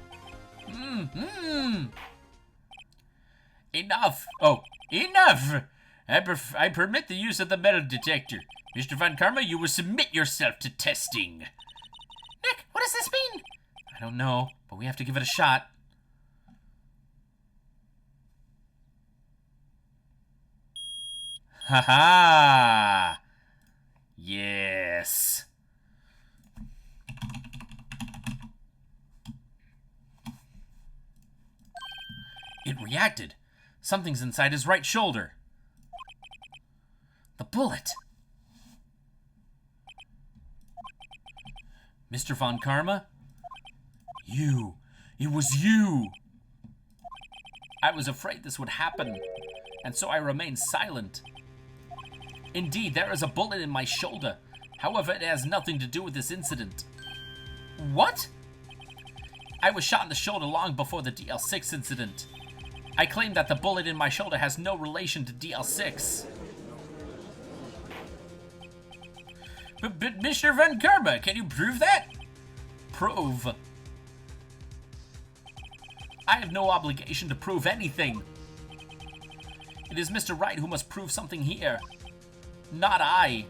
Enough. Oh, enough. I permit the use of the metal detector. Mr. Von Karma, you will submit yourself to testing. Nick, what does this mean? I don't know, but we have to give it a shot. Ha ha! Yes. It reacted. Something's inside his right shoulder. The bullet. Mr. Von Karma? You. It was you. I was afraid this would happen, and so I remained silent. Indeed, there is a bullet in my shoulder. However, it has nothing to do with this incident. What? I was shot in the shoulder long before the DL6 incident. I claim that the bullet in my shoulder has no relation to DL6. But Mr. Von Karma, can you prove that? Prove? I have no obligation to prove anything. It is Mr. Wright who must prove something here. Not I.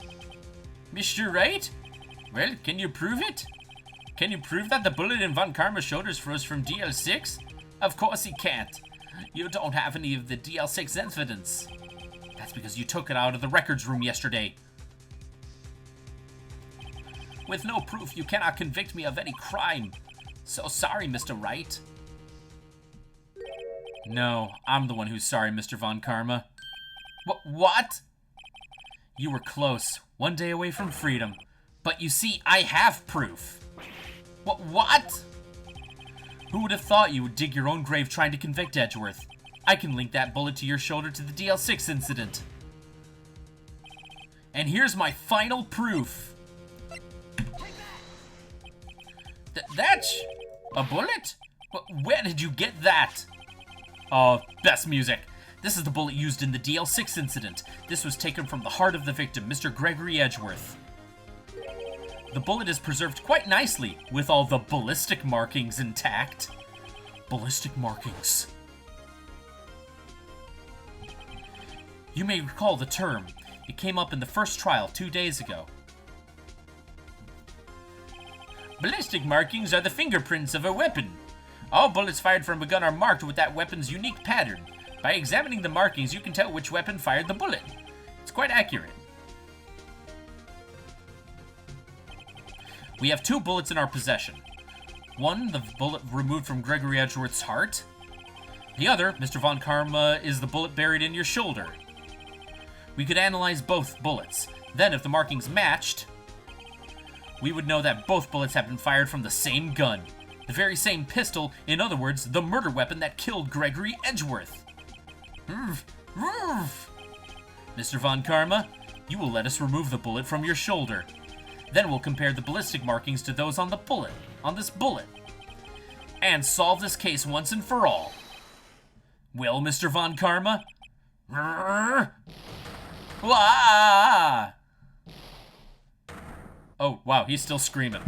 Mr. Wright? Well, can you prove it? Can you prove that the bullet in Von Karma's shoulders froze from DL6? Of course he can't. You don't have any of the DL6 evidence. That's because you took it out of the records room yesterday. With no proof, you cannot convict me of any crime. So sorry, Mr. Wright. No, I'm the one who's sorry, Mr. Von Karma. What? You were close, one day away from freedom. But you see, I have proof. What? Who would have thought you would dig your own grave trying to convict Edgeworth? I can link that bullet to your shoulder to the DL6 incident. And here's my final proof. That's a bullet? Where did you get that? Oh, best music. This is the bullet used in the DL6 incident. This was taken from the heart of the victim, Mr. Gregory Edgeworth. The bullet is preserved quite nicely, with all the ballistic markings intact. Ballistic markings. You may recall the term. It came up in the first trial 2 days ago. Ballistic markings are the fingerprints of a weapon. All bullets fired from a gun are marked with that weapon's unique pattern. By examining the markings, you can tell which weapon fired the bullet. It's quite accurate. We have 2 bullets in our possession. One, the bullet removed from Gregory Edgeworth's heart. The other, Mr. Von Karma, is the bullet buried in your shoulder. We could analyze both bullets. Then, if the markings matched, we would know that both bullets have been fired from the same gun. The very same pistol, in other words, the murder weapon that killed Gregory Edgeworth. Mr. Von Karma, you will let us remove the bullet from your shoulder. Then we'll compare the ballistic markings to those on this bullet, and solve this case once and for all. Well, Mr. Von Karma? Wah! Oh, wow, he's still screaming.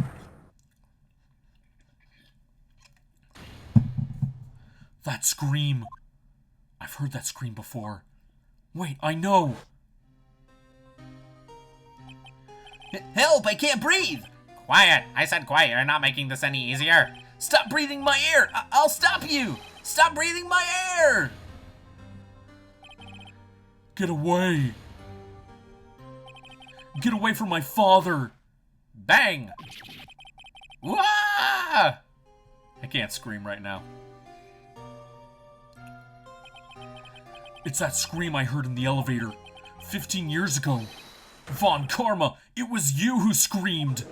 That scream. I've heard that scream before. Wait, I know. Help, I can't breathe! Quiet, I said quiet, you're not making this any easier. Stop breathing my air! I'll stop you! Stop breathing my air! Get away. Get away from my father. Bang! Wah! I can't scream right now. It's that scream I heard in the elevator 15 years ago. Von Karma, it was you who screamed.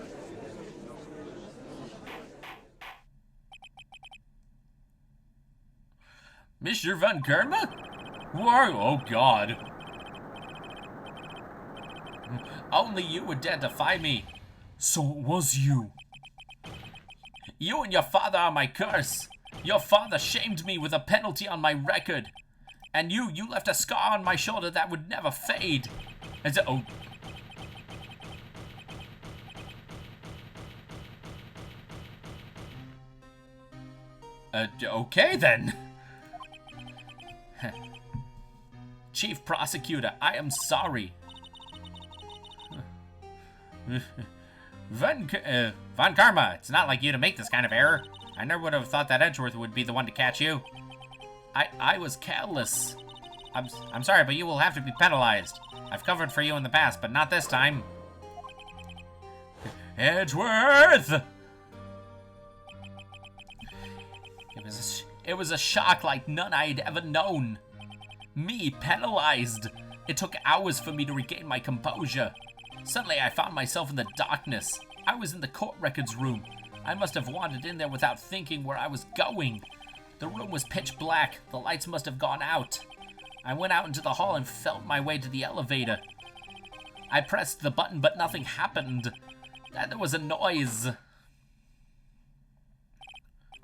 Mr. Von Karma? Why? Oh, God. Only you would dare defy me. So it was you. You and your father are my curse. Your father shamed me with a penalty on my record. And you left a scar on my shoulder that would never fade. Oh. Okay then. Chief Prosecutor, I am sorry. Von Karma, it's not like you to make this kind of error. I never would have thought that Edgeworth would be the one to catch you. I was careless. I'm sorry, but you will have to be penalized. I've covered for you in the past, but not this time. Edgeworth! It was a shock like none I had ever known. Me, penalized. It took hours for me to regain my composure. Suddenly, I found myself in the darkness. I was in the court records room. I must have wandered in there without thinking where I was going. The room was pitch black. The lights must have gone out. I went out into the hall and felt my way to the elevator. I pressed the button, but nothing happened. Then there was a noise.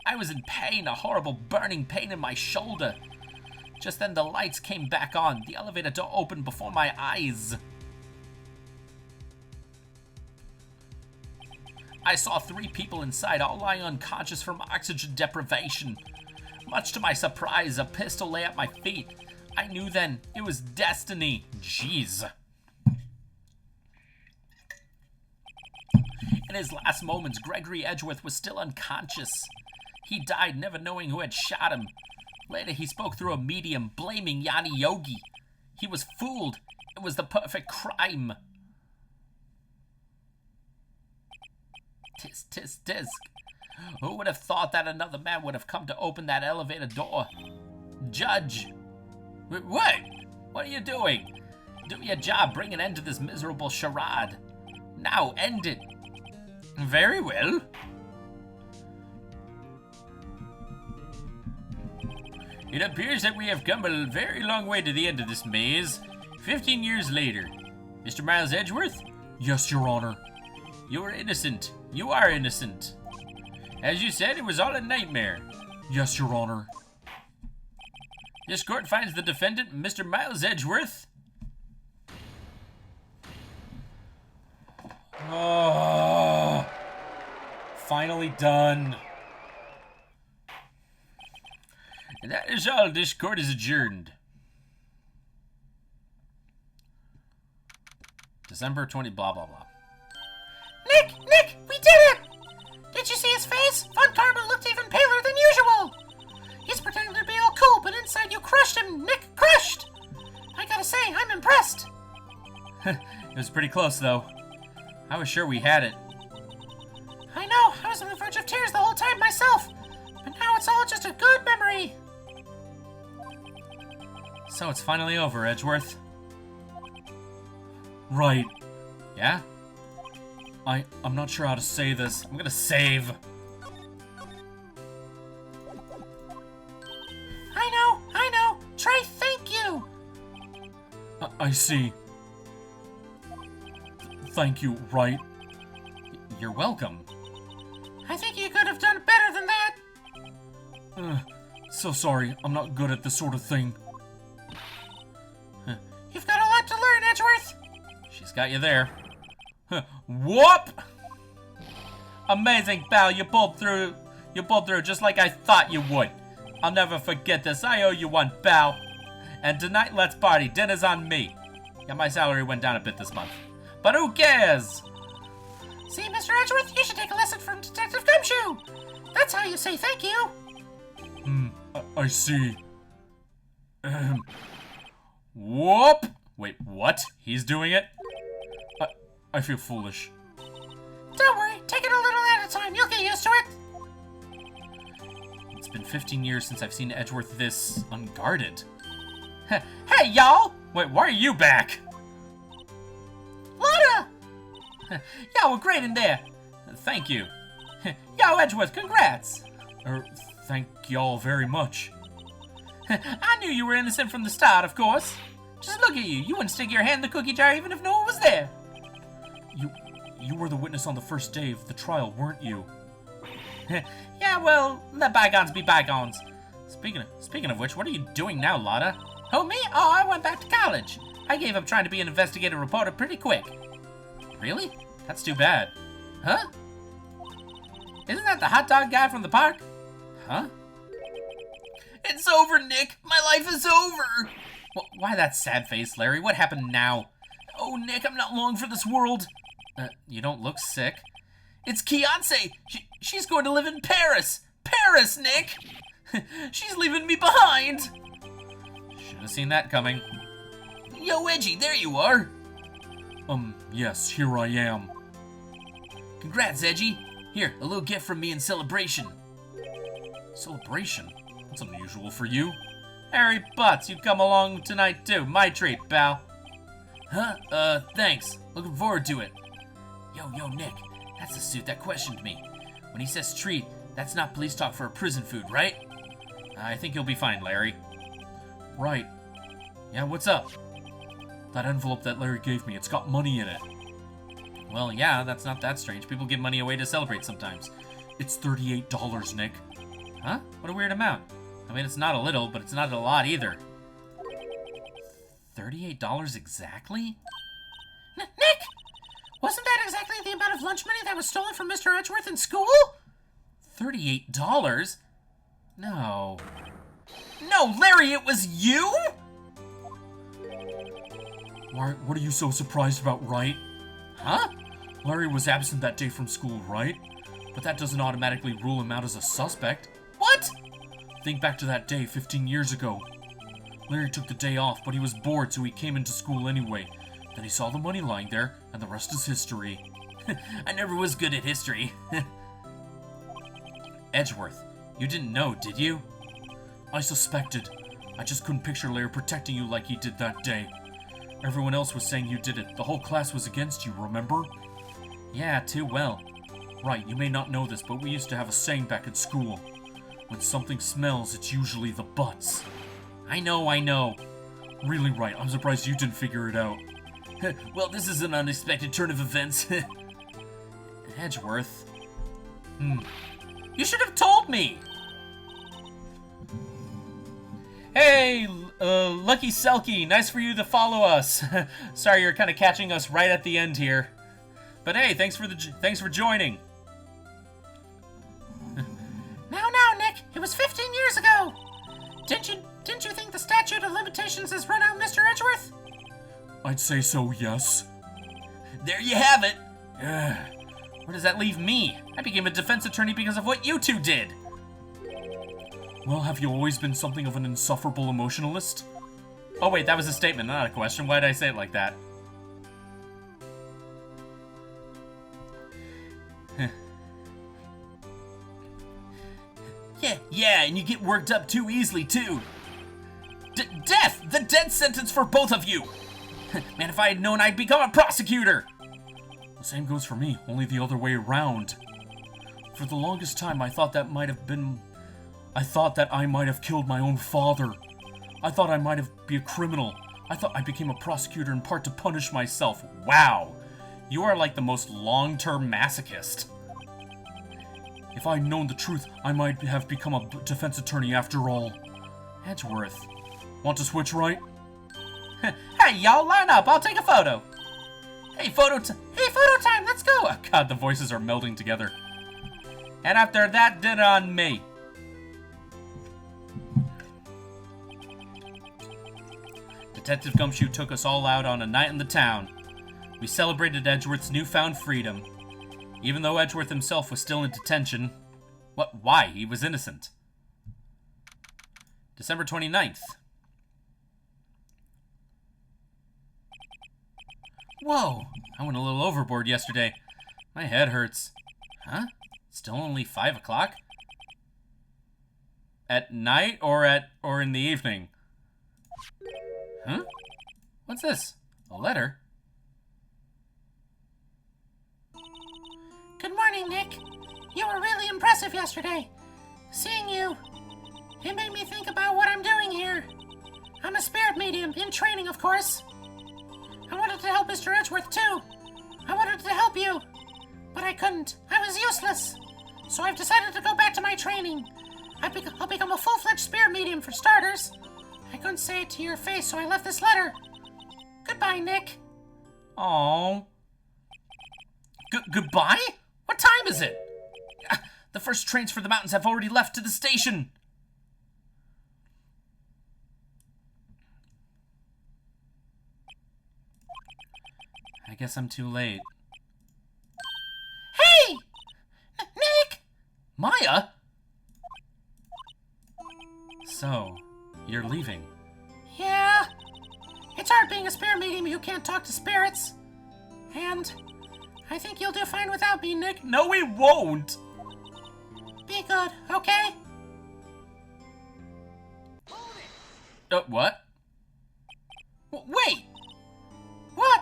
I was in pain, a horrible burning pain in my shoulder. Just then the lights came back on. The elevator door opened before my eyes. I saw 3 people inside, all lying unconscious from oxygen deprivation. Much to my surprise, a pistol lay at my feet. I knew then it was destiny. Jeez. In his last moments, Gregory Edgeworth was still unconscious. He died never knowing who had shot him. Later, he spoke through a medium, blaming Yanni Yogi. He was fooled. It was the perfect crime. Tisk, tisk, tisk. Who would have thought that another man would have come to open that elevator door? Judge! What? What are you doing? Do your job. Bring an end to this miserable charade. Now, end it. Very well. It appears that we have come a very long way to the end of this maze. 15 years later. Mr. Miles Edgeworth? Yes, Your Honor. You are innocent. You are innocent. As you said, it was all a nightmare. Yes, Your Honor. This court finds the defendant, Mr. Miles Edgeworth. Oh, finally done. And that is all. This court is adjourned. December 20, blah, blah, blah. Nick, we did it! Did you see his face? Von Karma looked even paler than usual. He's pretending to be all cool, but inside you crushed him, Nick, crushed! I gotta say, I'm impressed. It was pretty close, though. I was sure we had it. I know, I was on the verge of tears the whole time myself, but now it's all just a good memory. So it's finally over, Edgeworth. Right. Yeah? I'm not sure how to say this. I'm gonna save. I know. Try thank you. I see. Thank you, Wright. You're welcome. I think you could have done better than that. So sorry. I'm not good at this sort of thing. You've got a lot to learn, Edgeworth. She's got you there. Whoop! Amazing, pal. You pulled through. You pulled through just like I thought you would. I'll never forget this. I owe you one, pal. And tonight, let's party. Dinner's on me. Yeah, my salary went down a bit this month. But who cares? See, Mr. Edgeworth, you should take a lesson from Detective Gumshoe. That's how you say thank you. I see. Whoop! Wait, what? He's doing it? I feel foolish. Don't worry, take it a little at a time. You'll get used to it. It's been 15 years since I've seen Edgeworth this unguarded. Hey, y'all! Wait, why are you back? Lotta! Y'all were great in there. Thank you. Yo, Edgeworth, congrats! Thank y'all very much. I knew you were innocent from the start, of course. Just look at you. You wouldn't stick your hand in the cookie jar even if no one was there. You were the witness on the first day of the trial, weren't you? Yeah, well, let bygones be bygones. Speaking of which, what are you doing now, Lotta? Oh, me? Oh, I went back to college. I gave up trying to be an investigative reporter pretty quick. Really? That's too bad. Huh? Isn't that the hot dog guy from the park? Huh? It's over, Nick. My life is over. Well, why that sad face, Larry? What happened now? Oh, Nick, I'm not long for this world. You don't look sick. It's Kiance. She's going to live in Paris. Paris, Nick. She's leaving me behind. Should have seen that coming. Yo, Edgy, there you are. Yes, here I am. Congrats, Edgy. Here, a little gift from me in celebration. Celebration? That's unusual for you. Harry Potts, you come along tonight too. My treat, pal. Huh? Thanks. Looking forward to it. Yo, Nick, that's the suit that questioned me. When he says treat, that's not police talk for a prison food, right? I think you'll be fine, Larry. Right. Yeah, what's up? That envelope that Larry gave me, it's got money in it. Well, yeah, that's not that strange. People give money away to celebrate sometimes. It's $38, Nick. Huh? What a weird amount. I mean, it's not a little, but it's not a lot either. $38 exactly? Nick! Wasn't that exactly the amount of lunch money that was stolen from Mr. Edgeworth in school? $38? No. No, Larry, it was you? Why, what are you so surprised about, Wright? Huh? Larry was absent that day from school, right? But that doesn't automatically rule him out as a suspect. What? Think back to that day 15 years ago. Larry took the day off, but he was bored, so he came into school anyway. Then he saw the money lying there, and the rest is history. I never was good at history. Edgeworth, you didn't know, did you? I suspected. I just couldn't picture Larry protecting you like he did that day. Everyone else was saying you did it. The whole class was against you, remember? Yeah, too well. Right, you may not know this, but we used to have a saying back at school. When something smells, it's usually the butts. I know. Really, Right, I'm surprised you didn't figure it out. Well, this is an unexpected turn of events. Edgeworth. You should have told me! Hey, Lucky Selkie, nice for you to follow us. Sorry, you're kind of catching us right at the end here. But hey, thanks for joining. Now, Nick, it was 15 years ago. Didn't you think the statute of limitations has run out, Mr. Edgeworth? I'd say so, yes. There you have it. Where does that leave me? I became a defense attorney because of what you two did. Well, have you always been something of an insufferable emotionalist? Oh wait, that was a statement, not a question. Why did I say it like that? Yeah, and you get worked up too easily, too. Death! The death sentence for both of you! Man, if I had known, I'd become a prosecutor! The same goes for me, only the other way around. For the longest time, I thought that I might have killed my own father. I thought I might have been a criminal. I thought I became a prosecutor in part to punish myself. Wow! You are like the most long-term masochist. If I'd known the truth, I might have become a defense attorney after all. Edgeworth. Want to switch, Right? Hey, y'all, line up. I'll take a photo. Hey, photo time. Let's go. Oh, God, the voices are melding together. And after that, dinner on me. Detective Gumshoe took us all out on a night in the town. We celebrated Edgeworth's newfound freedom. Even though Edgeworth himself was still in detention. Why? He was innocent. December 29th. Whoa, I went a little overboard yesterday. My head hurts. Huh? Still only 5 o'clock? At night or in the evening? Huh? What's this? A letter? Good morning, Nick. You were really impressive yesterday. Seeing you, it made me think about what I'm doing here. I'm a spirit medium, in training, of course. I wanted to help Mr. Edgeworth, too. I wanted to help you, but I couldn't. I was useless. So I've decided to go back to my training. I'll become a full-fledged spirit medium, for starters. I couldn't say it to your face, so I left this letter. Goodbye, Nick. Aww. Goodbye? What time is it? The first trains for the mountains have already left to the station. I guess I'm too late. Hey! Nick! Maya? So, you're leaving. Yeah. It's hard being a spirit medium who can't talk to spirits. And I think you'll do fine without me, Nick. No, we won't! Be good, okay? What? Wait! What?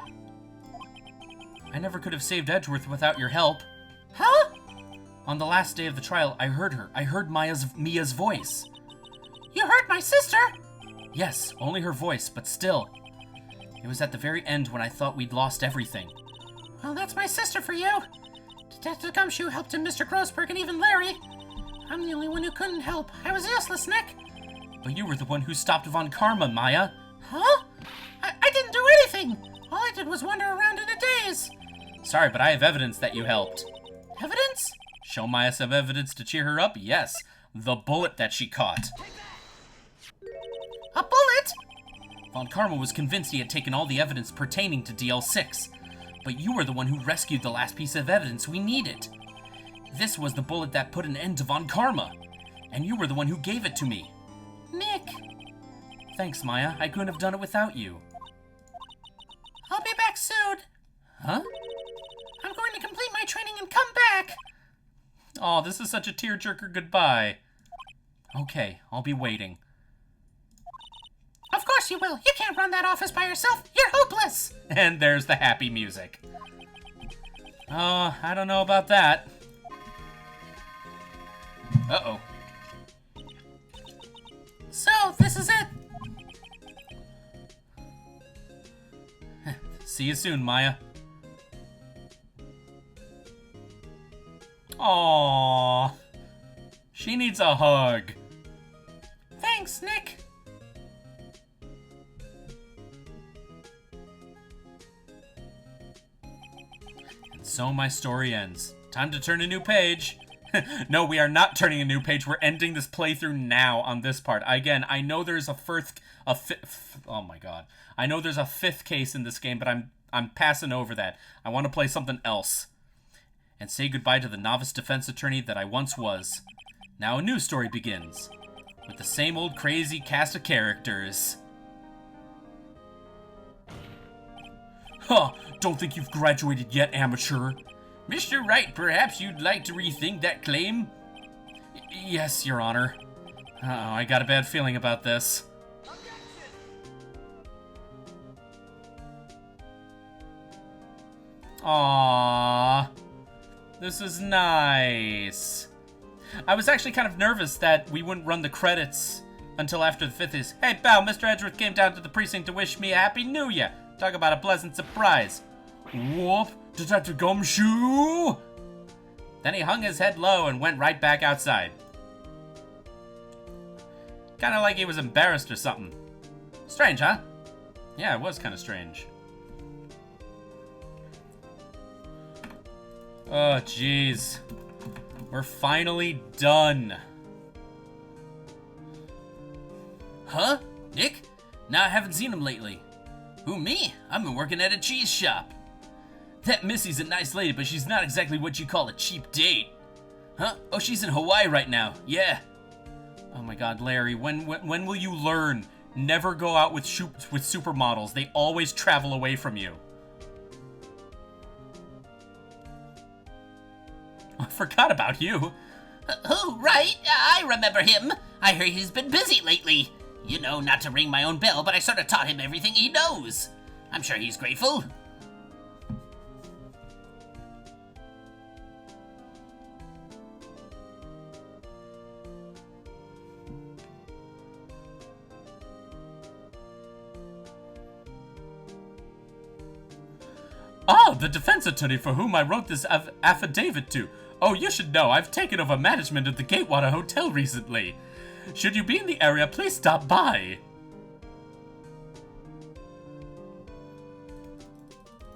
I never could have saved Edgeworth without your help. Huh? On the last day of the trial, I heard her. I heard Mia's voice. You heard my sister? Yes, only her voice, but still. It was at the very end when I thought we'd lost everything. Well, that's my sister for you. Detective Gumshoe helped him, Mr. Grossberg, and even Larry. I'm the only one who couldn't help. I was useless, Nick. But you were the one who stopped Von Karma, Maya. Huh? I didn't do anything. All I did was wander around in a daze. Sorry, but I have evidence that you helped. Evidence? Show Maya some evidence to cheer her up? Yes. The bullet that she caught. A bullet? Von Karma was convinced he had taken all the evidence pertaining to DL6. But you were the one who rescued the last piece of evidence we needed. This was the bullet that put an end to Von Karma. And you were the one who gave it to me. Nick. Thanks, Maya. I couldn't have done it without you. I'll be back soon. Huh? I'm going to complete my training and come back. Oh, this is such a tearjerker goodbye. Okay, I'll be waiting. Of course you will. You can't run that office by yourself. You're hopeless. And there's the happy music. I don't know about that. Uh-oh. So, this is it. See you soon, Maya. Aww. She needs a hug. Thanks, Nick. And so my story ends. Time to turn a new page. No, we are not turning a new page. We're ending this playthrough now on this part. Again, I know there's oh my god. I know there's a fifth case in this game, but I'm passing over that. I want to play something else. And say goodbye to the novice defense attorney that I once was. Now a new story begins. With the same old crazy cast of characters. Huh, don't think you've graduated yet, amateur. Mr. Wright, perhaps you'd like to rethink that claim? Yes, Your Honor. Uh-oh, I got a bad feeling about this. Aww. This is nice. I was actually kind of nervous that we wouldn't run the credits until after the fifth is, hey pal, Mr. Edgeworth came down to the precinct to wish me a happy new year. Talk about a pleasant surprise. Whoop, Detective Gumshoe! Then he hung his head low and went right back outside. Kinda like he was embarrassed or something. Strange, huh? Yeah, it was kinda strange. Oh, jeez. We're finally done. Huh? Nick? Nah, I haven't seen him lately. Who, me? I've been working at a cheese shop. That Missy's a nice lady, but she's not exactly what you call a cheap date. Huh? Oh, she's in Hawaii right now. Yeah. Oh my god, Larry, when will you learn? Never go out with supermodels. They always travel away from you. I forgot about you. Oh, right. I remember him. I hear he's been busy lately. You know, not to ring my own bell, but I sort of taught him everything he knows. I'm sure he's grateful. Ah, the defense attorney for whom I wrote this affidavit to. Oh, you should know, I've taken over management of the Gatewater Hotel recently. Should you be in the area, please stop by.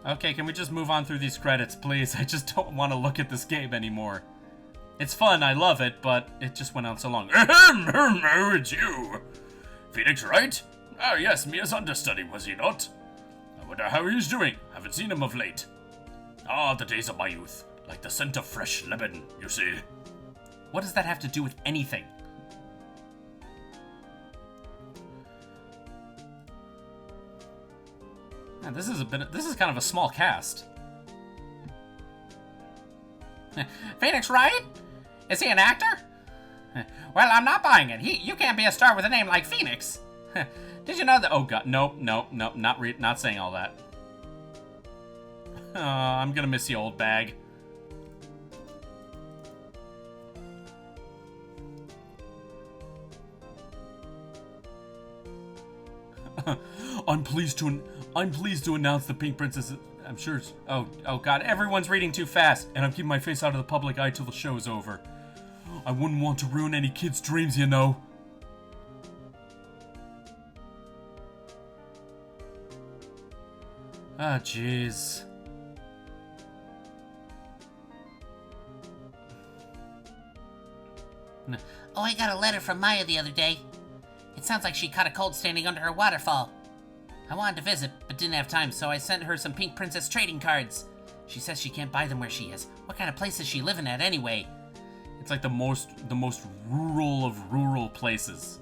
Okay, can we just move on through these credits, please? I just don't want to look at this game anymore. It's fun, I love it, but it just went on so long. It's you. Phoenix Wright? Ah, yes, Mia's understudy, was he not? I wonder how he's doing. Haven't seen him of late. Ah, the days of my youth. Like the scent of fresh lemon, you see. What does that have to do with anything? Man, this is kind of a small cast. Phoenix Wright? Is he an actor? Well, I'm not buying it. You can't be a star with a name like Phoenix. Did you know that? Oh god, nope, not saying all that. I'm gonna miss you, old bag. I'm pleased to announce the Pink Princess. I'm sure. Oh god, everyone's reading too fast. And I'm keeping my face out of the public eye till the show's over. I wouldn't want to ruin any kid's dreams, you know. Ah, jeez. Oh, I got a letter from Maya the other day. It sounds like she caught a cold standing under her waterfall. I wanted to visit, but didn't have time, so I sent her some Pink Princess trading cards. She says she can't buy them where she is. What kind of place is she living at anyway? It's like the most rural of rural places.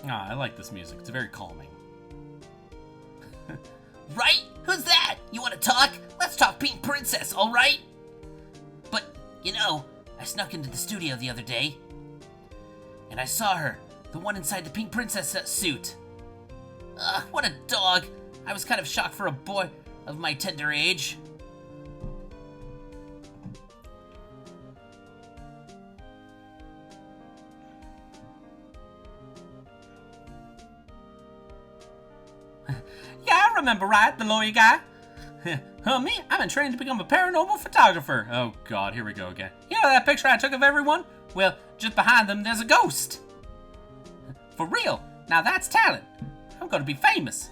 Ah, I like this music. It's very calming. Right? Who's that? You want to talk? Let's talk Pink Princess, all right? But, you know, I snuck into the studio the other day, and I saw her, the one inside the Pink Princess suit. Ugh, what a dog. I was kind of shocked for a boy of my tender age. Yeah, I remember Wright, the lawyer guy. Me? I'm in training to become a paranormal photographer. Oh god, here we go again. You know that picture I took of everyone? Well, just behind them there's a ghost. For real. Now that's talent. I'm gonna be famous.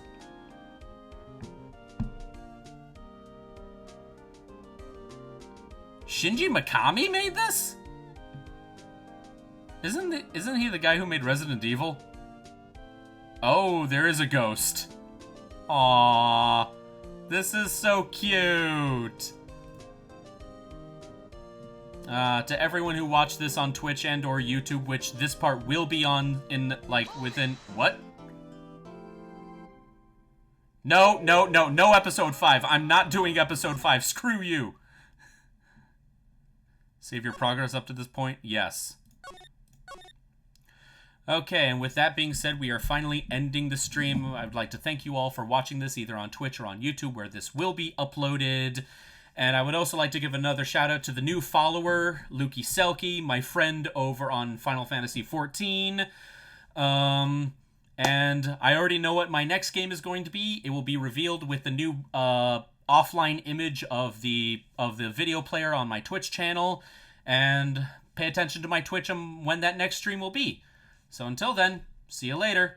Shinji Mikami made this? Isn't he the guy who made Resident Evil? Oh, there is a ghost. Aww. This is so cute. To everyone who watched this on Twitch and or YouTube, which this part will be on in, like, within... What? No episode 5. I'm not doing episode 5. Screw you. Save your progress up to this point? Yes. Okay, and with that being said, we are finally ending the stream. I would like to thank you all for watching this, either on Twitch or on YouTube, where this will be uploaded. And I would also like to give another shout out to the new follower, Lukey Selkie, my friend over on Final Fantasy XIV. And I already know what my next game is going to be. It will be revealed with the new offline image of the video player on my Twitch channel. And pay attention to my Twitch when that next stream will be. So until then, see you later.